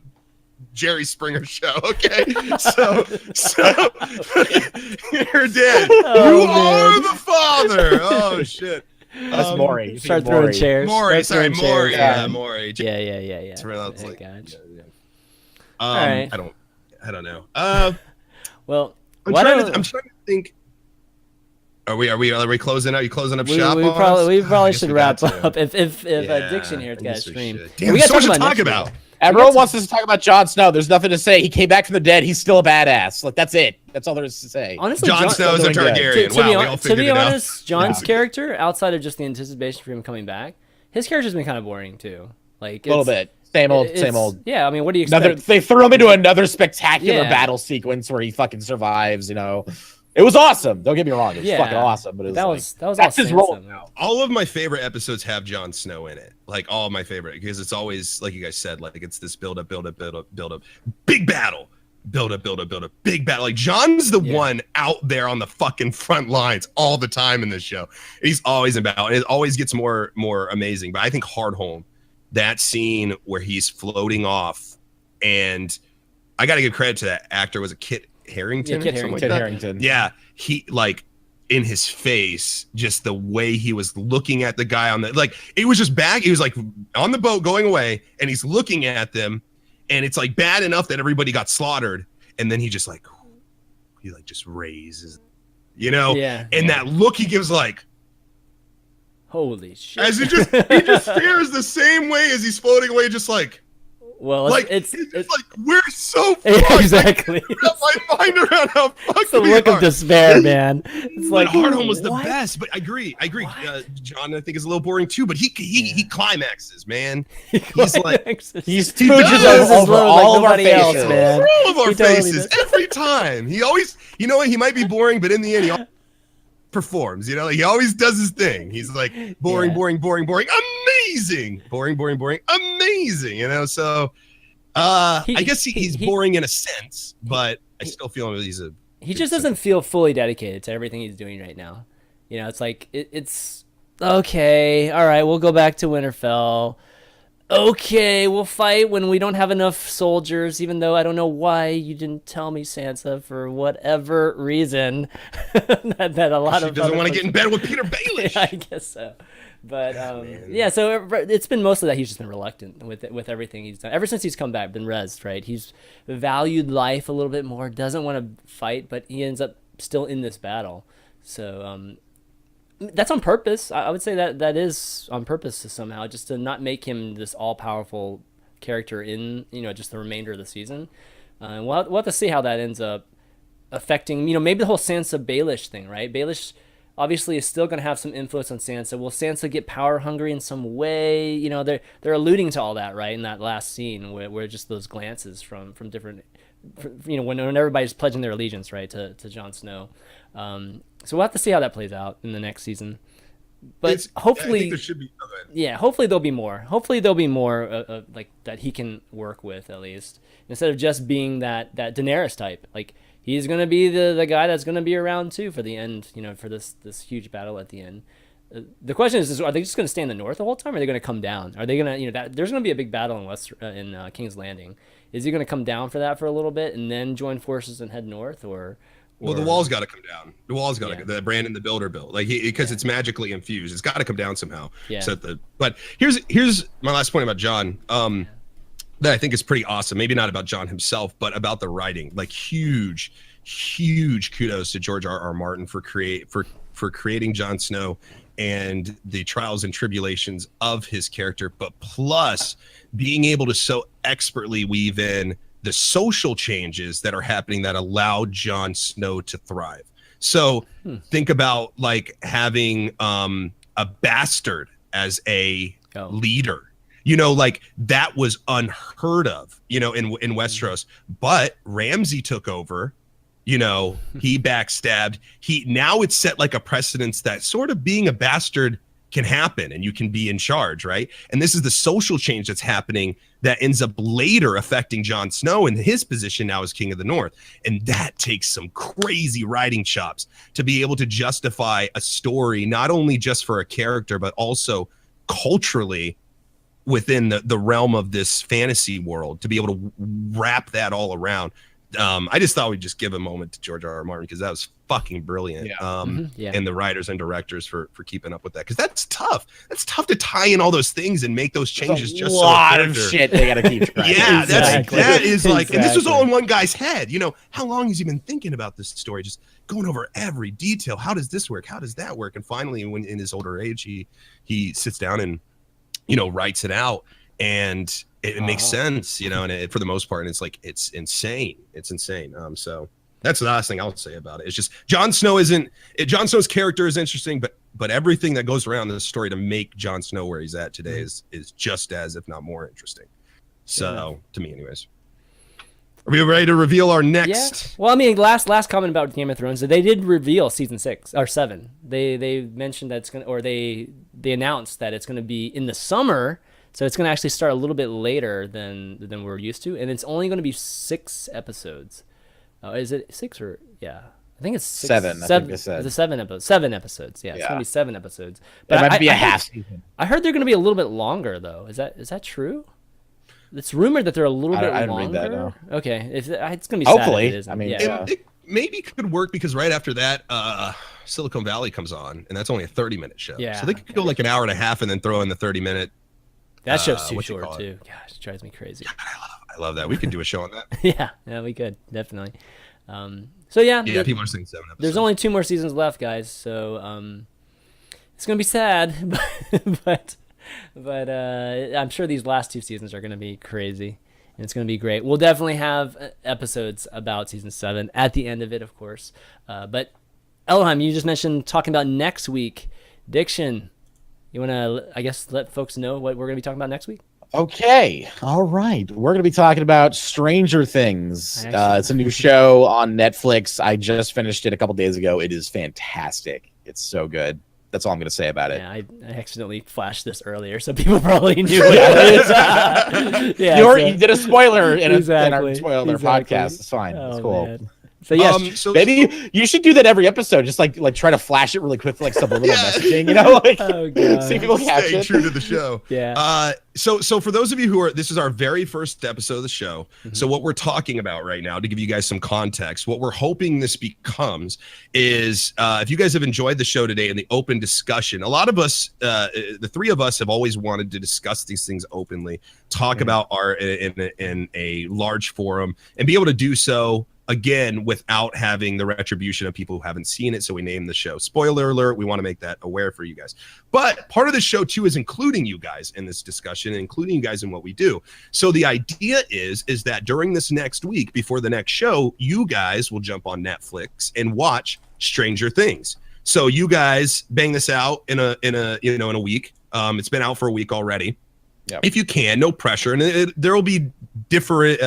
Jerry Springer's show. Okay, so her dad. You are the father. Oh shit.
That's Maury.
Start throwing chairs.
Maury. Yeah, Maury.
Yeah.
It's like,
all right.
I don't know.
Well,
I'm trying to think. Are we closing out? Are you closing up shop?
We probably should wrap up. If Addiction here has got a stream.
Damn, we got so much to talk about.
Everyone wants us to talk about Jon Snow. There's nothing to say. He came back from the dead. He's still a badass. Like, that's it. That's all there is to say.
Honestly,
Jon Snow is a Targaryen.
To be honest, Jon's character, outside of just the anticipation for him coming back, his character's been kind of boring too. Like
a little bit. Same old.
Yeah, I mean, what do you expect?
They threw him into another spectacular battle sequence where he fucking survives. It was awesome. Don't get me wrong. It was fucking awesome. But that's his role now.
All of my favorite episodes have Jon Snow in it. Like all of my favorite, because it's always, like you guys said, like it's this build up, big battle, build up, big battle. Like Jon's the one out there on the fucking front lines all the time in this show. He's always in battle, and it always gets more amazing. But I think Hardhome, that scene where he's floating off, and I got to give credit to that actor. Was it Kit Harington?
Yeah, Kit Harington.
Yeah, he like in his face, just the way he was looking at the guy on the, like, it was just back. He was like on the boat going away, and he's looking at them, and it's like bad enough that everybody got slaughtered, and then he just like just raises, and that look he gives, like,
holy shit.
As he just stares the same way as he's floating away, just like,
well, it's
like, we're so
fucked. Exactly.
I wrap my mind around how fucked
it's the look of despair, man. It's like
Hardhome was the best, but I agree. Jon, I think, is a little boring too, but he climaxes, man. He's like
he's stooges over all of our faces,
man. All of our faces every time. He always, he might be boring, but in the end, he performs. He always does his thing. He's like boring, amazing, boring, amazing. So I guess he's boring in a sense, but I still feel
he just doesn't feel fully dedicated to everything he's doing right now. It's like it's okay, all right, we'll go back to Winterfell. okay, we'll fight when we don't have enough soldiers, even though I don't know why you didn't tell me, Sansa, for whatever reason. that a lot
she
of
doesn't want to get in bed with Peter Baelish.
Yeah, I guess so. But yeah, so it's been mostly that he's just been reluctant with everything he's done ever since he's come back, been rezzed, right? He's valued life a little bit more, doesn't want to fight, but he ends up still in this battle. So that's on purpose. I would say that is on purpose to somehow, just to not make him this all-powerful character in, just the remainder of the season. And we'll have to see how that ends up affecting, maybe the whole Sansa Baelish thing, right? Baelish obviously is still going to have some influence on Sansa. Will Sansa get power hungry in some way? They're alluding to all that, right, in that last scene where just those glances from different, when everybody's pledging their allegiance, right, to Jon Snow. So we'll have to see how that plays out in the next season. But hopefully, I think
there should be.
Yeah, hopefully there'll be more. Hopefully there'll be more like that he can work with, at least, instead of just being that Daenerys type. Like, he's gonna be the guy that's gonna be around too for the end. For this huge battle at the end. The question is, are they just gonna stay in the north the whole time? Or are they gonna come down? Are they gonna there's gonna be a big battle in King's Landing? Is he gonna come down for that for a little bit and then join forces and head north, or?
Well, the wall's got to come down. The wall's got to the Brandon the Builder built, like because it's magically infused. It's got to come down somehow.
Yeah.
But here's my last point about Jon. That I think is pretty awesome. Maybe not about Jon himself, but about the writing. Like huge kudos to George R.R. Martin for creating Jon Snow and the trials and tribulations of his character, but plus being able to so expertly weave in the social changes that are happening that allow Jon Snow to thrive. So think about like having a bastard as a leader. Like that was unheard of, in Westeros. But Ramsay took over, he backstabbed. Now it's set like a precedence that sort of being a bastard can happen and you can be in charge, right? And this is the social change that's happening that ends up later affecting Jon Snow in his position now as King of the North. And that takes some crazy writing chops to be able to justify a story, not only just for a character, but also culturally within the realm of this fantasy world, to be able to wrap that all around. I just thought we'd just give a moment to George R.R. Martin, because that was fucking brilliant. And the writers and directors for keeping up with that, because that's tough. That's tough to tie in all those things and make those changes. Just a
lot of shit they gotta keep track.
Yeah, that is like, and this was all in one guy's head. How long has he been thinking about this story? Just going over every detail. How does this work? How does that work? And finally, when in his older age, he sits down and writes it out, and it makes sense, and for the most part, it's like, it's insane. So that's the last thing I'll say about it. It's just Jon Snow's character is interesting, but everything that goes around the story to make Jon Snow where he's at today is just as, if not more, interesting. So to me, anyways. Are we ready to reveal our next?
Yeah. Well, I mean, last comment about Game of Thrones, they did reveal season 6 or 7. They mentioned that it's gonna, or they announced that it's gonna be in the summer. So it's going to actually start a little bit later than we're used to, and it's only going to be 6 episodes. Is it 6 or I think it's 6,
7. I think it's
7 episodes. 7 episodes. Yeah, it's going to be 7 episodes.
But it might be a half season.
I heard they're going to be a little bit longer, though. Is that true? It's rumored that they're a little bit longer. I didn't read that. No. Okay, it's going to be.
Hopefully,
sad if it
I mean,
it maybe could work, because right after that, Silicon Valley comes on, and that's only a 30-minute show. Yeah, so they could go like an hour and a half, and then throw in the 30-minute.
That show's too short too. Gosh, it drives me crazy.
God, I love that. We could do a show on that.
yeah, we could definitely. So yeah,
people are saying 7 episodes.
There's only 2 more seasons left, guys. So it's gonna be sad, but I'm sure these last 2 seasons are gonna be crazy, and it's gonna be great. We'll definitely have episodes about season 7 at the end of it, of course. But Ellohime, you just mentioned talking about next week, Diction. You want to, I guess, let folks know what we're going to be talking about next week?
Okay. All right. We're going to be talking about Stranger Things. It's a new show on Netflix. I just finished it a couple days ago. It is fantastic. It's so good. That's all I'm going to say about it.
Yeah, I accidentally flashed this earlier, so people probably knew what it was.
You did a spoiler in our spoiler podcast. It's fine. It's cool.
Man. So yes,
maybe you should do that every episode. Just like try to flash it really quick, like subliminal messaging. You know, like see people catch it.
True to the show.
Yeah.
So for those of you this is our very first episode of the show. So what we're talking about right now, to give you guys some context, what we're hoping this becomes is if you guys have enjoyed the show today and the open discussion, a lot of us, the three of us, have always wanted to discuss these things openly, talk about art in a large forum, and be able to do so again without having the retribution of people who haven't seen it. So we named the show. Spoiler alert, we want to make that aware for you guys. But part of the show too is including you guys in this discussion, and including you guys in what we do. So the idea is that during this next week, before the next show, you guys will jump on Netflix and watch Stranger Things. So you guys bang this out in a week. It's been out for a week already. Yep. If you can, no pressure, and there will be different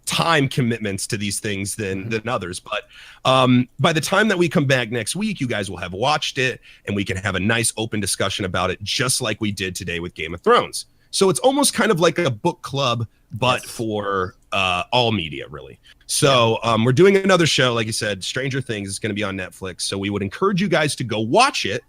time commitments to these things than others, but by the time that we come back next week, you guys will have watched it, and we can have a nice open discussion about it, just like we did today with Game of Thrones. So it's almost kind of like a book club, but for all media, really. So we're doing another show, like you said, Stranger Things is going to be on Netflix, so we would encourage you guys to go watch it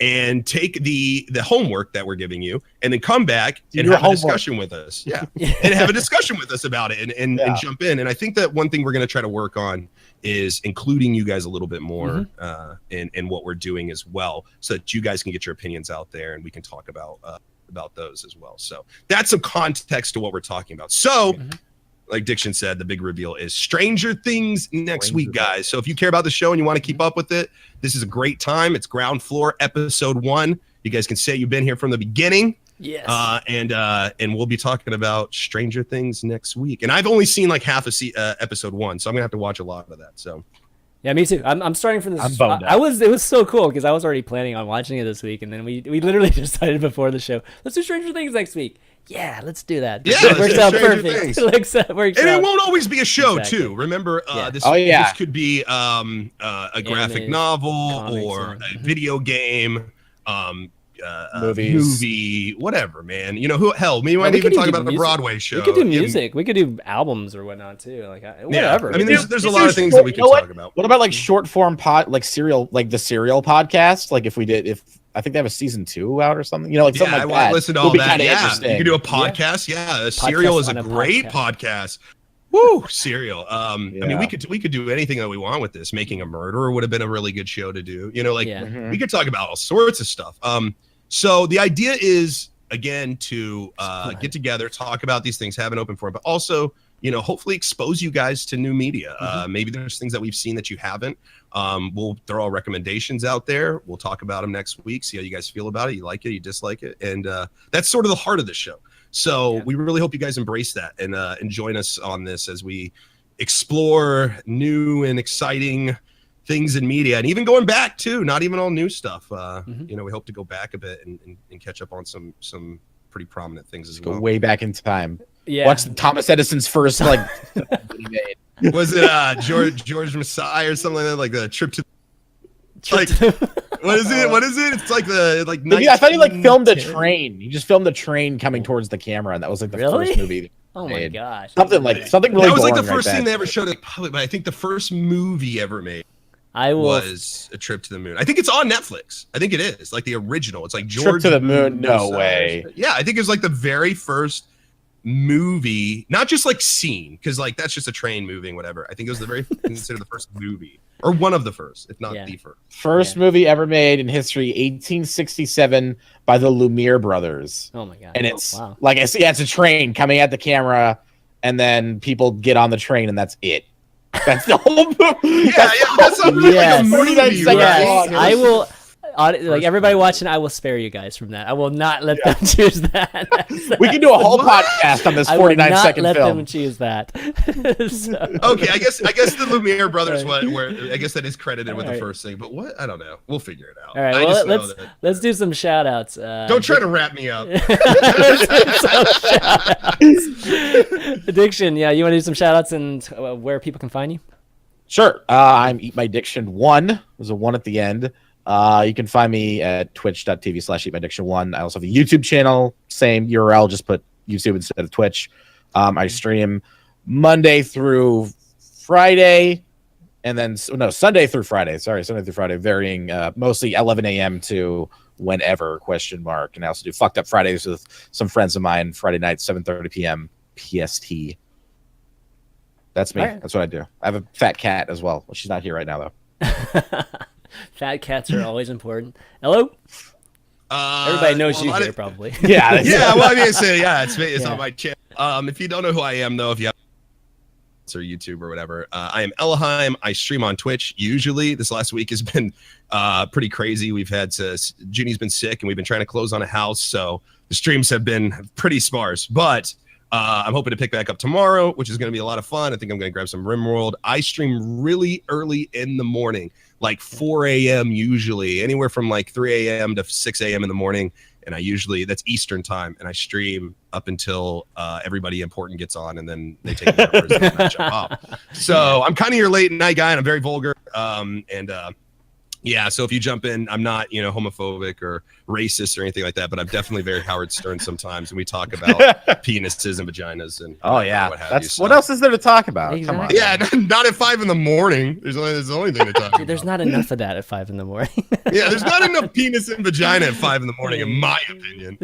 and take the homework that we're giving you, and then come back and have a discussion with us. And have a discussion with us about it, and jump in. And I think that one thing we're going to try to work on is including you guys a little bit more in what we're doing as well, so that you guys can get your opinions out there, and we can talk about those as well. So that's some context to what we're talking about. So like Diction said, the big reveal is Stranger Things next week, guys. So if you care about the show and you want to keep up with it, this is a great time. It's Ground Floor, episode 1. You guys can say you've been here from the beginning.
Yes.
And we'll be talking about Stranger Things next week. And I've only seen like half of episode 1, so I'm gonna have to watch a lot of that. So.
Yeah, me too. I'm starting from this.
I'm bummed out.
It was so cool because I was already planning on watching it this week, and then we literally decided before the show, let's do Stranger Things next week. Yeah, let's do that.
Yeah,
it works out perfect.
It won't always be a show too. Remember, this could be a graphic novel or a video game, movie, whatever, man. You know, we might even talk about a Broadway show.
We could do music. We could do albums or whatnot too. Like whatever.
I mean, there's a lot of things that we could talk about.
What about like short form like serial, like the Serial podcast? Like if I think they have a season 2 out or something. You know, like something like that.
Listen to all that. Yeah, you can do a podcast. Yeah, Serial is a great podcast. Woo, Serial. I mean, we could do anything that we want with this. Making a Murderer would have been a really good show to do. You know, like we could talk about all sorts of stuff. So the idea is, again, to get together, talk about these things, have an open forum, but also, you know, hopefully expose you guys to new media. Maybe there's things that we've seen that you haven't. We'll throw our recommendations out there. We'll talk about them next week, see how you guys feel about it. You like it, you dislike it. And that's sort of the heart of the show. So we really hope you guys embrace that and join us on this as we explore new and exciting things in media, and even going back too, not even all new stuff. You know, we hope to go back a bit and catch up on some pretty prominent things as well.
Go way back in time. Yeah. Watch Thomas Edison's first was
it George Messiah or something like that, like the trip to what is it? It's like
I thought he filmed a train. He just filmed a train coming towards the camera, and that was like the first movie.
Oh my gosh.
Something really. That
was like the first thing they ever showed at public, but I think the first movie ever made was A Trip to the Moon. I think it's on Netflix. I think it is like the original. It's like George
Trip to the Moon. No way.
Yeah, I think it was like the very first movie, not just like scene, because like that's just a train moving, whatever. I think it was the very considered the first movie, or one of the first, if not the first.
First movie ever made in history, 1867, by the Lumiere brothers.
Oh my god!
And it's like it's a train coming at the camera, and then people get on the train, and that's it. That's the whole movie.
That's like a movie.
I will. Like everybody watching, I will spare you guys from that. I will not let them choose that.
We can do a whole podcast on this 49-second film.
Let them choose that.
Okay, I guess the Lumiere brothers where I guess that is credited with the first thing, but what? I don't know. We'll figure it out.
All right, well, let's do some shout outs.
Don't try to wrap me up.
Addiction, yeah, you want to do some shout outs and where people can find you?
Sure. I'm Eat My Diction 1. There's a 1 at the end. You can find me at twitch.tv/eatmydiction1. I also have a YouTube channel, same URL, just put YouTube instead of Twitch. I stream Monday through Friday, and then Sunday through Friday. Sorry, Sunday through Friday, varying mostly 11 a.m. to whenever ? And I also do Fucked Up Fridays with some friends of mine. Friday night, 7:30 p.m. PST. That's me. Right. That's what I do. I have a fat cat as well. Well, she's not here right now though.
Fat cats are always important. Hello. Everybody knows you here, probably.
Yeah.
Yeah. Well, I mean, it's on my channel. If you don't know who I am, though, if you have or YouTube or whatever, I am Ellohime. I stream on Twitch. Usually, this last week has been pretty crazy. We've had Junie's been sick, and we've been trying to close on a house, so the streams have been pretty sparse. But I'm hoping to pick back up tomorrow, which is going to be a lot of fun. I think I'm going to grab some RimWorld. I stream really early in the morning, like 4 a.m. usually, anywhere from like 3 a.m. to 6 a.m. in the morning. And I usually, that's Eastern time, and I stream up until everybody important gets on, and then they take me out for a match up. So I'm kind of your late night guy, and I'm very vulgar. Yeah, so if you jump in, I'm not, homophobic or racist or anything like that, but I'm definitely very Howard Stern sometimes when we talk about penises and vaginas and
what else is there to talk about?
Exactly.
Come on.
Yeah, not at 5 in the morning. There's the only thing to talk about.
There's not enough of that at 5 in the morning.
Yeah, there's not enough penis and vagina at 5 in the morning, in my opinion.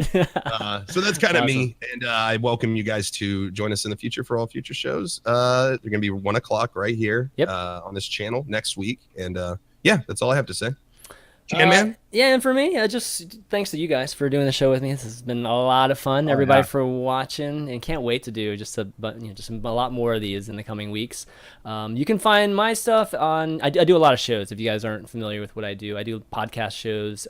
So that's kind of me, and I welcome you guys to join us in the future for all future shows. They're gonna be 1 o'clock right here on this channel next week, and yeah, that's all I have to say. Man.
Yeah, and for me, just thanks to you guys for doing the show with me. This has been a lot of fun. Everybody for watching, and can't wait to do just a lot more of these in the coming weeks. You can find my stuff on. I do a lot of shows. If you guys aren't familiar with what I do podcast shows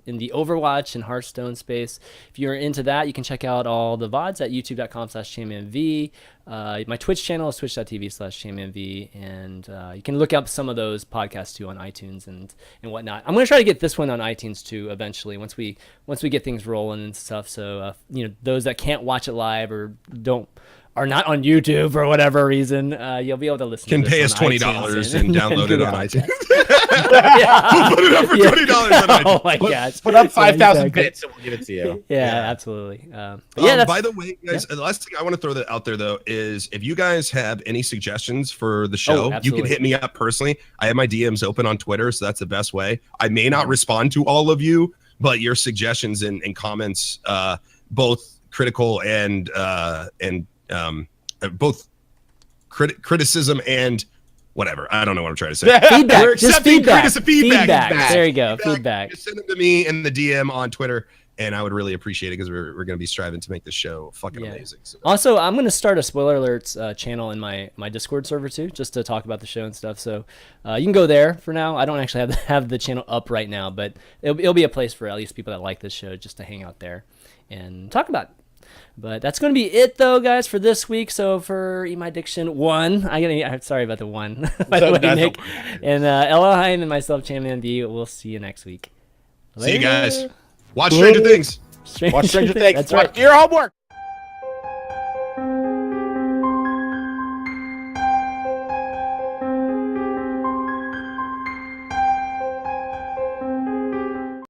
in the Overwatch and Hearthstone space. If you're into that, you can check out all the VODs at youtube.com/ChanManV. My Twitch channel is twitch.tv/ChanManV, and you can look up some of those podcasts too on iTunes and whatnot. I'm going to try to get this one on iTunes too eventually once we get things rolling and stuff. So those that can't watch it live or are not on YouTube for whatever reason, you'll be able to listen.
Can
to this
pay us $20 and download it on iTunes.
We'll
put it up for $20 on iTunes.
Oh my gosh!
Put up 5,000 bits and we'll give it to you.
Yeah, absolutely.
By the way, guys, the last thing I want to throw that out there though is if you guys have any suggestions for the show, you can hit me up personally. I have my DMs open on Twitter, so that's the best way. I may not respond to all of you, but your suggestions and comments, both critical and both criticism and whatever. I don't know what I'm trying to say.
Feedback.
We're accepting
feedback. There you go. Feedback.
Just send them to me in the DM on Twitter, and I would really appreciate it because we're going to be striving to make this show fucking amazing. So.
Also, I'm going to start a Spoiler Alerts channel in my Discord server too, just to talk about the show and stuff. So you can go there for now. I don't actually have the channel up right now, but it'll be a place for at least people that like this show just to hang out there and talk about it. But that's going to be it, though, guys, for this week. So for Eat My Addiction 1, I'm sorry about the 1, by the way, Nick. And Ellohime and myself, ChanManV, we'll see you next week.
Later. See you guys. Watch Stranger Things.
Watch Stranger Things.
That's right.
Do your homework.